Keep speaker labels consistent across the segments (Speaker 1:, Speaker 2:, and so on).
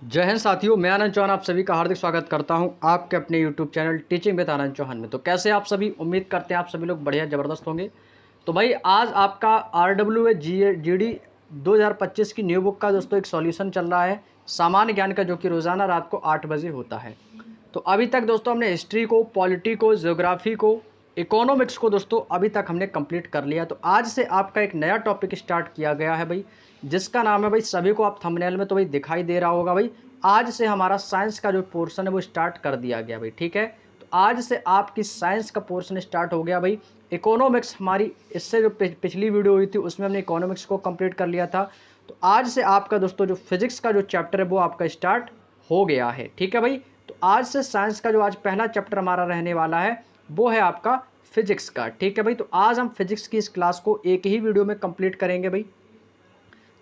Speaker 1: जय हिंद साथियों, मैं आनंद चौहान आप सभी का हार्दिक स्वागत करता हूं आपके अपने YouTube channel teaching with Anand Chauhan में। तो कैसे आप सभी, उम्मीद करते हैं आप सभी लोग बढ़िया ज़बरदस्त होंगे। तो भाई आज आपका RWA GD 2025 की न्यू बुक का दोस्तों एक सॉल्यूशन चल रहा है सामान्य ज्ञान का, जो कि रोज़ाना रात को 8 बजे होता है। तो अभी तक दोस्तों हमने हिस्ट्री को, पॉलिटी को, ज्योग्राफी को, इकोनॉमिक्स को दोस्तों अभी तक हमने कंप्लीट कर लिया। तो आज से आपका एक नया टॉपिक स्टार्ट किया गया है भाई, जिसका नाम है भाई, सभी को आप थंबनेल में तो भाई दिखाई दे रहा होगा भाई, आज से हमारा साइंस का जो पोर्शन है वो स्टार्ट कर दिया गया भाई। ठीक है, तो आज से आपकी साइंस का पोर्शन स्टार्ट हो गया भाई। इकोनॉमिक्स हमारी इससे जो पिछली वीडियो हुई थी उसमें हमने इकोनॉमिक्स को कंप्लीट कर लिया था। तो आज से आपका दोस्तों जो फिजिक्स का जो चैप्टर है वो आपका स्टार्ट हो गया है। ठीक है भाई, तो आज से साइंस का जो आज पहला चैप्टर हमारा रहने वाला है वो है आपका फिजिक्स का। ठीक है भाई, तो आज हम फिजिक्स की इस क्लास को एक ही वीडियो में कंप्लीट करेंगे भाई।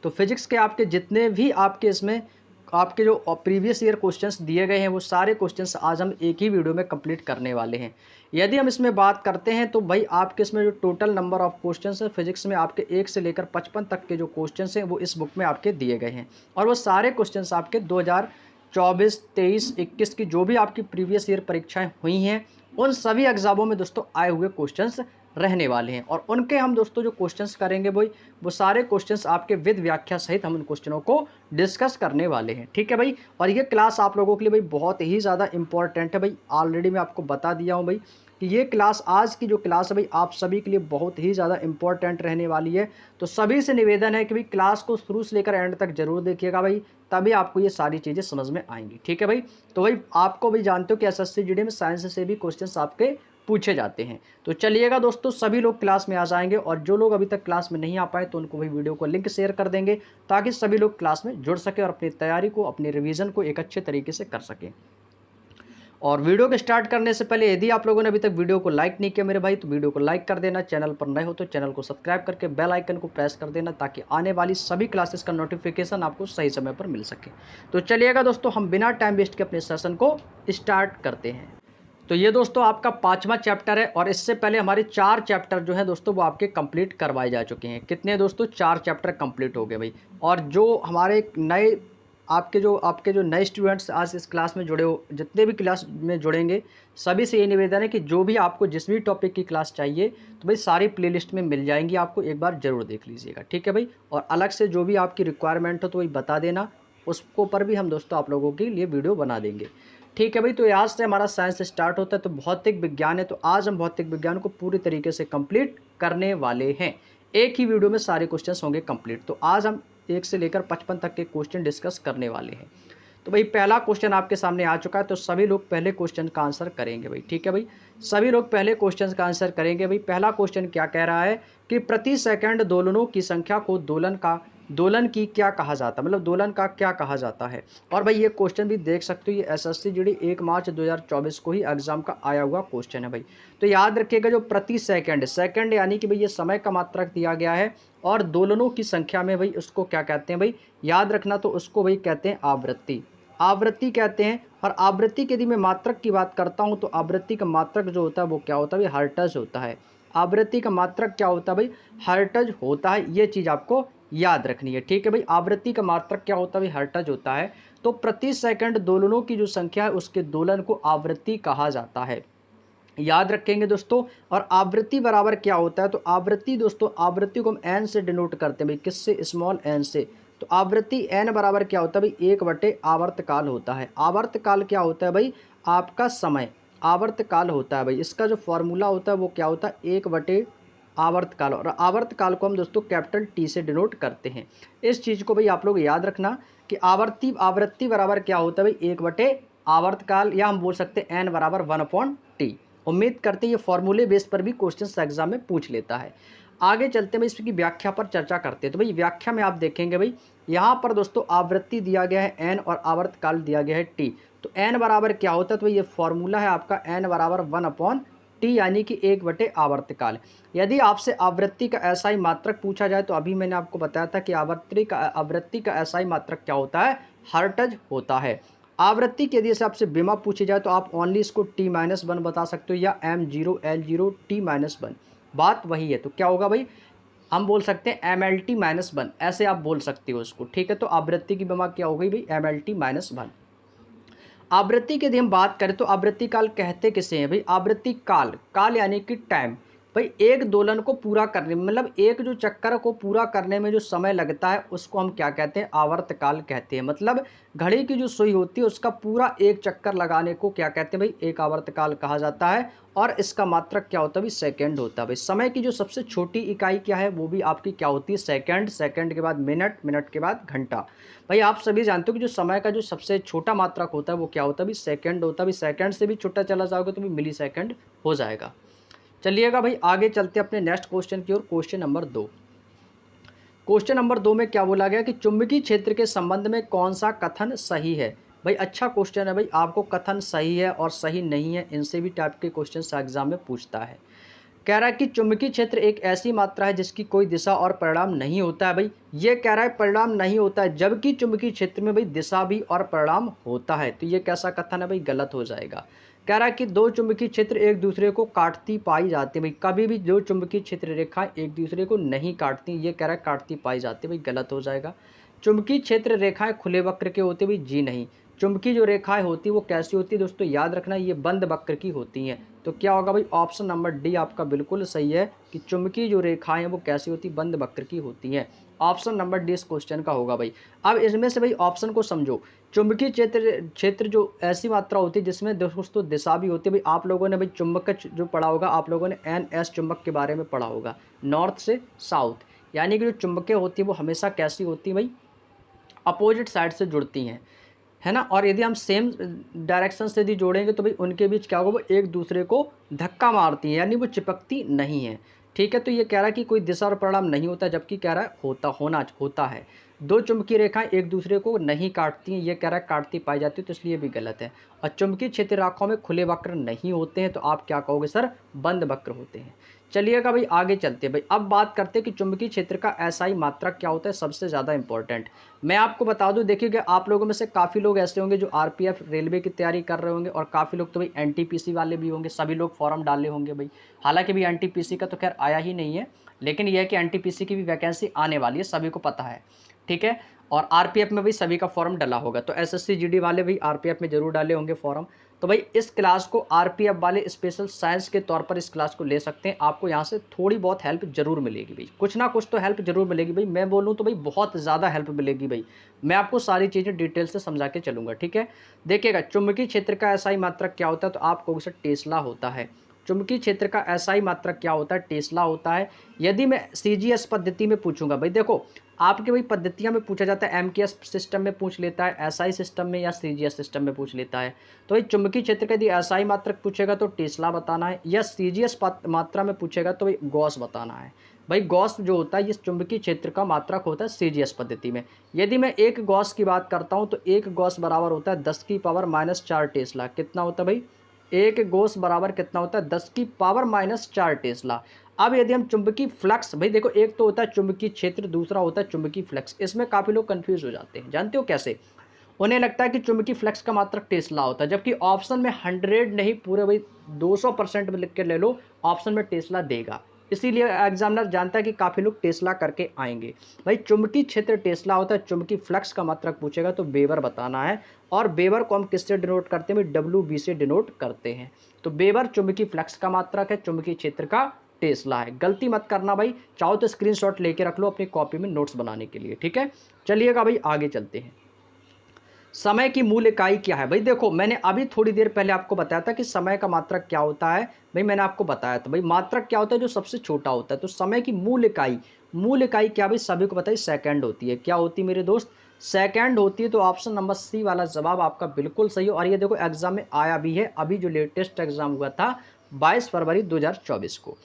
Speaker 1: तो फिजिक्स के आपके जितने भी आपके इसमें आपके जो प्रीवियस ईयर क्वेश्चंस दिए गए हैं वो सारे क्वेश्चंस आज हम एक ही वीडियो में कंप्लीट करने वाले हैं। यदि हम इसमें बात करते हैं तो भाई आपके इसमें जो टोटल नंबर ऑफ क्वेश्चंस है फिजिक्स में, आपके 1 से लेकर 55 तक के जो क्वेश्चंस हैं वो इस बुक में आपके दिए गए हैं। और वो सारे क्वेश्चंस आपके 2024, 23, 21 की जो भी आपकी प्रीवियस ईयर परीक्षाएं हुई हैं उन सभी एग्जामों में दोस्तों आए हुए क्वेश्चंस रहने वाले हैं। और उनके हम दोस्तों जो क्वेश्चंस करेंगे भाई, वो सारे क्वेश्चंस आपके विद व्याख्या सहित हम उन क्वेश्चनों को डिस्कस करने वाले हैं। ठीक है भाई, और ये क्लास आप लोगों के लिए भाई बहुत ही ज़्यादा इंपॉर्टेंट है भाई। ऑलरेडी मैं आपको बता दिया हूँ भाई कि ये क्लास, आज की जो क्लास है भाई, आप सभी के लिए बहुत ही ज़्यादा इंपॉर्टेंट रहने वाली है। तो सभी से निवेदन है कि भाई क्लास को शुरू से लेकर एंड तक जरूर देखिएगा भाई, तभी आपको ये सारी चीज़ें समझ में आएंगी। ठीक है भाई, तो भाई आपको भी जानते हो कि SSC GD में साइंस से भी क्वेश्चन आपके पूछे जाते हैं। तो चलिएगा दोस्तों, सभी लोग क्लास में आ जाएंगे, और जो लोग अभी तक क्लास में नहीं आ पाए तो उनको भाई वीडियो को लिंक शेयर कर देंगे, ताकि सभी लोग क्लास में जुड़ सके और अपनी तैयारी को, अपनी रिवीजन को एक अच्छे तरीके से कर सकें। और वीडियो को स्टार्ट करने से पहले यदि आप लोगों ने अभी तक वीडियो को लाइक नहीं किया मेरे भाई, तो वीडियो को लाइक कर देना। चैनल पर नए हो तो चैनल को सब्सक्राइब करके बेल आइकन को प्रेस कर देना, ताकि आने वाली सभी क्लासेस का नोटिफिकेशन आपको सही समय पर मिल सके। तो चलिएगा दोस्तों, हम बिना टाइम वेस्ट के अपने सेशन को स्टार्ट करते हैं। तो ये दोस्तों आपका 5वां चैप्टर है, और इससे पहले हमारे 4 चैप्टर जो है दोस्तों वो आपके कंप्लीट करवाए जा चुके हैं। कितने दोस्तों? 4 चैप्टर कंप्लीट हो गए भाई। और जो हमारे नए आपके जो नए स्टूडेंट्स आज इस क्लास में जुड़े हो, जितने भी क्लास में जुड़ेंगे, सभी से ये निवेदन है कि जो भी आपको जिस भी टॉपिक की क्लास चाहिए तो भाई सारी प्लेलिस्ट में मिल जाएंगी आपको, एक बार ज़रूर देख लीजिएगा। ठीक है भाई, और अलग से जो भी आपकी रिक्वायरमेंट हो तो वही बता देना, उसको पर भी हम दोस्तों आप लोगों के लिए वीडियो बना देंगे। ठीक है भाई, तो आज से हमारा साइंस स्टार्ट होता है। तो भौतिक विज्ञान है, तो आज हम भौतिक विज्ञान को पूरी तरीके से कंप्लीट करने वाले हैं। एक ही वीडियो में सारे क्वेश्चंस होंगे कंप्लीट। तो आज हम 1 से लेकर 55 तक के क्वेश्चन डिस्कस करने वाले हैं। तो भाई पहला क्वेश्चन आपके सामने आ चुका है, तो सभी लोग पहले क्वेश्चन का आंसर करेंगे भाई। ठीक है भाई, सभी लोग पहले क्वेश्चन का आंसर करेंगे भाई। पहला क्वेश्चन क्या कह रहा है कि प्रति सेकंड दोलनों की संख्या को दोलन की क्या कहा जाता है, मतलब दोलन का क्या कहा जाता है। और भाई ये क्वेश्चन भी देख सकते हो, ये SSC GD 1 मार्च 2024 को ही एग्जाम का आया हुआ क्वेश्चन है भाई। तो याद रखिएगा, जो प्रति सेकंड, सेकंड यानी कि भाई ये समय का मात्रक दिया गया है, और दोलनों की संख्या में भाई उसको क्या कहते हैं भाई, याद रखना, तो उसको भाई कहते हैं आवृत्ति। आवृत्ति कहते हैं। और आवृत्ति के यदि मैं मात्रक की बात करता हूं, तो आवृत्ति का मात्रक जो होता है वो क्या होता है भाई, हर्ट्ज होता है। आवृत्ति का मात्रक क्या होता है भाई, हर्ट्ज होता है। ये चीज़ आपको याद रखनी है। ठीक है भाई, आवृत्ति का मात्रक क्या होता है भाई, हर्ट्ज होता है। तो प्रति सेकंड दोलनों की जो संख्या है उसके दोलन को आवृत्ति कहा जाता है, याद रखेंगे दोस्तों। और आवृत्ति बराबर क्या होता है, तो आवृत्ति दोस्तों, आवृत्ति को हम एन से डिनोट करते हैं भाई, किससे, स्मॉल एन से। तो आवृत्ति एन बराबर क्या होता है भाई, 1/, आवर्तकाल होता है। आवर्तकाल क्या होता है भाई, आपका समय, आवर्तकाल होता है भाई। इसका जो फॉर्मूला होता है वो क्या होता है, 1/, आवर्तकाल। और आवर्तकाल को हम दोस्तों कैपिटल T से डिनोट करते हैं। इस चीज़ को भाई आप लोग याद रखना कि आवृत्ति बराबर क्या होता है भाई, 1/, आवर्तकाल, या हम बोल सकते हैं n बराबर 1/T। उम्मीद करते हैं ये फॉर्मूले बेस पर भी क्वेश्चन एग्जाम में पूछ लेता है। आगे चलते हैं भाई, इसकी व्याख्या पर चर्चा करते हैं। तो भाई व्याख्या में आप देखेंगे भाई, यहाँ पर दोस्तों आवृत्ति दिया गया है n और आवर्तकाल दिया गया है t। तो n बराबर क्या होता है, तो ये फॉर्मूला है आपका, n बराबर 1/T, यानी कि 1/, आवर्तकाल। यदि आपसे आवृत्ति का SI मात्रक पूछा जाए, तो अभी मैंने आपको बताया था कि आवृत्ति का SI मात्रक क्या होता है, हर्ट्ज होता है। आवृत्ति के यदि से आपसे विमा पूछी जाए तो आप ओनली इसको T-1 बता सकते हो, या M0 L0 T-1, बात वही है। तो क्या होगा भाई, हम बोल सकते हैं MLT माइनस 1, ऐसे आप बोल सकते हो उसको, ठीक है। तो आवृत्ति की विमा क्या हो गई भाई, MLT माइनस 1। आवृत्ति की यदि हम बात करें तो आवृत्ति काल कहते किसे हैं भाई, आवृत्ति काल, काल यानी कि टाइम, भाई एक दोलन को पूरा करने में, मतलब एक जो चक्कर को पूरा करने में जो समय लगता है उसको हम क्या कहते हैं, आवर्त काल कहते हैं। मतलब घड़ी की जो सुई होती है उसका पूरा एक चक्कर लगाने को क्या कहते हैं भाई, एक आवर्त काल कहा जाता है। और इसका मात्रक क्या होता है भाई, सेकंड होता है। भाई समय की जो सबसे छोटी इकाई क्या है, वो भी आपकी क्या होती है, सेकंड, सेकंड के बाद मिनट, मिनट के बाद घंटा। भाई आप सभी जानते हो कि जो समय का जो सबसे छोटा मात्रक होता है वो क्या होता है भाई, सेकंड होता है। भाई सेकंड से भी छोटा चला जाओगे तो भी मिली सेकंड हो जाएगा। चलिएगा भाई आगे चलते हैं अपने नेक्स्ट क्वेश्चन की ओर, क्वेश्चन नंबर 2। क्वेश्चन नंबर 2 में क्या बोला गया कि चुंबकीय क्षेत्र के संबंध में कौन सा कथन सही है। भाई अच्छा क्वेश्चन है भाई, आपको कथन सही है और सही नहीं है इनसे भी टाइप के क्वेश्चन एग्जाम में पूछता है। कह रहा है कि चुंबकीय क्षेत्र एक ऐसी मात्रा है जिसकी कोई दिशा और परिणाम नहीं होता है। भाई ये कह रहा है परिणाम नहीं होता है, जबकि चुंबकीय क्षेत्र में भाई दिशा भी और परिणाम होता है। तो ये कैसा कथन है भाई, गलत हो जाएगा। कह रहा है कि दो चुंबकीय क्षेत्र एक दूसरे को काटती पाई जाती है। भाई कभी भी दो चुंबकीय क्षेत्र रेखाएं एक दूसरे को नहीं काटती, ये कह रहा है काटती पाई जाती है। भाई गलत हो जाएगा। चुंबकीय क्षेत्र रेखाएं खुले वक्र के होते भाई, जी नहीं। चुंबकीय जो रेखाएं होती है वो कैसी होती है दोस्तों, याद रखना ये बंद वक्र की होती हैं। तो क्या होगा भाई, ऑप्शन नंबर डी आपका बिल्कुल सही है कि चुंबकीय जो रेखाएं हैं वो कैसी होती, बंद वक्र की होती हैं। ऑप्शन नंबर डी इस क्वेश्चन का होगा भाई। अब इसमें से भाई ऑप्शन को समझो। चुंबकीय क्षेत्र क्षेत्र जो ऐसी मात्रा होती है जिसमें दोस्तों दिशा भी होती है। भाई आप लोगों ने भाई चुंबक जो पढ़ा होगा, आप लोगों ने NS चुंबक के बारे में पढ़ा होगा, नॉर्थ से साउथ, यानी कि जो चुंबकें होती है वो हमेशा कैसी होती है भाई, अपोजिट साइड से जुड़ती हैं, है ना। और यदि हम सेम डायरेक्शन से यदि जोड़ेंगे तो भाई उनके बीच क्या होगा, वो एक दूसरे को धक्का मारती हैं, यानी वो चिपकती नहीं है, ठीक है। तो ये कह रहा है कि कोई दिशा और परिणाम नहीं होता, जबकि कह रहा है होता है। दो चुंबकीय रेखाएं एक दूसरे को नहीं काटती हैं, ये कह रहा है काटती पाई जाती है, तो इसलिए भी गलत है। और चुंबकीय क्षेत्र रेखाओं में खुले वक्र नहीं होते हैं, तो आप क्या कहोगे सर, बंद वक्र होते हैं। चलिएगा भाई आगे चलते हैं। भाई अब बात करते हैं कि चुंबकीय क्षेत्र का SI मात्रक क्या होता है, सबसे ज़्यादा इंपॉर्टेंट। मैं आपको बता दूं, देखिएगा आप लोगों में से काफ़ी लोग ऐसे होंगे जो RPF रेलवे की तैयारी कर रहे होंगे, और काफ़ी लोग तो भाई NTPC वाले भी होंगे, सभी लोग फॉर्म डाले होंगे भाई। हालांकि भी NTPC का तो खैर आया ही नहीं है, लेकिन यह है कि NTPC की भी वैकेंसी आने वाली है, सभी को पता है, ठीक है। और RPF में भी सभी का फॉर्म डला होगा, तो SSC GD वाले भी RPF में जरूर डाले होंगे फॉर्म। तो भाई इस क्लास को RPF वाले स्पेशल साइंस के तौर पर इस क्लास को ले सकते हैं, आपको यहाँ से थोड़ी बहुत हेल्प जरूर मिलेगी भाई, कुछ ना कुछ तो हेल्प जरूर मिलेगी भाई। मैं बोलूँ तो भाई बहुत ज़्यादा हेल्प मिलेगी भाई, मैं आपको सारी चीज़ें डिटेल से समझा के चलूँगा, ठीक है। देखिएगा चुंबकीय क्षेत्र का SI मात्रक क्या होता है, तो आपको सर टेस्ला होता है। चुंबकीय क्षेत्र का SI मात्रक क्या होता है, टेस्ला होता है। यदि मैं CGS पद्धति में पूछूंगा, भाई देखो आपके भाई पद्धतियां में पूछा जाता है, MKS सिस्टम में पूछ लेता है, SI सिस्टम में या CGS सिस्टम में पूछ लेता है। तो भाई चुंबकीय क्षेत्र का यदि SI मात्रक पूछेगा तो टेस्ला बताना है, या CGS मात्रा में पूछेगा तो भाई गॉस बताना है। भाई गॉस जो होता है ये चुंबकीय क्षेत्र का मात्रक होता है CGS पद्धति में। यदि मैं एक गॉस की बात करता हूँ तो एक गॉस बराबर होता है 10⁻⁻4 टेस्ला। कितना होता है भाई, एक गॉस बराबर कितना होता है, 10⁻⁻4 टेस्ला। अब यदि हम चुंबकीय फ्लक्स, भाई देखो एक तो होता है चुंबकीय क्षेत्र, दूसरा होता है चुंबकीय फ्लक्स। इसमें काफ़ी लोग कंफ्यूज हो जाते हैं, जानते हो कैसे, उन्हें लगता है कि चुंबकीय फ्लक्स का मात्रक टेस्ला होता है, जबकि ऑप्शन में 100 नहीं पूरे भाई 200% में लिख के ले लो, ऑप्शन में टेस्ला देगा। इसीलिए एग्जामिनर जानता है कि काफ़ी लोग टेस्ला करके आएंगे। भाई चुंबकीय क्षेत्र टेस्ला होता है, चुंबकीय फ्लक्स का मात्रक पूछेगा तो वेबर बताना है। और वेबर को हम किससे डिनोट करते हैं, WB से डिनोट करते हैं। तो वेबर चुंबकीय फ्लक्स का मात्रक है, चुंबकीय क्षेत्र का टेस्ला है। गलती मत करना भाई, चाहो तो स्क्रीनशॉट लेके रख लो अपनी कॉपी में नोट्स बनाने के लिए, ठीक है। चलिएगा भाई आगे चलते हैं। समय की मूल इकाई क्या है, भाई देखो मैंने अभी थोड़ी देर पहले आपको बताया था कि समय का मात्रक क्या होता है। भाई मैंने आपको बताया था भाई मात्रक क्या होता है, जो सबसे छोटा होता है। तो समय की मूल इकाई क्या भाई, सभी को पता है सेकंड होती है। क्या होती है मेरे दोस्त, सेकंड होती है। तो ऑप्शन नंबर सी वाला जवाब आपका बिल्कुल सही है। और ये देखो एग्जाम में आया भी है, अभी जो लेटेस्ट एग्जाम हुआ था 22 फरवरी 2024 को।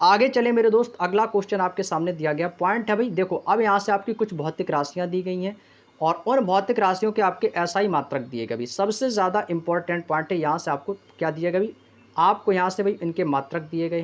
Speaker 1: आगे चले मेरे दोस्त, अगला क्वेश्चन आपके सामने दिया गया पॉइंट है भाई, देखो अब यहाँ से आपकी कुछ भौतिक राशियाँ दी गई हैं, और उन भौतिक राशियों के आपके SI मात्रक दिए गए। भी सबसे ज़्यादा इंपॉर्टेंट पॉइंट है, यहाँ से आपको क्या दिया गया भाई, आपको यहाँ से भाई इनके मात्रक दिए गए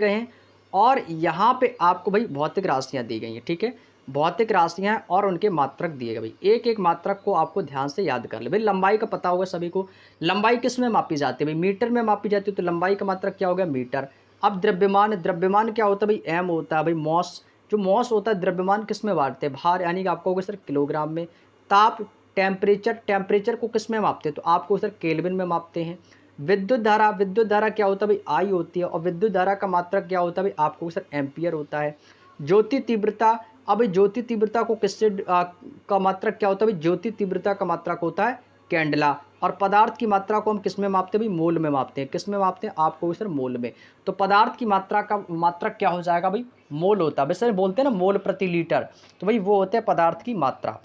Speaker 1: हैं, और यहाँ पे आपको भाई भौतिक राशियाँ दी गई हैं, ठीक है। भौतिक राशियाँ और उनके मात्रक दिए गए। भाई एक एक मात्रक को आपको ध्यान से याद कर ले। भाई लंबाई का पता होगा सभी को, लंबाई किस में मापी जाती है भाई, मीटर में मापी जाती है, तो लंबाई का मात्रक क्या हो गया, मीटर। अब द्रव्यमान, द्रव्यमान क्या होता है भाई, एम होता है भाई। मॉस, जो मॉस होता है द्रव्यमान किस में बांटते हैं, भार, यानी कि आपको होगा सर किलोग्राम में। ताप, टेम्परेचर, टेम्परेचर को किस में मापते हैं, तो आपको सर केल्विन में मापते हैं। विद्युत धारा, विद्युत धारा क्या होता है भाई, आई होती है। और विद्युत धारा का मात्रक क्या होता है भाई, आपको सर एम्पियर होता है। ज्योति तीव्रता, अब भाई ज्योति तीव्रता को किससे का मात्रक क्या होता है भाई, ज्योति तीव्रता का मात्रक होता है कैंडला। और पदार्थ की मात्रा को हम किस में मापते हैं भाई, मोल में मापते हैं। किस में मापते हैं, आपको सर मोल में। तो पदार्थ की मात्रा का मात्रक क्या हो जाएगा भाई, मोल होता है। वैसे बोलते हैं ना मोल प्रति लीटर, तो भाई वो होते हैं पदार्थ की मात्रा।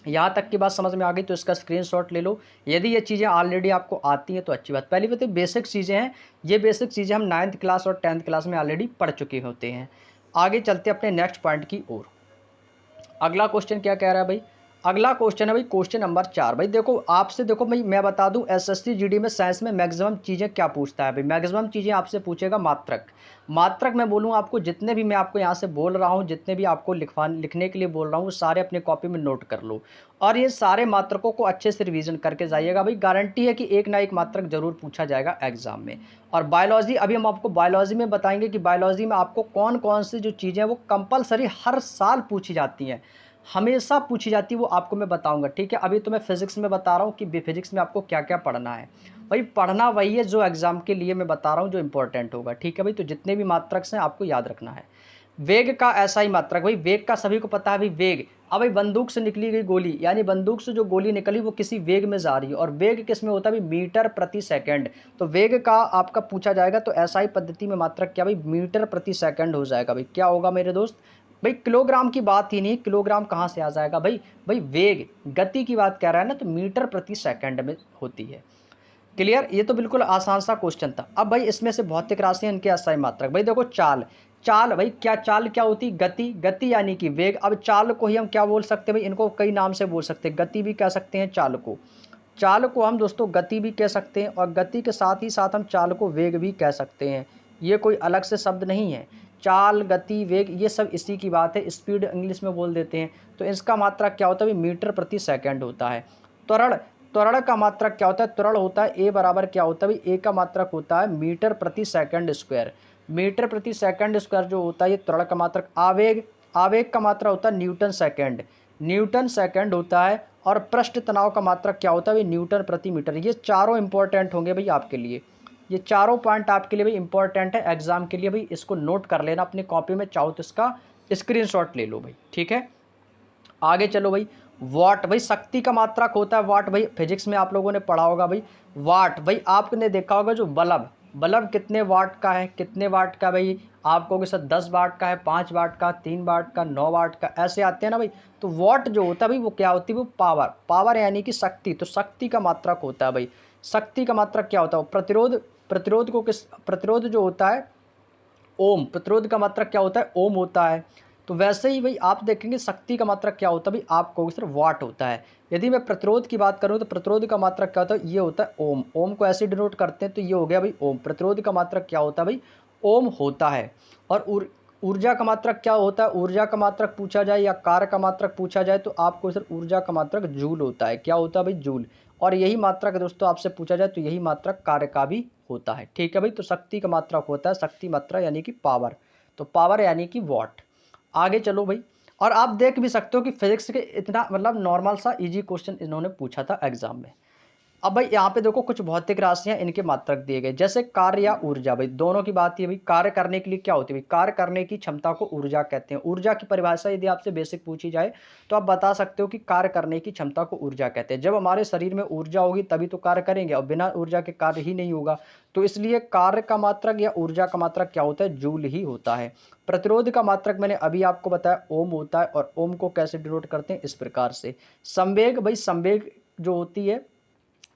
Speaker 1: यहाँ तक की बात समझ में आ गई तो इसका स्क्रीनशॉट ले लो। यदि ये चीज़ें ऑलरेडी आपको आती हैं तो अच्छी बात। पहली बात बेसिक चीज़ें हैं, ये बेसिक चीज़ें हम 9th क्लास और 10th क्लास में ऑलरेडी पढ़ चुके होते हैं। आगे चलते हैं अपने नेक्स्ट पॉइंट की ओर। अगला क्वेश्चन क्या कह रहा है भाई, अगला क्वेश्चन है भाई क्वेश्चन नंबर 4। भाई देखो आपसे, देखो भाई मैं बता दूं एसएससी जीडी में साइंस में मैक्सिमम चीज़ें क्या पूछता है भाई, मैक्सिमम चीज़ें आपसे पूछेगा मात्रक। मात्रक मैं बोलूँ आपको, जितने भी मैं आपको यहाँ से बोल रहा हूँ, जितने भी आपको लिखने के लिए बोल रहा हूँ, वो सारे अपने कॉपी में नोट कर लो। और ये सारे मात्रकों को अच्छे से रिवीजन करके जाइएगा भाई, गारंटी है कि एक ना एक मात्रक जरूर पूछा जाएगा एग्जाम में। और बायोलॉजी, अभी हम आपको बायोलॉजी में बताएंगे कि बायोलॉजी में आपको कौन कौन सी जो चीज़ें हैं वो कंपलसरी हर साल पूछी जाती हैं, हमेशा पूछी जाती है, वो आपको मैं बताऊंगा। ठीक है, अभी तो मैं फिजिक्स में बता रहा हूँ कि फिजिक्स में आपको क्या क्या पढ़ना है। भाई पढ़ना वही है जो एग्जाम के लिए मैं बता रहा हूँ, जो इंपॉर्टेंट होगा। ठीक है भाई, तो जितने भी मात्रक हैं आपको याद रखना है। वेग का ऐसा ही मात्रक, भाई वेग का सभी को पता है भाई, वेग। अब भाई बंदूक से निकली गई गोली, यानी बंदूक से जो गोली निकली वो किसी वेग में जा रही है, और वेग किस में होता है भाई, मीटर प्रति सेकंड। तो वेग का आपका पूछा जाएगा तो ऐसा ही पद्धति में मात्रक क्या भाई, मीटर प्रति सेकंड हो जाएगा। भाई क्या होगा मेरे दोस्त, भाई किलोग्राम की बात ही नहीं, किलोग्राम कहाँ से आ जाएगा भाई, भाई वेग, गति की बात कह रहा है ना, तो मीटर प्रति सेकंड में होती है। क्लियर, ये तो बिल्कुल आसान सा क्वेश्चन था। अब भाई इसमें से भौतिक राशियां, इनके अस्थायी मात्रक। भाई देखो चाल, चाल भाई क्या, चाल क्या होती, गति, गति यानी कि वेग। अब चाल को ही हम क्या बोल सकते हैं भाई, इनको कई नाम से बोल सकते हैं, गति भी कह सकते हैं चाल को, चाल को हम दोस्तों गति भी कह सकते हैं, और गति के साथ ही साथ हम चाल को वेग भी कह सकते हैं। ये कोई अलग से शब्द नहीं है। चाल, गति, वेग ये सब इसी की बात है, स्पीड इंग्लिश में बोल देते हैं। तो इसका मात्रक क्या होता है भाई, मीटर प्रति सेकंड होता है। त्वरण, त्वरण का मात्रक क्या होता है, त्वरण होता है ए बराबर क्या होता है भाई, ए का मात्रक होता है मीटर प्रति सेकंड स्क्वायर। मीटर प्रति सेकंड स्क्वायर जो होता है ये त्वरण का मात्रक। आवेग, आवेग का मात्रा होता है न्यूटन सेकंड, न्यूटन सेकंड होता है। और पृष्ठ तनाव का मात्रक क्या होता है भाई, न्यूटन प्रति मीटर। ये चारों इंपॉर्टेंट होंगे भाई आपके लिए, ये चारों पॉइंट आपके लिए भाई इंपॉर्टेंट है एग्जाम के लिए। भाई इसको नोट कर लेना अपनी कॉपी में, चाहो तो इसका स्क्रीनशॉट ले लो भाई। ठीक है, आगे चलो भाई। वाट, भाई शक्ति का मात्रक होता है वाट। भाई फिजिक्स में आप लोगों ने पढ़ा होगा भाई वाट। भाई आपने देखा होगा जो बल्ब, बल्ब कितने वाट का है, कितने वाट का भाई, आप कहोगे सर 10 वाट का है, 5 वाट का, 3 वाट का, 9 वाट का, ऐसे आते हैं ना भाई। तो वाट जो होता है भाई वो क्या होती है, वो पावर, पावर यानी कि शक्ति। तो शक्ति का मात्रक होता है भाई, शक्ति का मात्रक क्या होता है, प्रतिरोध, प्रतिरोध को किस, प्रतिरोध जो होता है ओम, प्रतिरोध का मात्रक क्या होता है, ओम होता है। तो वैसे ही भाई आप देखेंगे शक्ति का मात्रक क्या होता है भाई, आप कहोगे सर वाट होता है। यदि मैं प्रतिरोध की बात करूं तो प्रतिरोध का मात्रक क्या होता है, ये होता है ओम। ओम को ऐसे डिनोट करते हैं, तो ये हो गया भाई ओम। प्रतिरोध का मात्रक क्या होता है भाई, ओम होता है। और ऊर्जा का मात्रक क्या होता है, ऊर्जा का मात्रक पूछा जाए या कार्य का मात्रक पूछा जाए तो आपको सर ऊर्जा का मात्रक जूल होता है। क्या होता है भाई, जूल। और यही मात्रक दोस्तों आपसे पूछा जाए तो यही मात्रक कार्य का भी होता है। ठीक है भाई, तो शक्ति का मात्रक होता है शक्ति मात्रा यानी कि पावर, तो पावर यानी कि वॉट। आगे चलो भाई, और आप देख भी सकते हो कि फिजिक्स के इतना मतलब नॉर्मल सा इजी क्वेश्चन इन्होंने पूछा था एग्जाम में। अब भाई यहाँ पे देखो कुछ भौतिक राशियां, इनके मात्रक दिए गए, जैसे कार्य या ऊर्जा। भाई दोनों की बात है भाई, कार्य करने के लिए क्या होती है भाई, कार्य करने की क्षमता को ऊर्जा कहते हैं। ऊर्जा की परिभाषा यदि आपसे बेसिक पूछी जाए तो आप बता सकते हो कि कार्य करने की क्षमता को ऊर्जा कहते हैं। जब हमारे शरीर में ऊर्जा होगी तभी तो कार्य करेंगे, और बिना ऊर्जा के कार्य ही नहीं होगा। तो इसलिए कार्य का मात्रक या ऊर्जा का मात्रक क्या होता है, जूल ही होता है। प्रतिरोध का मात्रक मैंने अभी आपको बताया ओम होता है, और ओम को कैसे डिनोट करते हैं, इस प्रकार से। संवेग, भाई संवेग जो होती है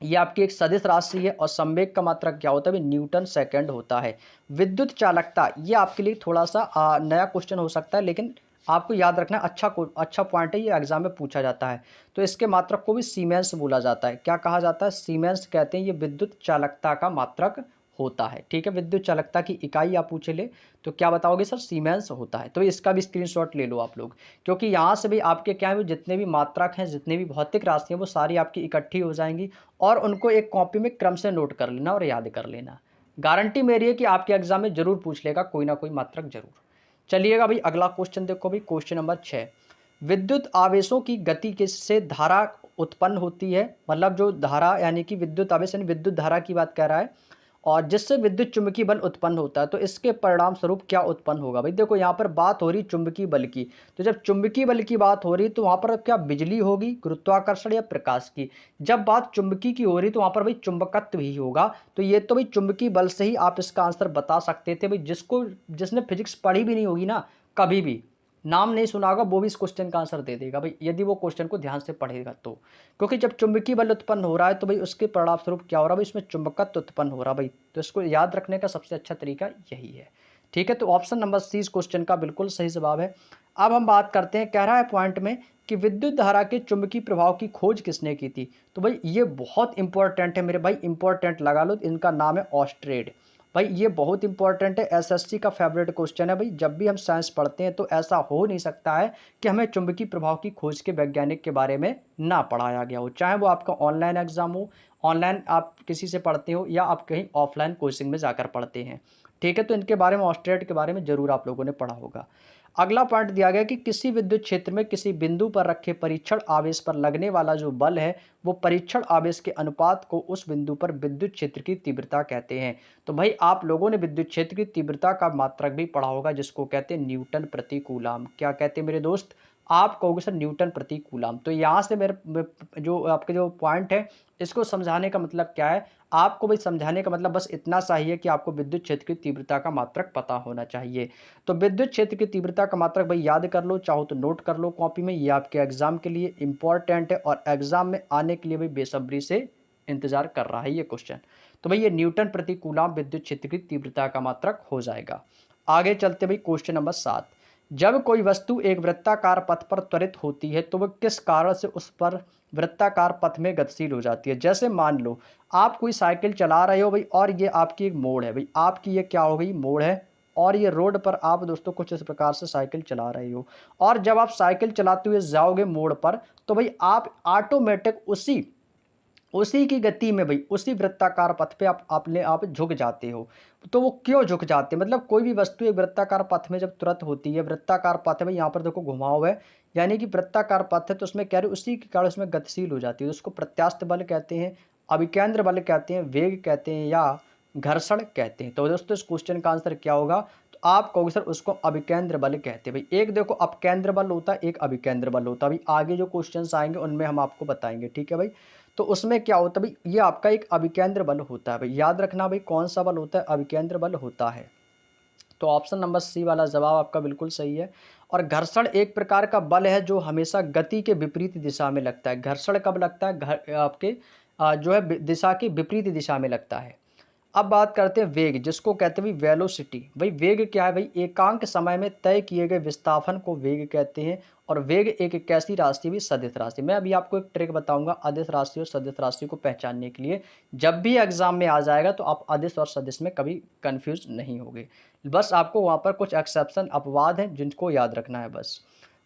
Speaker 1: ये आपकी एक सदिश राशि है, और संवेग का मात्रक क्या होता है भाई, न्यूटन सेकंड होता है। विद्युत चालकता, ये आपके लिए थोड़ा सा नया क्वेश्चन हो सकता है, लेकिन आपको याद रखना अच्छा पॉइंट है, ये एग्जाम में पूछा जाता है। तो इसके मात्रक को भी सीमेंस बोला जाता है। क्या कहा जाता है, सीमेंस कहते हैं। ये विद्युत चालकता का मात्रक होता है। ठीक है, विद्युत चालकता की इकाई आप पूछे ले तो क्या बताओगे सर, सीमेंस होता है। तो इसका भी स्क्रीनशॉट ले लो आप लोग, क्योंकि यहाँ से भी आपके क्या है, जितने भी मात्रक हैं, जितने भी भौतिक राशि हैं, वो सारी आपकी इकट्ठी हो जाएंगी, और उनको एक कॉपी में क्रम से नोट कर लेना और याद कर लेना। गारंटी मेरी है कि आपके एग्जाम में जरूर पूछ लेगा कोई ना कोई मात्रक जरूर। चलिएगा भाई अगला क्वेश्चन देखो भाई, क्वेश्चन नंबर 6। विद्युत आवेशों की गति से धारा उत्पन्न होती है, मतलब जो धारा यानी कि विद्युत आवेश यानी विद्युत धारा की बात कर रहा है, और जिससे विद्युत चुंबकीय बल उत्पन्न होता है, तो इसके परिणाम स्वरूप क्या उत्पन्न होगा। भाई देखो यहाँ पर बात हो रही चुंबकीय बल की, तो जब चुंबकीय बल की बात हो रही तो वहां पर क्या बिजली होगी, गुरुत्वाकर्षण या प्रकाश की। जब बात चुंबकीय की हो रही तो वहां पर भाई चुंबकत्व ही होगा। तो ये तो भाई चुंबकीय बल से ही आप इसका आंसर बता सकते थे भाई। जिसने फिजिक्स पढ़ी भी नहीं होगी ना, कभी भी नाम नहीं सुना होगा, वो भी इस क्वेश्चन का आंसर दे देगा भाई, यदि वो क्वेश्चन को ध्यान से पढ़ेगा तो। क्योंकि जब चुंबकीय बल उत्पन्न हो रहा है तो भाई उसके परिणाम स्वरूप क्या हो रहा है भाई, इसमें चुंबकत्व उत्पन्न हो रहा है भाई। तो इसको याद रखने का सबसे अच्छा तरीका यही है। ठीक है, तो ऑप्शन नंबर सी इस क्वेश्चन का बिल्कुल सही जवाब है। अब हम बात करते हैं, कह रहा है पॉइंट में कि विद्युत धारा के चुंबकीय प्रभाव की खोज किसने की थी। तो भाई ये बहुत इंपॉर्टेंट है मेरे भाई, इंपॉर्टेंट लगा लो, इनका नाम है ऑस्ट्रेड। भाई ये बहुत इंपॉर्टेंट है, एसएससी का फेवरेट क्वेश्चन है भाई। जब भी हम साइंस पढ़ते हैं तो ऐसा हो नहीं सकता है कि हमें चुंबकीय प्रभाव की खोज के वैज्ञानिक के बारे में ना पढ़ाया गया हो, चाहे वो आपका ऑनलाइन एग्जाम हो, ऑनलाइन आप किसी से पढ़ते हो या आप कहीं ऑफलाइन कोचिंग में जाकर पढ़ते हैं। ठीक है, तो इनके बारे में, ऑस्ट्रेट के बारे में जरूर आप लोगों ने पढ़ा होगा। अगला पॉइंट दिया गया कि किसी विद्युत क्षेत्र में किसी बिंदु पर रखे परीक्षण आवेश पर लगने वाला जो बल है, वो परीक्षण आवेश के अनुपात को उस बिंदु पर विद्युत क्षेत्र की तीव्रता कहते हैं। तो भाई आप लोगों ने विद्युत क्षेत्र की तीव्रता का मात्रक भी पढ़ा होगा, जिसको कहते हैं न्यूटन प्रति कूलाम। क्या कहते हैं मेरे दोस्त, आप कहोगे सर न्यूटन प्रति कूलाम। तो यहाँ से मेरे जो आपके जो पॉइंट है, इसको समझाने का मतलब क्या है, आपको भाई समझाने का मतलब बस इतना सा ही है कि आपको विद्युत क्षेत्र की तीव्रता का मात्रक पता होना चाहिए। तो विद्युत क्षेत्र की तीव्रता का मात्रक भाई याद कर लो, चाहो तो नोट कर लो कॉपी में, ये आपके एग्जाम के लिए इंपॉर्टेंट है और एग्जाम में आने के लिए भाई बेसब्री से इंतजार कर रहा है ये क्वेश्चन। तो भाई ये न्यूटन प्रति कूलाम विद्युत क्षेत्र की तीव्रता का मात्रक हो जाएगा। आगे चलते भाई क्वेश्चन नंबर 7। जब कोई वस्तु एक वृत्ताकार पथ पर त्वरित होती है तो वह किस कारण से उस पर वृत्ताकार पथ में गतिशील हो जाती है। जैसे मान लो आप कोई साइकिल चला रहे हो भाई, और ये आपकी एक मोड़ है भाई, आपकी ये क्या हो गई, मोड़ है, और ये रोड पर आप दोस्तों कुछ इस प्रकार से साइकिल चला रहे हो, और जब आप साइकिल चलाते हुए जाओगे मोड़ पर, तो भाई आप ऑटोमेटिक उसी उसी की गति में भाई, उसी वृत्ताकार पथ पे आप झुक जाते हो। तो वो क्यों झुक जाते हैं, मतलब कोई भी वस्तु एक वृत्ताकार पथ में जब तुरंत होती है, वृत्ताकार पथ है भाई, यहाँ पर देखो घुमाव है, यानी कि वृत्ताकार पथ है, तो उसमें कह रहे उसी के कारण उसमें गतिशील हो जाती है। उसको प्रत्यास्थ बल कहते हैं, अभिकेंद्र बल कहते हैं, वेग कहते हैं, या घर्षण कहते हैं। तो दोस्तों इस क्वेश्चन का आंसर क्या होगा, तो आप कहोगे सर उसको अभिकेंद्र बल कहते हैं भाई। एक देखो अपकेंद्र बल होता है, एक अभिकेंद्र बल होता है भाई, आगे जो क्वेश्चंस आएंगे उनमें हम आपको बताएंगे। ठीक है भाई, तो उसमें क्या होता है भाई, ये आपका एक अभिकेंद्र बल होता है भाई, याद रखना भाई कौन सा बल होता है, अभिकेंद्र बल होता है। तो ऑप्शन नंबर सी वाला जवाब आपका बिल्कुल सही है। और घर्षण एक प्रकार का बल है जो हमेशा गति के विपरीत दिशा में लगता है। घर्षण कब लगता है, आपके जो है दिशा की विपरीत दिशा में लगता है। अब बात करते हैं वेग, जिसको कहते हैं भाई वेलोसिटी। भाई वेग क्या है भाई, एकांक समय में तय किए गए विस्थापन को वेग कहते हैं। और वेग एक कैसी राशि भी, सदिश राशि। मैं अभी आपको एक ट्रिक बताऊंगा अदिश राशि और सदिश राशि को पहचानने के लिए, जब भी एग्जाम में आ जाएगा तो आप अदिश और सदिश में कभी कंफ्यूज नहीं होगे। बस आपको वहां पर कुछ एक्सेप्शन अपवाद हैं जिनको याद रखना है बस।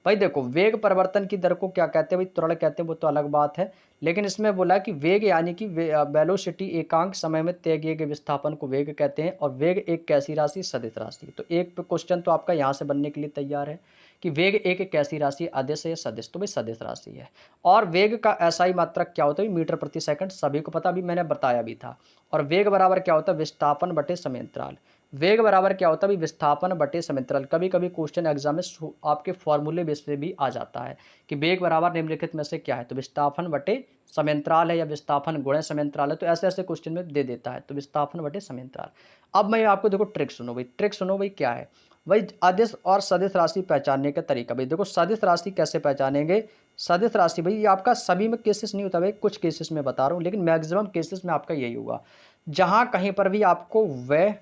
Speaker 1: भाई देखो वेग परिवर्तन की दर को क्या कहते हैं भाई, त्वरण कहते हैं, वो तो अलग बात है। लेकिन इसमें बोला कि वेग यानी कि वेलोसिटी एकांक समय में तय किए गए विस्थापन को वेग कहते हैं, और वेग एक कैसी राशि, सदिश राशि। तो एक क्वेश्चन तो आपका यहाँ से बनने के लिए तैयार है कि वेग एक कैसी राशि, अदिश है या सदिश, तो भाई सदिश राशि है। और वेग का एसआई मात्रक क्या होता है, मीटर प्रति सेकंड, सभी को पता, अभी मैंने बताया भी था। और वेग बराबर क्या होता है, विस्थापन बटे समयांतराल। वेग बराबर क्या होता है भाई, विस्थापन बटे समयांतराल। कभी कभी क्वेश्चन एग्जाम में आपके फॉर्मूले बेस पे भी आ जाता है कि वेग बराबर निम्नलिखित में से क्या है, तो विस्थापन बटे समयांतराल है, या विस्थापन गुणे समयांतराल है, तो ऐसे ऐसे क्वेश्चन में दे देता है, तो विस्थापन बटे समयांतराल। अब मैं आपको देखो ट्रिक सुनो भाई, ट्रिक सुनो भाई, क्या है भाई, अदिश और सदिश राशि पहचानने का तरीका। भाई देखो सदिश राशि कैसे पहचानेंगे, सदिश राशि भाई ये आपका सभी में केसेस नहीं होता भाई, कुछ केसेस में बता रहा हूँ, लेकिन मैक्सिमम केसेस में आपका यही होगा। जहां कहीं पर भी आपको वह,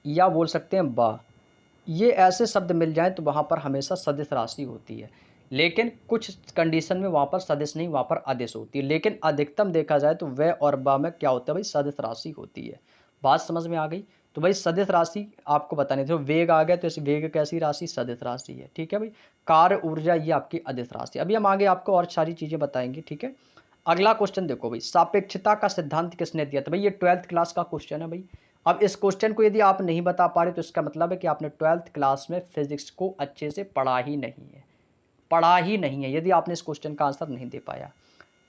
Speaker 1: या बोल सकते हैं बा, ये ऐसे शब्द मिल जाएं तो वहाँ पर हमेशा सदिश राशि होती है। लेकिन कुछ कंडीशन में वहाँ पर सदिश नहीं, वहाँ पर आदेश होती है। लेकिन अधिकतम देखा जाए तो व और बा में क्या होता है भाई, सदिश राशि होती है। बात समझ में आ गई। तो भाई सदिश राशि आपको बताने थे, वेग आ गया तो इस वेग कैसी राशि, सदिश राशि है। ठीक है भाई, कार्य ऊर्जा ये आपकी अदिश राशि। अभी हम आगे आपको और सारी चीज़ें बताएंगे। ठीक है, अगला क्वेश्चन देखो भाई, सापेक्षता का सिद्धांत किसने दिया था। भाई ये 12th क्लास का क्वेश्चन है भाई, अब इस क्वेश्चन को यदि आप नहीं बता पा रहे तो इसका मतलब है कि आपने 12th क्लास में फिजिक्स को अच्छे से पढ़ा ही नहीं है, पढ़ा ही नहीं है, यदि आपने इस क्वेश्चन का आंसर नहीं दे पाया।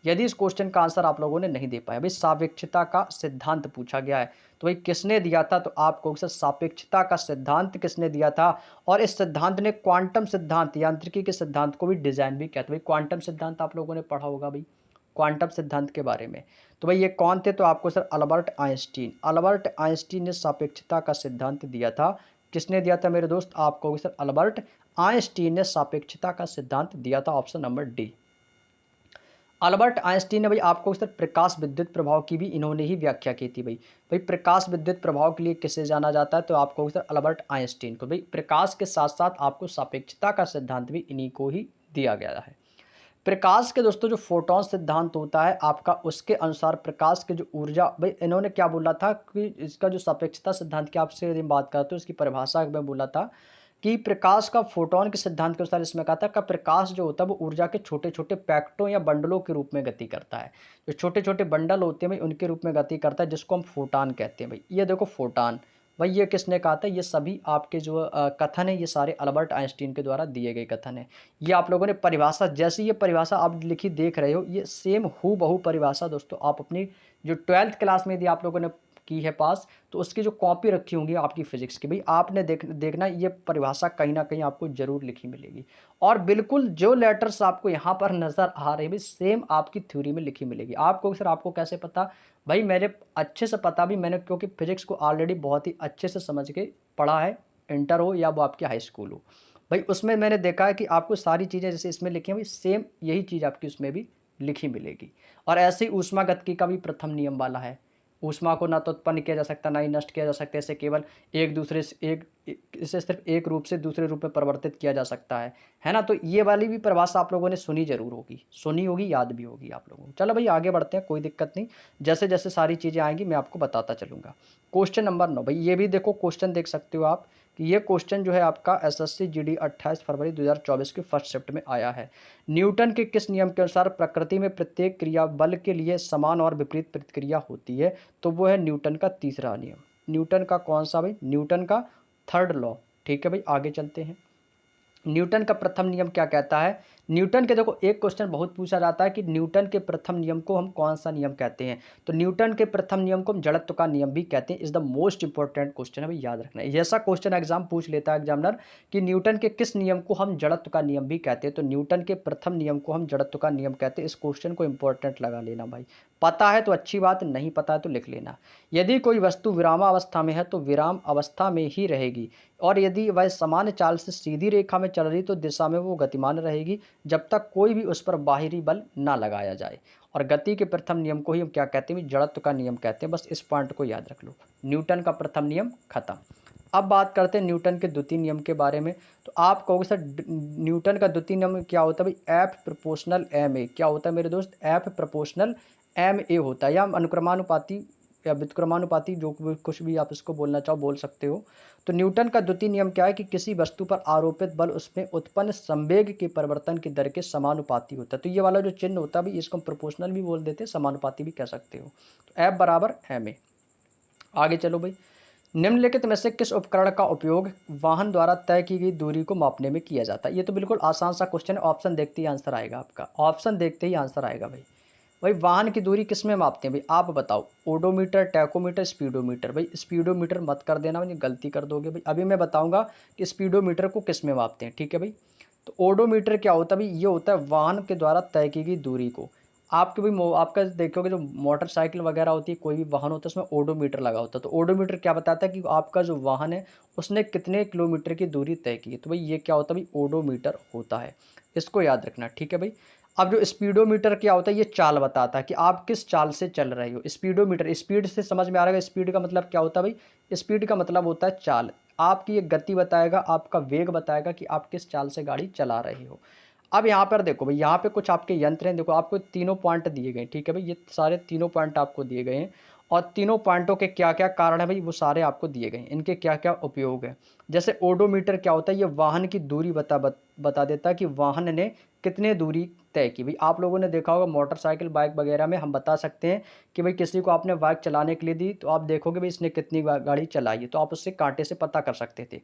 Speaker 1: यदि इस क्वेश्चन का आंसर आप लोगों ने नहीं दे पाया, भाई सापेक्षता का सिद्धांत पूछा गया है, तो भाई किसने दिया था, तो आपको सापेक्षता का सिद्धांत किसने दिया था, और इस सिद्धांत ने क्वांटम सिद्धांत, यांत्रिकी के सिद्धांत को भी डिजाइन भी किया था। भाई क्वांटम सिद्धांत आप लोगों ने पढ़ा होगा भाई, क्वांटम सिद्धांत के बारे में। तो भाई ये कौन थे, तो आपको sir Albert Einstein, Albert Einstein ने सापेक्षता का सिद्धांत दिया था। किसने दिया था मेरे दोस्त, आपको सर अल्बर्ट आइंस्टीन ने सापेक्षता का सिद्धांत दिया था, option number D. Albert Einstein ने भाई आपको सर प्रकाश विद्युत प्रभाव की भी इन्होंने ही व्याख्या की थी। भाई भाई प्रकाश विद्युत प्रभाव के लिए किसे जाना जाता है, तो आपको सर अल्बर्ट आइंस्टीन को। भाई प्रकाश के साथ साथ आपको सापेक्षता का सिद्धांत भी इन्हीं को ही दिया गया है। प्रकाश के दोस्तों जो फोटोन सिद्धांत होता है आपका, उसके अनुसार प्रकाश के जो ऊर्जा, भाई इन्होंने क्या बोला था कि इसका जो सापेक्षता सिद्धांत की आपसे यदि बात करते हो, इसकी परिभाषा में बोला था कि प्रकाश का फोटोन के सिद्धांत के अनुसार इसमें कहा था कि प्रकाश जो होता है वो ऊर्जा के छोटे छोटे पैकेटों या बंडलों के रूप में गति करता है। जो छोटे छोटे बंडल होते हैं भाई उनके रूप में गति करता है, जिसको हम फोटान कहते हैं। भाई ये देखो फोटान, भाई ये किसने कहा था, ये सभी आपके जो कथन है ये सारे अल्बर्ट आइंस्टीन के द्वारा दिए गए कथन है। ये आप लोगों ने परिभाषा, जैसी ये परिभाषा आप लिखी देख रहे हो, ये सेम हू बहु परिभाषा दोस्तों आप अपनी जो 12th क्लास में यदि आप लोगों ने की है पास, तो उसकी जो कॉपी रखी होंगी आपकी फिजिक्स की, भाई आपने देखना ये परिभाषा कहीं ना कहीं आपको जरूर लिखी मिलेगी। और बिल्कुल जो लेटर्स आपको यहाँ पर नजर आ रहे हैं भाई सेम आपकी थ्योरी में लिखी मिलेगी। आपको सर आपको कैसे पता, भाई मेरे अच्छे से पता भी, मैंने क्योंकि फिजिक्स को ऑलरेडी बहुत ही अच्छे से समझ के पढ़ा है, इंटर हो या वो आपकी हाई स्कूल हो। भाई उसमें मैंने देखा है कि आपको सारी चीज़ें जैसे इसमें लिखी हैं भाई सेम यही चीज़ आपकी उसमें भी लिखी मिलेगी। और ऐसे ही ऊष्मागतिकी का भी प्रथम नियम वाला है, ऊष्मा को ना तो उत्पन्न किया जा सकता ना ही नष्ट किया जा सकता, इसे केवल एक दूसरे से इसे सिर्फ एक रूप से दूसरे रूप में परिवर्तित किया जा सकता है ना। तो ये वाली भी परिभाषा आप लोगों ने सुनी जरूर होगी, सुनी होगी, याद भी होगी आप लोगों को। चलो भाई आगे बढ़ते हैं, कोई दिक्कत नहीं, जैसे जैसे सारी चीज़ें आएंगी मैं आपको बताता चलूँगा। क्वेश्चन नंबर 9, भाई ये भी देखो क्वेश्चन देख सकते हो आप कि ये क्वेश्चन जो है आपका एसएससी जीडी 28 फरवरी 2024 के फर्स्ट शिफ्ट में आया है। न्यूटन के किस नियम के अनुसार प्रकृति में प्रत्येक क्रिया बल के लिए समान और विपरीत प्रतिक्रिया होती है, तो वो है न्यूटन का तीसरा नियम। न्यूटन का कौन सा भाई, न्यूटन का थर्ड लॉ। ठीक है भाई आगे चलते हैं। न्यूटन का प्रथम नियम क्या कहता है, न्यूटन के देखो एक क्वेश्चन बहुत पूछा जाता है कि न्यूटन के प्रथम नियम को हम कौन सा नियम कहते हैं, तो न्यूटन के प्रथम नियम को हम जड़त्व का नियम भी कहते हैं। Is the most important question है भाई, याद रखना है। ऐसा क्वेश्चन एग्जाम पूछ लेता है एग्जामिनर कि न्यूटन के किस नियम को हम जड़त्व का नियम भी कहते हैं, तो न्यूटन के प्रथम नियम को हम जड़त्व का नियम कहते हैं। इस क्वेश्चन को इंपॉर्टेंट लगा लेना भाई, पता है तो अच्छी बात, नहीं पता है तो लिख लेना। यदि कोई वस्तु विरामावस्था में है तो विराम अवस्था में ही रहेगी, और यदि वह सामान्य चाल से सीधी रेखा में चल रही तो दिशा में वो गतिमान रहेगी, जब तक कोई भी उस पर बाहरी बल ना लगाया जाए। और गति के प्रथम नियम को ही हम क्या कहते हैं, जड़त्व का नियम कहते हैं। बस इस पॉइंट को याद रख लो, न्यूटन का प्रथम नियम खत्म। अब बात करते हैं न्यूटन के द्वितीय नियम के बारे में। तो आप कहोगे सर न्यूटन का द्वितीय नियम क्या होता है, भाई एफ प्रोपोर्शनल एम ए। क्या होता है मेरे दोस्त, एफ प्रोपोर्शनल एम ए होता है, या अनुक्रमानुपाती या व्युत्क्रमानुपाती, जो कुछ भी आप इसको बोलना चाहो बोल सकते हो। तो न्यूटन का द्वितीय नियम क्या है कि किसी वस्तु पर आरोपित बल उसमें उत्पन्न संवेग के परिवर्तन की दर के समानुपाती होता है। तो ये वाला जो चिन्ह होता है भाई इसको हम प्रोपोर्शनल भी बोल देते हैं, समानुपाती भी कह सकते हो। तो एफ बराबर एम ए। आगे चलो भाई, निम्नलिखित में से किस उपकरण का उपयोग वाहन द्वारा तय की गई दूरी को मापने में किया जाता है। ये तो बिल्कुल आसान सा क्वेश्चन है, ऑप्शन देखते ही आंसर आएगा आपका, ऑप्शन देखते ही आंसर आएगा भाई। भाई वाहन की दूरी किस में मापते हैं भाई, आप बताओ। Odometer, tachometer, speedometer. भाई स्पीडोमीटर मत कर देना भाई, गलती कर दोगे भाई। अभी मैं बताऊंगा कि स्पीडोमीटर को किस में मापते हैं, ठीक है भाई। तो ओडोमीटर क्या होता है भाई, ये होता है वाहन के द्वारा तय की गई दूरी को। आपके भी आपका देखोगे जो मोटरसाइकिल वगैरह होती है, कोई भी वाहन होता है उसमें ओडोमीटर लगा होता है। तो ओडोमीटर क्या बताता है कि आपका जो वाहन है उसने कितने किलोमीटर की दूरी तय की है। तो भाई ये क्या होता है भाई, ओडोमीटर होता है, इसको याद रखना, ठीक है भाई। अब जो स्पीडोमीटर क्या होता है, ये चाल बताता है कि आप किस चाल से चल रहे हो। स्पीडोमीटर, स्पीड से समझ में आ रहा है, स्पीड का मतलब क्या होता है भाई, स्पीड का मतलब होता है चाल। आपकी ये गति बताएगा, आपका वेग बताएगा कि आप किस चाल से गाड़ी चला रहे हो। अब यहाँ पर देखो भाई, यहाँ पे कुछ आपके यंत्र हैं, देखो आपको तीनों पॉइंट दिए गए हैं, ठीक है भाई, ये सारे तीनों पॉइंट आपको दिए गए हैं। और तीनों पॉइंटों के क्या क्या कारण है भाई वो सारे आपको दिए गए हैं, इनके क्या क्या उपयोग है। जैसे ओडोमीटर क्या होता है, ये वाहन की दूरी बता देता है कि वाहन ने कितने दूरी तय की। भाई आप लोगों ने देखा होगा मोटरसाइकिल बाइक वगैरह में हम बता सकते हैं कि भाई किसी को आपने बाइक चलाने के लिए दी तो आप देखोगे भाई इसने कितनी गाड़ी चलाई है, तो आप उससे कांटे से पता कर सकते थे।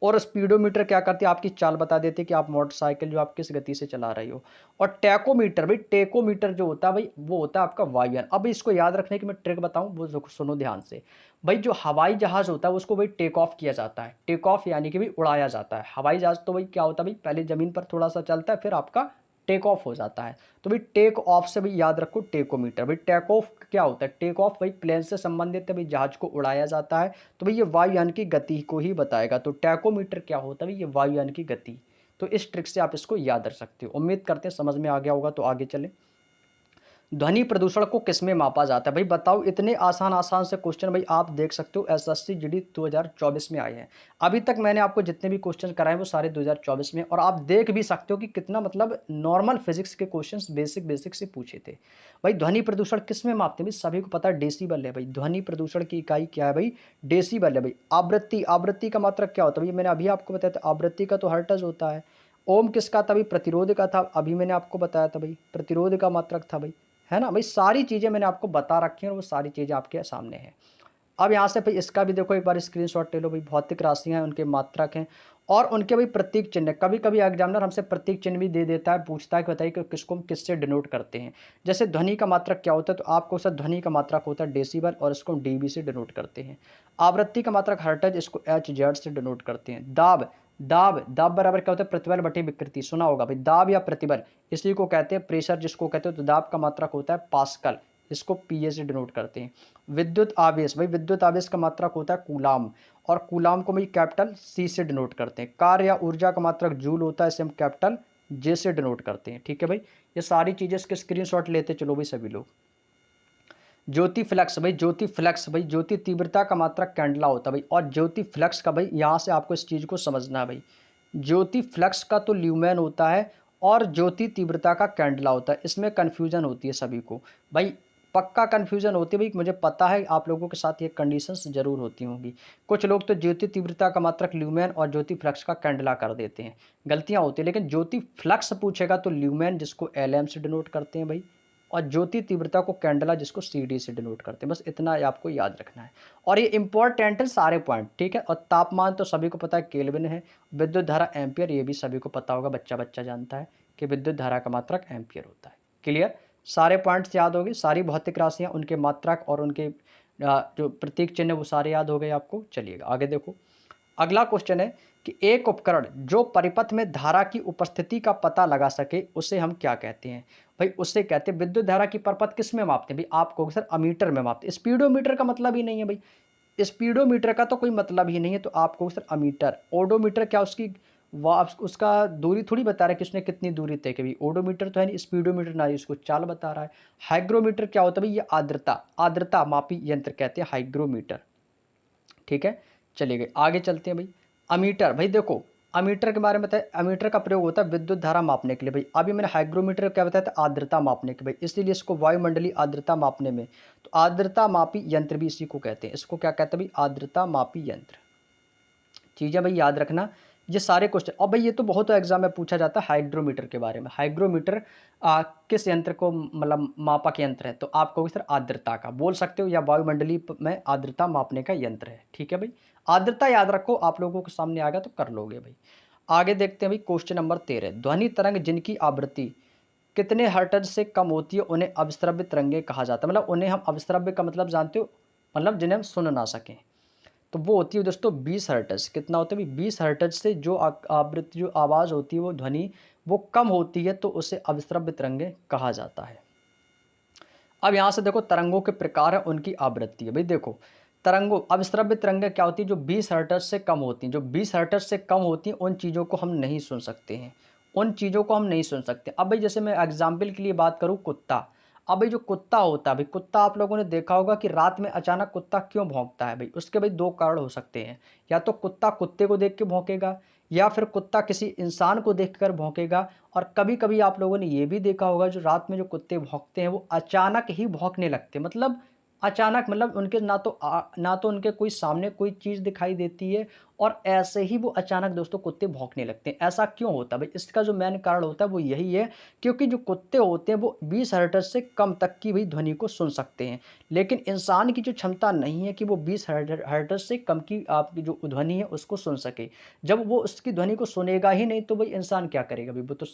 Speaker 1: और स्पीडोमीटर क्या करती है, आपकी चाल बता देती है कि आप मोटरसाइकिल जो आप किस गति से चला रही हो। और टैकोमीटर, भाई टेकोमीटर जो होता है भाई वो होता है आपका वायुयान। अब इसको याद रखने की मैं ट्रिक बताऊं, वो सुनो ध्यान से। भाई जो हवाई जहाज होता है उसको भाई टेक ऑफ किया जाता है, टेक ऑफ यानी कि भाई उड़ाया जाता है। हवाई जहाज तो भाई क्या होता है, भाई पहले जमीन पर थोड़ा सा चलता है फिर आपका टेक ऑफ हो जाता है। तो भाई टेक ऑफ से भाई याद रखो टेकोमीटर। भाई टेक ऑफ क्या होता है, टेक ऑफ भाई प्लेन से संबंधित है, भाई जहाज को उड़ाया जाता है। तो भाई ये वायुयान की गति को ही बताएगा। तो टैकोमीटर क्या होता है भाई, ये वायुयान की गति। तो इस ट्रिक से आप इसको याद रख सकते हो। उम्मीद करते हैं समझ में आ गया होगा, तो आगे चलें। ध्वनि प्रदूषण को किसमें मापा जाता है, भाई बताओ। इतने आसान आसान से क्वेश्चन भाई आप देख सकते हो एसएससी जीडी 2024 में आए हैं। अभी तक मैंने आपको जितने भी क्वेश्चन कराए वो सारे 2024 में, और आप देख भी सकते हो कि कितना मतलब नॉर्मल फिजिक्स के क्वेश्चंस बेसिक बेसिक से पूछे थे। भाई ध्वनि प्रदूषण किस में मापते हैं, भाई सभी को पता है डेसीबल है। भाई ध्वनि प्रदूषण की इकाई क्या है, भाई डेसीबल है। भाई आवृत्ति, आवृत्ति का मात्रक क्या होता है, भाई मैंने अभी आपको बताया था आवृत्ति का तो हर्ट्ज होता है। ओम किसका था, भाई प्रतिरोध का था, अभी मैंने आपको बताया था भाई प्रतिरोध का मात्रक था भाई, है ना। भाई सारी चीज़ें मैंने आपको बता रखी हैं और वो सारी चीज़ें आपके सामने हैं। अब यहाँ से भाई इसका भी देखो एक बार स्क्रीनशॉट ले लो। भाई भौतिक राशियाँ हैं, उनके मात्रक हैं और उनके भाई प्रतीक चिन्ह। कभी कभी एग्जामिनर हमसे प्रतीक चिन्ह भी दे देता है, पूछता है कि बताइए कि किसको हम किससे डिनोट करते हैं। जैसे ध्वनि का मात्रक क्या होता है, तो आपको सर ध्वनि का मात्रक होता है डेसिबल और इसको हम डीबी से डिनोट करते हैं। आवृत्ति का मात्रक हर्ट्ज, इसको एच जेड से डिनोट करते हैं। दाब, दाब, दाब बराबर क्या होता है, प्रतिबल बटे विकृति। सुना होगा भाई दाब या प्रतिबल, इसी को कहते हैं प्रेशर जिसको कहते हैं। तो दाब का मात्रक होता है पास्कल, इसको पीए से डिनोट करते हैं। विद्युत आवेश, भाई विद्युत आवेश का मात्रक होता है कूलाम, और कूलाम को भाई कैपिटल सी से डिनोट करते हैं। कार्य या ऊर्जा का मात्रक जूल होता है, इसे हम कैपिटल जे से डिनोट करते हैं। ठीक है भाई, ये सारी चीजें इसके स्क्रीनशॉट लेते चलो भाई सभी लोग। ज्योति फ्लक्स, भाई ज्योति फ्लक्स, भाई ज्योति तीव्रता का मात्रक कैंडला होता है भाई। और ज्योति फ्लक्स का भाई यहाँ से आपको इस चीज को समझना है भाई, ज्योति फ्लक्स का तो ल्यूमेन होता है और ज्योति तीव्रता का कैंडला होता है। इसमें कन्फ्यूजन होती है सभी को भाई, पक्का कन्फ्यूजन होती है भाई। मुझे पता है आप लोगों के साथ ये कंडीशंस जरूर होती होंगी। कुछ लोग तो ज्योति तीव्रता का मात्रक ल्यूमेन और ज्योति फ्लक्स का कैंडला कर देते हैं, गलतियां होती है। लेकिन ज्योति फ्लक्स पूछेगा तो ल्यूमेन जिसको एलएम से डिनोट करते हैं भाई, और ज्योति तीव्रता को कैंडला जिसको सीडी से डिनोट करते हैं। बस इतना आपको याद रखना है और ये इंपॉर्टेंट है सारे पॉइंट, ठीक है। और तापमान तो सभी को पता है केल्विन है। विद्युत धारा एम्पियर, ये भी सभी को पता होगा, बच्चा बच्चा जानता है कि विद्युत धारा का मात्रक एम्पियर होता है। क्लियर, सारे पॉइंट्स याद हो गए, सारी भौतिक राशियां उनके मात्रक और उनके जो प्रतीक चिन्ह वो सारे याद हो गए आपको। चलिएगा आगे देखो। अगला क्वेश्चन है कि एक उपकरण जो परिपथ में धारा की उपस्थिति का पता लगा सके उसे हम क्या कहते हैं, भाई उससे कहते हैं विद्युत धारा की परिपथ किस में मापते हैं, भाई आप कहोगे सर अमीटर में मापते हैं। स्पीडोमीटर का मतलब ही नहीं है भाई, स्पीडोमीटर का तो कोई मतलब ही नहीं है, तो आप कहोगे सर अमीटर। ओडोमीटर क्या उसकी उसका दूरी थोड़ी बता रहा है कि उसने कितनी दूरी तय की, भाई ओडोमीटर तो है नहीं, स्पीडोमीटर ना ही उसको चाल बता रहा है। हाइग्रोमीटर क्या होता है भाई, ये आर्द्रता, आर्द्रता मापी यंत्र कहते हैं हाइग्रोमीटर। ठीक है, चलिए आगे चलते हैं भाई। अमीटर, भाई देखो अमीटर के बारे में बताया, अमीटर का प्रयोग होता है विद्युत धारा मापने के लिए भाई। अभी मैंने हाइग्रोमीटर क्या बताया था, आर्द्रता मापने के भाई, इसीलिए इसको वायुमंडलीय आर्द्रता मापने में। तो आर्द्रता मापी यंत्र भी इसी को कहते हैं, इसको क्या कहते हैं भाई, आर्द्रता मापी यंत्र। चीज़ें भाई याद रखना ये सारे क्वेश्चन। और भाई ये तो बहुत एग्जाम में पूछा जाता है हाइग्रोमीटर के बारे में। हाइग्रोमीटर किस यंत्र को मतलब मापक यंत्र है, तो आप कहोगे सर आर्द्रता का बोल सकते हो, या वायुमंडलीय में आर्द्रता मापने का यंत्र है। ठीक है भाई, आर्द्रता याद रखो, आप लोगों के सामने आ गया तो कर लोगे भाई। आगे देखते हैं भाई क्वेश्चन नंबर 13। ध्वनि तरंग जिनकी आवृत्ति कितने हर्ट्ज से कम होती है उन्हें अविश्रव्य तरंगे कहा जाता है। मतलब उन्हें हम अविश्रव्य का मतलब जानते हो, मतलब जिन्हें हम सुन ना सकें, तो वो होती है दोस्तों 20 हर्ट्ज। कितना होता है भाई, 20 हर्ट्ज से जो आवृत्ति जो आवाज़ होती है वो ध्वनि वो कम होती है तो उसे अविश्रव्य तरंगे कहा जाता है। अब यहाँ से देखो तरंगों के प्रकार है, उनकी आवृत्ति है भाई। देखो तरंगों, अविश्रव्य तरंगें क्या होती है, जो 20 हर्ट्ज से कम होती हैं। जो 20 हर्ट्ज से कम होती हैं उन चीज़ों को हम नहीं सुन सकते हैं, उन चीज़ों को हम नहीं सुन सकते। अब भाई जैसे मैं एग्जाम्पल के लिए बात करूँ कुत्ता। अब भाई जो कुत्ता होता है भाई, कुत्ता आप लोगों ने देखा होगा कि रात में अचानक कुत्ता क्यों भौंकता है भाई, उसके भाई दो कारण हो सकते हैं। या तो कुत्ता कुत्ते को देख के भौंकेगा, या फिर कुत्ता किसी इंसान को देखकर भौंकेगा। और कभी कभी आप लोगों ने ये भी देखा होगा जो रात में जो कुत्ते भौंकते हैं वो अचानक ही भौंकने लगते हैं, मतलब अचानक मतलब उनके ना तो उनके कोई सामने कोई चीज़ दिखाई देती है और ऐसे ही वो अचानक दोस्तों कुत्ते भौंकने लगते हैं। ऐसा क्यों होता है भाई? इसका जो मेन कारण होता है वो यही है, क्योंकि जो कुत्ते होते हैं वो 20 हर्ट्ज़ से कम तक की भी ध्वनि को सुन सकते हैं। लेकिन इंसान की जो क्षमता नहीं है कि वो 20 हर्ट्ज़ से कम की आपकी जो ध्वनि है उसको सुन सके। जब वो उसकी ध्वनि को सुनेगा ही नहीं तो भाई इंसान क्या करेगा भाई? वो तो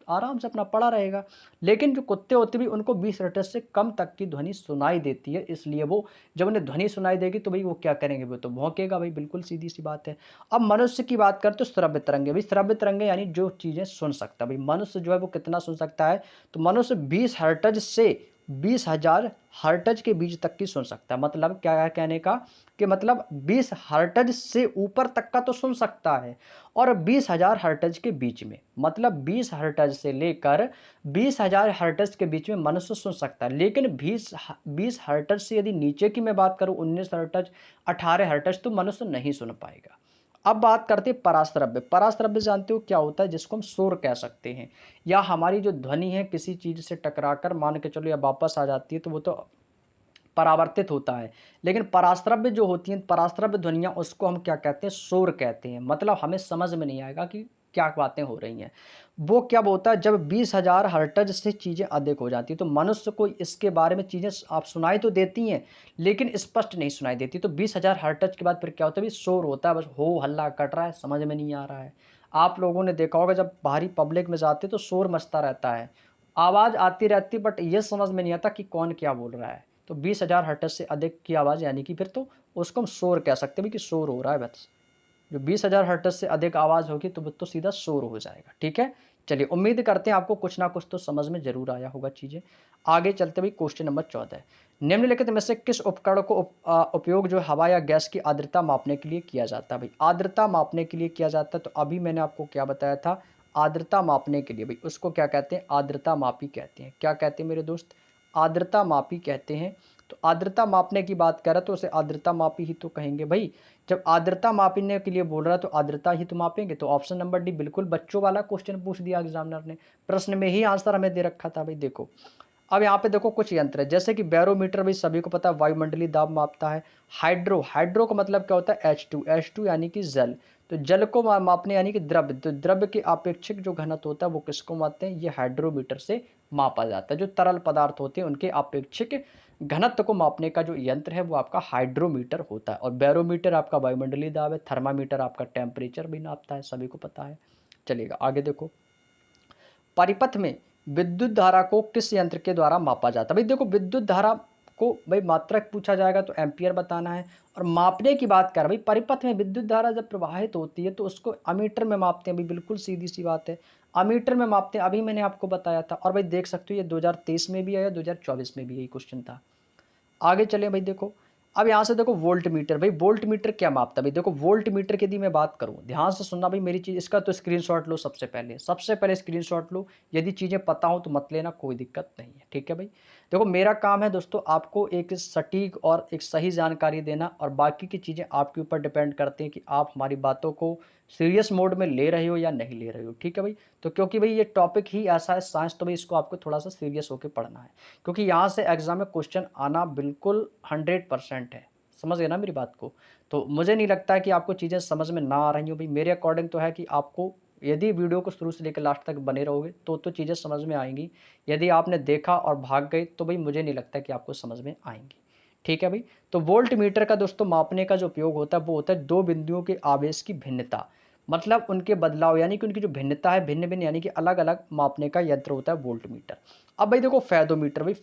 Speaker 1: आराम से अपना पड़ा रहेगा। लेकिन जो कुत्ते होते भी उनको 20 हर्ट्ज़ से कम तक की ध्वनि सुनाई देती है, इसलिए वो जब उन्हें ध्वनि सुनाई देगी तो भई वो क्या करेंगे? वो तो भौंकेगा भाई, बिल्कुल सीधी-सी बात है। अब मनुष्य की बात करें तो श्रव्य तरंगे, भई श्रव्य तरंगे यानी जो चीज़ें सुन सकता है। भई मनुष्य जो है वो कितना सुन सकता है? तो मनुष्य 20 हर्ट्ज़ से 20,000 हर्ट्ज़ के बीच तक की सुन सकता है। मतलब क्या है कहने का कि मतलब 20 हर्ट्ज़ से ऊपर तक का तो सुन सकता है और 20,000 हर्ट्ज़ के बीच में। मतलब 20 हर्ट्ज़ से लेकर 20,000 हर्ट्ज़ के बीच में मनुष्य सुन सकता है। लेकिन 20 हर्ट्ज़ से यदि नीचे की मैं बात करूँ, 19 हर्ट्ज़, 18 हर्ट्ज़, तो मनुष्य नहीं सुन पाएगा। अब बात करते हैं पराश्रव्य। पराश्रव्य जानते हो क्या होता है? जिसको हम शोर कह सकते हैं, या हमारी जो ध्वनि है किसी चीज़ से टकराकर मान के चलो या वापस आ जाती है तो वो तो परावर्तित होता है। लेकिन पराश्रव्य जो होती हैं, पराश्रव्य ध्वनियाँ, उसको हम क्या कहते हैं? शोर कहते हैं। मतलब हमें समझ में नहीं आएगा कि क्या बातें हो रही हैं। वो कब होता है? जब 20,000 हर्ट्ज़ से चीज़ें अधिक हो जाती हैं। तो मनुष्य को इसके बारे में चीज़ें आप सुनाई तो देती हैं, लेकिन स्पष्ट नहीं सुनाई देती। तो 20,000 हर्ट्ज़ के बाद फिर क्या होता है? शोर होता है, बस हो हल्ला कट रहा है, समझ में नहीं आ रहा है। आप लोगों ने देखा होगा जब बाहरी पब्लिक में जाते तो शोर मचता रहता है। आवाज़ आती रहती है बट ये समझ में नहीं आता कि कौन क्या बोल रहा है। तो 20,000 हर्ट्ज़ से अधिक की आवाज़ यानी कि फिर तो उसको हम शोर कह सकते हैं कि शोर हो रहा है बस। जो 20,000 हर्ट्ज़ से अधिक आवाज़ होगी तो वो तो सीधा शोर हो जाएगा, ठीक है? चलिए, उम्मीद करते हैं आपको कुछ ना कुछ तो समझ में ज़रूर आया होगा चीज़ें। आगे चलते हुए क्वेश्चन नंबर 14, निम्नलिखित में से किस उपकरण को उपयोग जो हवा या गैस की आर्द्रता मापने के लिए किया जाता है? भाई आर्द्रता मापने के लिए किया जाता है, तो अभी मैंने आपको क्या बताया था? आर्द्रता मापने के लिए भाई उसको क्या कहते हैं? आर्द्रता मापी कहते हैं। क्या कहते हैं मेरे दोस्त? आर्द्रता मापी कहते हैं। तो आर्द्रता मापने की बात करें तो उसे आर्द्रता मापी ही तो कहेंगे भाई। जब आर्द्रता मापने के लिए बोल रहा है तो आर्द्रता ही तो मापेंगे। तो ऑप्शन नंबर डी बिल्कुल बच्चों वाला क्वेश्चन पूछ दिया एग्जामिनर ने, प्रश्न में ही आंसर हमें दे रखा था भाई। देखो, अब यहाँ पे देखो कुछ यंत्र है, जैसे कि बैरोमीटर, भाई सभी को पता है वायुमंडलीय दाब मापता है। हाइड्रो का मतलब क्या होता है? H2 यानी कि जल। तो जल को मापने यानी कि द्रव्य, तो द्रव्य के अपेक्षिक जो घनत्व होता है वो किसको मापते हैं? ये हाइड्रोमीटर से मापा जाता है। जो तरल पदार्थ होते हैं उनके अपेक्षिक घनत्व को मापने का जो यंत्र है वो आपका हाइड्रोमीटर होता है। और बैरोमीटर आपका वायुमंडलीय दाब है, थर्मामीटर आपका टेम्परेचर भी नापता है, सभी को पता है। चलिएगा आगे देखो, परिपथ में विद्युत धारा को किस यंत्र के द्वारा मापा जाता है? भाई देखो, विद्युत धारा को भाई मात्रक पूछा जाएगा तो एम्पियर बताना है। और मापने की बात कर भाई, परिपथ में विद्युत धारा जब प्रवाहित होती है तो उसको अमीटर में मापते हैं भाई, बिल्कुल सीधी सी बात है। अमीटर में मापते हैं, अभी मैंने आपको बताया था। और भाई देख सकते हो ये 2023 में भी आया, 2024 में भी यही क्वेश्चन था। आगे चलें भाई, देखो अब यहाँ से देखो वोल्ट मीटर। भाई वोल्ट मीटर क्या मापता है? भाई देखो, वोल्ट मीटर की यदि मैं बात करूँ, ध्यान से सुनना भाई मेरी चीज़, इसका तो स्क्रीनशॉट लो। सबसे पहले स्क्रीनशॉट लो। यदि चीज़ें पता हो तो मत लेना, कोई दिक्कत नहीं है, ठीक है भाई। देखो, मेरा काम है दोस्तों आपको एक सटीक और एक सही जानकारी देना, और बाकी की चीज़ें आपके ऊपर डिपेंड करती हैं कि आप हमारी बातों को सीरियस मोड में ले रहे हो या नहीं ले रहे हो, ठीक है भाई। तो क्योंकि भाई ये टॉपिक ही ऐसा है साइंस, तो भाई इसको आपको थोड़ा सा सीरियस होकर पढ़ना है, क्योंकि यहाँ से एग्जाम में क्वेश्चन आना बिल्कुल 100% है। समझ गए ना मेरी बात को? तो मुझे नहीं लगता है कि आपको चीज़ें समझ में ना आ रही हो भाई। मेरे अकॉर्डिंग तो है कि आपको यदि वीडियो को शुरू से लेकर लास्ट तक बने रहोगे तो चीज़ें समझ में आएंगी। यदि आपने देखा और भाग गए तो भाई मुझे नहीं लगता कि आपको समझ में आएंगी, ठीक है भाई। तो वोल्ट मीटर का दोस्तों मापने का जो उपयोग होता है वो होता है दो बिंदुओं के आवेश की भिन्नता, मतलब उनके बदलाव, यानी कि उनकी जो भिन्नता है, भिन्न भिन्न यानी कि अलग अलग मापने का यंत्र होता है वोल्ट मीटर। अब भाई देखो, फैदोमीटर, भाई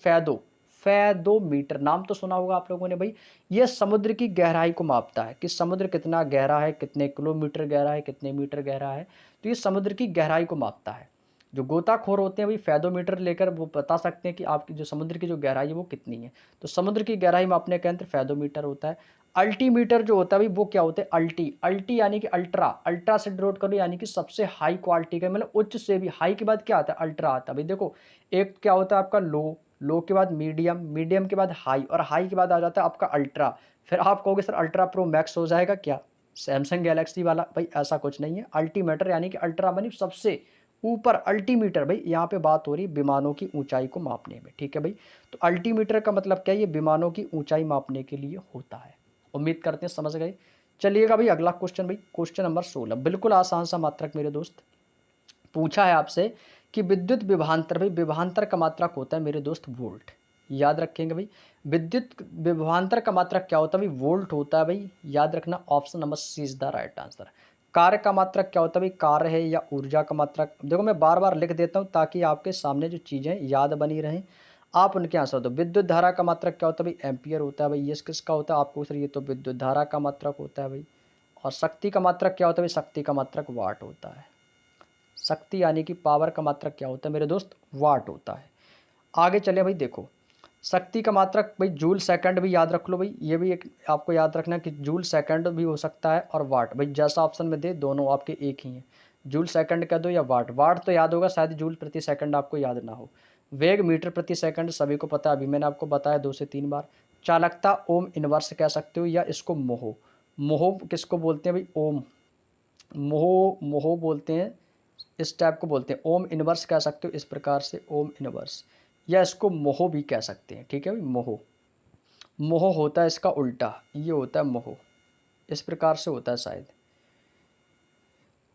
Speaker 1: फैदोमीटर नाम तो सुना होगा आप लोगों ने भाई। ये समुद्र की गहराई को मापता है कि समुद्र कितना गहरा है, कितने किलोमीटर गहरा है, कितने मीटर गहरा है। तो ये समुद्र की गहराई को मापता है। जो गोताखोर होते हैं भाई फैदोमीटर लेकर वो बता सकते हैं कि आपकी जो समुद्र की जो गहराई है वो कितनी है। तो समुद्र की गहराई मापने का यंत्र फैदोमीटर होता है। अल्टीमीटर जो होता है भाई वो क्या होता है? अल्टी यानी कि अल्ट्रा, अल्ट्रा से डिनोट करो यानी कि सबसे हाई क्वालिटी का, मतलब उच्च से भी हाई के बाद क्या आता है? अल्ट्रा आता है भाई। देखो, एक क्या होता है आपका लो के बाद मीडियम, मीडियम के बाद हाई, और हाई के बाद आ जाता है आपका अल्ट्रा। फिर आप कहोगे सर अल्ट्रा प्रो मैक्स हो जाएगा क्या? सैमसंग गैलेक्सी वाला? भाई ऐसा कुछ नहीं है। अल्टीमीटर यानी कि अल्ट्रा मानी सबसे ऊपर अल्टीमीटर, भाई यहाँ पे बात हो रही है विमानों की ऊंचाई को मापने में, ठीक है भाई। तो अल्टीमीटर का मतलब क्या है, ये विमानों की ऊंचाई मापने के लिए होता है। उम्मीद करते हैं समझ गए। चलिएगा भाई अगला क्वेश्चन, भाई क्वेश्चन नंबर 16, बिल्कुल आसान सा मात्रक मेरे दोस्त। पूछा है आपसे कि विद्युत विभवांतर, भाई विभवांतर का मात्रक होता है मेरे दोस्त वोल्ट। याद रखेंगे भाई, विद्युत विभवांतर का मात्रक क्या होता है भाई, वोल्ट होता है भाई। याद रखना, option number C is the right answer. कार्य का मात्रक क्या होता है भाई, कार्य है या ऊर्जा का मात्रक। देखो मैं बार बार लिख देता हूँ ताकि आपके सामने जो चीज़ें याद बनी रहें, आप उनके आंसर दो। विद्युत धारा का मात्रक क्या होता है भाई, एम्पियर होता है भाई। ये किसका होता है आपको सर, ये तो विद्युत धारा का मात्रक होता है भाई। और शक्ति का मात्रक क्या होता है भाई, शक्ति का मात्रक वाट होता है। शक्ति यानी कि पावर का मात्रक क्या होता है मेरे दोस्त, वाट होता है। आगे चले भाई, देखो शक्ति का मात्रक भाई जूल सेकंड भी याद रख लो भाई, ये भी एक आपको याद रखना कि जूल सेकंड भी हो सकता है और वाट, भाई जैसा ऑप्शन में दे दोनों आपके एक ही हैं। जूल सेकंड कह दो या वाट, वाट तो याद होगा शायद, जूल प्रति सेकंड आपको याद ना हो। वेग मीटर प्रति सेकंड सभी को पता है, अभी मैंने आपको बताया 2 से 3 बार। चालकता ओम इनवर्स कह सकते हो, या इसको मोहो, मोहो किसको बोलते हैं भाई, ओम, मोहो मोहो बोलते हैं, इस टाइप को बोलते हैं। ओम इनवर्स कह सकते हो इस प्रकार से, ओम इनवर्स, या इसको मोहो भी कह सकते हैं, ठीक है भाई। मोहो, मोहो होता है इसका उल्टा, ये होता है मोहो, इस प्रकार से होता है शायद।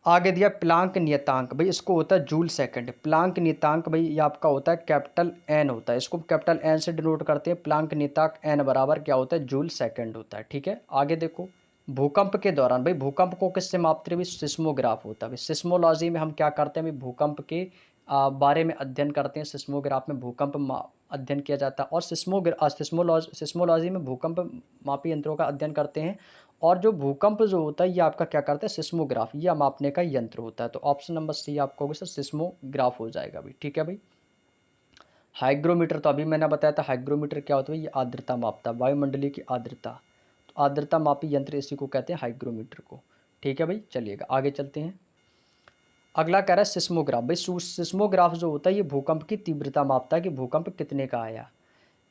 Speaker 1: आगे दिया प्लांक नियतांक, भाई इसको होता है जूल सेकंड। प्लांक नियतांक भाई ये आपका होता है कैपिटल एन होता है, इसको कैपिटल एन से डिनोट करते हैं। प्लांक नियतांक एन बराबर क्या होता है, जूल सेकंड होता है, ठीक है। आगे देखो, भूकंप के दौरान, भाई भूकंप को किससे मापते हैं भाई, सिस्मोग्राफ होता है भाई। सिस्मोलॉजी में हम क्या करते हैं भाई, भूकंप के बारे में अध्ययन करते हैं। सिस्मोग्राफ में भूकंप अध्ययन किया जाता है। और सिस्मोलॉजी में भूकंप मापी यंत्रों का अध्ययन करते हैं। और जो भूकंप जो होता है ये आपका क्या करता है, सिस्मोग्राफ, ये मापने का यंत्र होता है। तो ऑप्शन नंबर सी आपको होगा सर, सिस्मोग्राफ हो जाएगा भाई, ठीक है भाई। हाइग्रोमीटर तो अभी मैंने बताया था, हाइग्रोमीटर क्या होता है, ये आर्द्रता मापता है, वायुमंडलीय की आर्द्रता। तो आर्द्रता मापी यंत्र इसी को कहते हैं, हाइग्रोमीटर को, ठीक है भाई। चलिएगा आगे चलते हैं। अगला कह रहा है सिस्मोग्राफ, भाई सिस्मोग्राफ जो होता है ये भूकंप की तीव्रता मापता है कि भूकंप कितने का आया।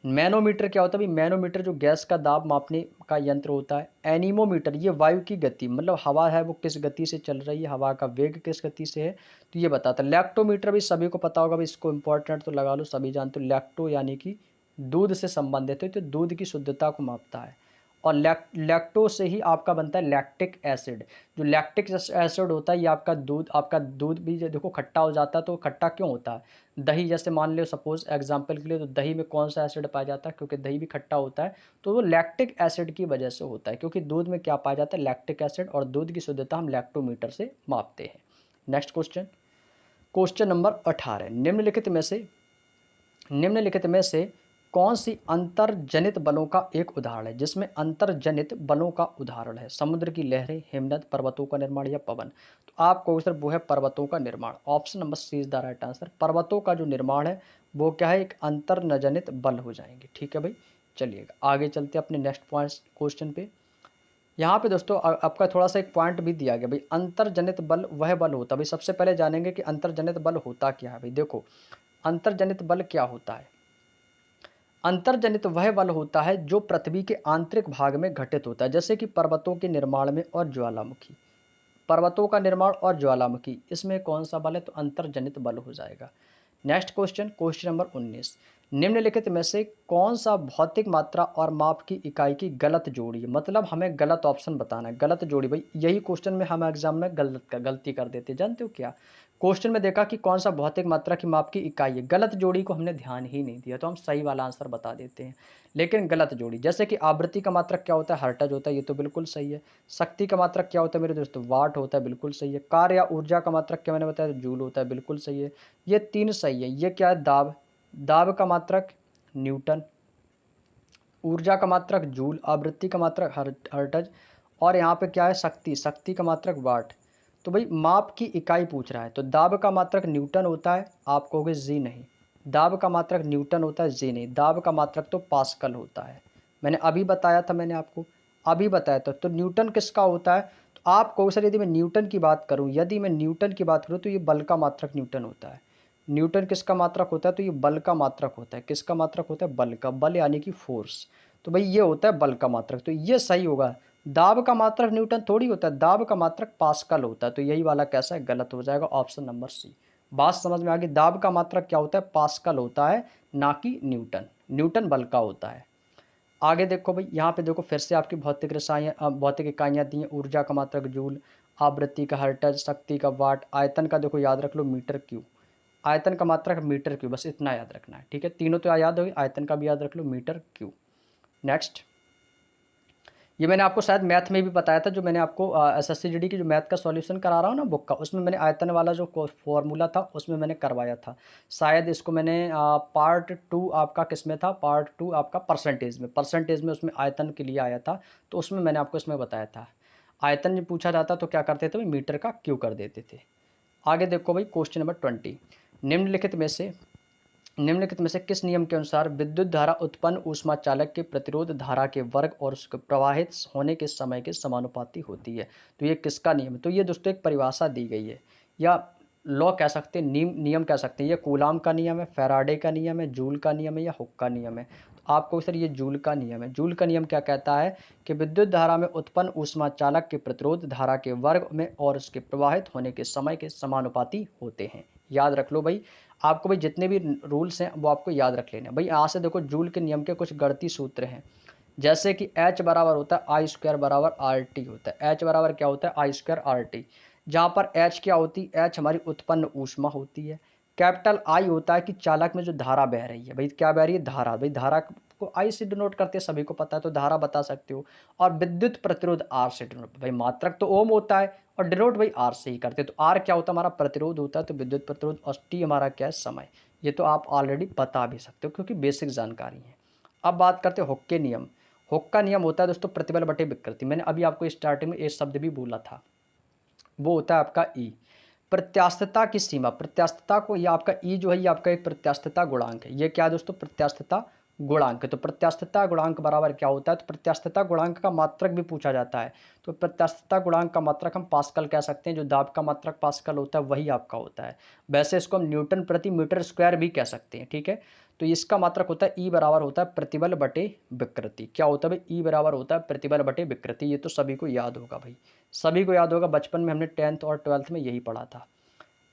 Speaker 1: मैनोमीटर क्या होता है भाई, मैनोमीटर जो गैस का दाब मापने का यंत्र होता है। एनीमोमीटर ये वायु की गति, मतलब हवा है वो किस गति से चल रही है, हवा का वेग किस गति से है, तो ये बताता है। लैक्टोमीटर भी सभी को पता होगा भाई, इसको इंपॉर्टेंट तो लगा लो, सभी जानते हो। लैक्टो यानी कि दूध से संबंधित है, तो दूध की शुद्धता को मापता है। और लैक्टो से ही आपका बनता है लैक्टिक एसिड। जो लैक्टिक एसिड होता है ये आपका दूध भी जो देखो खट्टा हो जाता है, तो खट्टा क्यों होता है। दही जैसे मान लो सपोज एग्जांपल के लिए, तो दही में कौन सा एसिड पाया जाता है, क्योंकि दही भी खट्टा होता है, तो वो लैक्टिक एसिड की वजह से होता है, क्योंकि दूध में क्या पाया जाता है, लैक्टिक एसिड। और दूध की शुद्धता हम लैक्टोमीटर से मापते हैं। नेक्स्ट क्वेश्चन, क्वेश्चन नंबर 18, निम्नलिखित में से कौन सी अंतर्जनित बलों का एक उदाहरण है, जिसमें अंतर्जनित बलों का उदाहरण है समुद्र की लहरें, हिमनद, पर्वतों का निर्माण या पवन। तो आपको सर वो है पर्वतों का निर्माण, option number C is the right answer. पर्वतों का जो निर्माण है वो क्या है, एक अंतर्जनित बल हो जाएंगे, ठीक है भाई। चलिएगा आगे चलते हैं अपने नेक्स्ट पॉइंट क्वेश्चन पे। यहाँ पे दोस्तों आपका थोड़ा सा एक पॉइंट भी दिया गया भाई, अंतर्जनित बल वह बल होता है भाई। सबसे पहले जानेंगे कि अंतर्जनित बल होता क्या है भाई। देखो अंतर्जनित बल क्या होता है, अंतर्जनित वह बल होता है जो पृथ्वी के आंतरिक भाग में घटित होता है, जैसे कि पर्वतों के निर्माण में और ज्वालामुखी। पर्वतों का निर्माण और ज्वालामुखी, इसमें कौन सा बल है, तो अंतर्जनित बल हो जाएगा। नेक्स्ट क्वेश्चन, क्वेश्चन नंबर 19, निम्नलिखित में से कौन सा भौतिक मात्रा और माप की इकाई की गलत जोड़ी है, मतलब हमें गलत ऑप्शन बताना है। गलत जोड़ी भाई यही क्वेश्चन में हम एग्जाम में गलती कर देते हैं, जानते हो क्या। क्वेश्चन में देखा कि कौन सा भौतिक मात्रा की माप की इकाई है, गलत जोड़ी को हमने ध्यान ही नहीं दिया, तो हम सही वाला आंसर बता देते हैं। लेकिन गलत जोड़ी, जैसे कि आवृत्ति का मात्रक क्या होता है, हर्ट्ज होता है, ये तो बिल्कुल सही है। शक्ति का मात्रक क्या होता है मेरे दोस्तों, वाट होता है, बिल्कुल सही है। कार्य या ऊर्जा का मात्रक क्या मैंने बताया, जूल होता है, बिल्कुल सही है। ये 3 सही है। ये क्या है, दाब, दाब का मात्रक न्यूटन, ऊर्जा का मात्रक जूल, आवृत्ति का मात्रक हर्ट्ज, और यहाँ पे क्या है, शक्ति, शक्ति का मात्रक वाट। तो भाई माप की इकाई पूछ रहा है, तो दाब का मात्रक न्यूटन होता है, आप कहोगे जी नहीं। दाब का मात्रक न्यूटन होता है, जी नहीं। दाब का मात्रक तो पास्कल होता है, मैंने अभी बताया था, मैंने आपको अभी बताया था। तो न्यूटन किसका होता है, तो आप कहोगे सर यदि मैं न्यूटन की बात करूँ, यदि मैं न्यूटन की बात करूँ तो ये बल का मात्रक न्यूटन होता है। न्यूटन किसका मात्रक होता है, तो ये बल का मात्रक होता है। किसका मात्रक होता है, बल का, बल यानी कि फोर्स। तो भाई ये होता है बल का मात्रक, तो ये सही होगा। दाब का मात्रक न्यूटन थोड़ी होता है, दाब का मात्रक पास्कल होता है, तो यही वाला कैसा है, गलत हो जाएगा, ऑप्शन नंबर सी। बात समझ में आ गई। दाब का मात्रक क्या होता है, पास्कल होता है, ना कि न्यूटन। न्यूटन बल का होता है। आगे देखो भाई, यहाँ पे देखो फिर से आपकी भौतिक रसायन भौतिक इकाइयाँ दी हैं। ऊर्जा का मात्रक जूल, आवृत्ति का हर्ट्ज, शक्ति का वाट, आयतन का देखो याद रख लो मीटर क्यूब। आयतन का मात्रक मीटर क्यूब, बस इतना याद रखना है, ठीक है। तीनों तो याद होगी, आयतन का भी याद रख लो, मीटर क्यूब। नेक्स्ट, ये मैंने आपको शायद मैथ में भी बताया था, जो मैंने आपको SSCGD की जो मैथ का सॉल्यूशन करा रहा हूँ ना बुक का, उसमें मैंने आयतन वाला जो फॉर्मूला था उसमें मैंने करवाया था। शायद इसको मैंने पार्ट 2 आपका किस में था, पार्ट 2 आपका परसेंटेज में उसमें आयतन के लिए आया था, तो उसमें मैंने आपको इसमें बताया था। आयतन जब पूछा जाता तो क्या करते थे भाई, मीटर का क्यू कर देते थे। आगे देखो भाई, क्वेश्चन नंबर 20, निम्नलिखित में से किस नियम के अनुसार विद्युत धारा उत्पन्न ऊष्मा चालक के प्रतिरोध धारा के वर्ग और उसके प्रवाहित होने के समय के समानुपाती होती है। तो ये किसका नियम है, तो ये दोस्तों एक परिभाषा दी गई है, या लॉ कह सकते हैं, नियम कह सकते हैं। ये कूलाम का नियम है, फैराडे का नियम है, जूल का नियम है, या हुक का नियम है। तो आपको सर ये जूल का नियम है। जूल का नियम क्या कहता है कि विद्युत धारा में उत्पन्न ऊष्मा चालक के प्रतिरोध धारा के वर्ग में और उसके प्रवाहित होने के समय के समानुपाती होते हैं। याद रख लो भाई, आपको भाई जितने भी रूल्स हैं वो आपको याद रख लेने भाई। यहाँ से देखो, जूल के नियम के कुछ गणितीय सूत्र हैं, जैसे कि H बराबर होता है आई स्क्वायर बराबर आर टी होता है। H बराबर क्या होता है, आई स्क्वायर आर टी, जहाँ पर H क्या होती है, H हमारी उत्पन्न ऊष्मा होती है। कैपिटल आई होता है कि चालक में जो धारा बह रही है, भाई क्या बह रही है, धारा। भाई धारा को आई से डिनोट करते हैं, सभी को पता है, तो धारा बता सकते हो। और विद्युत प्रतिरोध आर से डिनोट, भाई मात्रक तो ओम होता है और डिनोट भाई आर से ही करते हैं। तो आर क्या होता है, हमारा प्रतिरोध होता है, तो विद्युत प्रतिरोध, और टी हमारा क्या है, समय। ये तो आप ऑलरेडी बता भी सकते हो क्योंकि बेसिक जानकारी है। अब बात करते हैं हुक के नियम। हुक का नियम होता है दोस्तों प्रतिबल बटे विकृति। मैंने अभी आपको स्टार्टिंग में एक शब्द भी बोला था, वो होता है आपका ई, प्रत्यास्थता की सीमा। प्रत्यास्थता को, ये आपका ई जो है, ये आपका एक प्रत्यास्थता गुणांक है। ये क्या है दोस्तों, प्रत्यास्थता गुणांक है। तो प्रत्यास्थता गुणांक बराबर क्या होता है, तो प्रत्यास्थता गुणांक का मात्रक भी पूछा जाता है। तो प्रत्यास्थता गुणांक का मात्रक हम पास्कल कह सकते हैं, जो दाब का मात्रक पास्कल होता है वही आपका होता है। वैसे इसको हम न्यूटन प्रति मीटर स्क्वायर भी कह सकते हैं, ठीक है। तो इसका मात्रक होता है ई बराबर होता है प्रतिबल बटे विकृति। क्या होता है भाई, ई बराबर होता है प्रतिबल बटे विकृति। ये तो सभी को याद होगा भाई, सभी को याद होगा, बचपन में हमने 10th और 12th में यही पढ़ा था।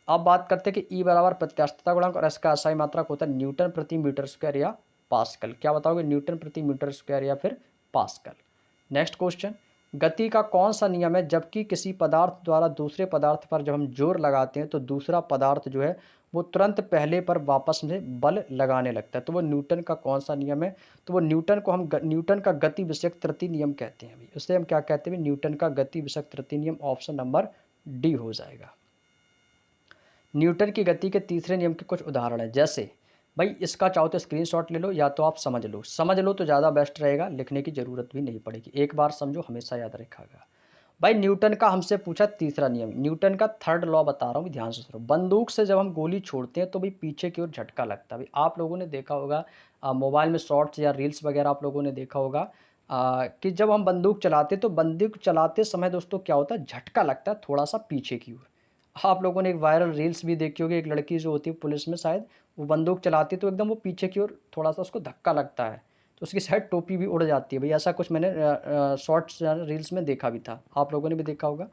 Speaker 1: अब बात करते हैं कि ई बराबर प्रत्यास्थता गुणांक, और इसका SI मात्रक होता है न्यूटन प्रति मीटर स्क्वायर या पास्कल। क्या बताओगे, न्यूटन प्रति मीटर स्क्वायर या फिर पास्कल। नेक्स्ट क्वेश्चन, गति का कौन सा नियम है जबकि किसी पदार्थ द्वारा दूसरे पदार्थ पर जब हम जोर लगाते हैं तो दूसरा पदार्थ जो है वो तुरंत पहले पर वापस में बल लगाने लगता है। तो वो न्यूटन का कौन सा नियम है, तो वो न्यूटन को हम न्यूटन का गति विषयक तृतीय नियम कहते हैं भाई। उसे हम क्या कहते हैं, न्यूटन का गति विषयक तृतीय नियम। ऑप्शन नंबर डी हो जाएगा। न्यूटन की गति के तीसरे नियम के कुछ उदाहरण हैं, जैसे भाई इसका चाहो तो स्क्रीनशॉट ले लो या तो आप समझ लो तो ज़्यादा बेस्ट रहेगा, लिखने की ज़रूरत भी नहीं पड़ेगी, एक बार समझो हमेशा याद रखेगा। भाई न्यूटन का हमसे पूछा तीसरा नियम, न्यूटन का थर्ड लॉ बता रहा हूँ, ध्यान से सुनो। बंदूक से जब हम गोली छोड़ते हैं तो भाई पीछे की ओर झटका लगता है। भाई आप लोगों ने देखा होगा, मोबाइल में शॉर्ट्स या रील्स वगैरह आप लोगों ने देखा होगा, कि जब हम बंदूक चलाते तो बंदूक चलाते समय दोस्तों क्या होता है, झटका लगता है थोड़ा सा पीछे की ओर। आप लोगों ने एक वायरल रील्स भी देखी होगी, एक लड़की जो होती है पुलिस में शायद, वो बंदूक चलाती है तो एकदम वो पीछे की ओर थोड़ा सा उसको धक्का लगता है, तो उसकी शायद टोपी भी उड़ जाती है। भाई ऐसा कुछ मैंने शॉर्ट्स रील्स में देखा भी था, आप लोगों ने भी देखा होगा।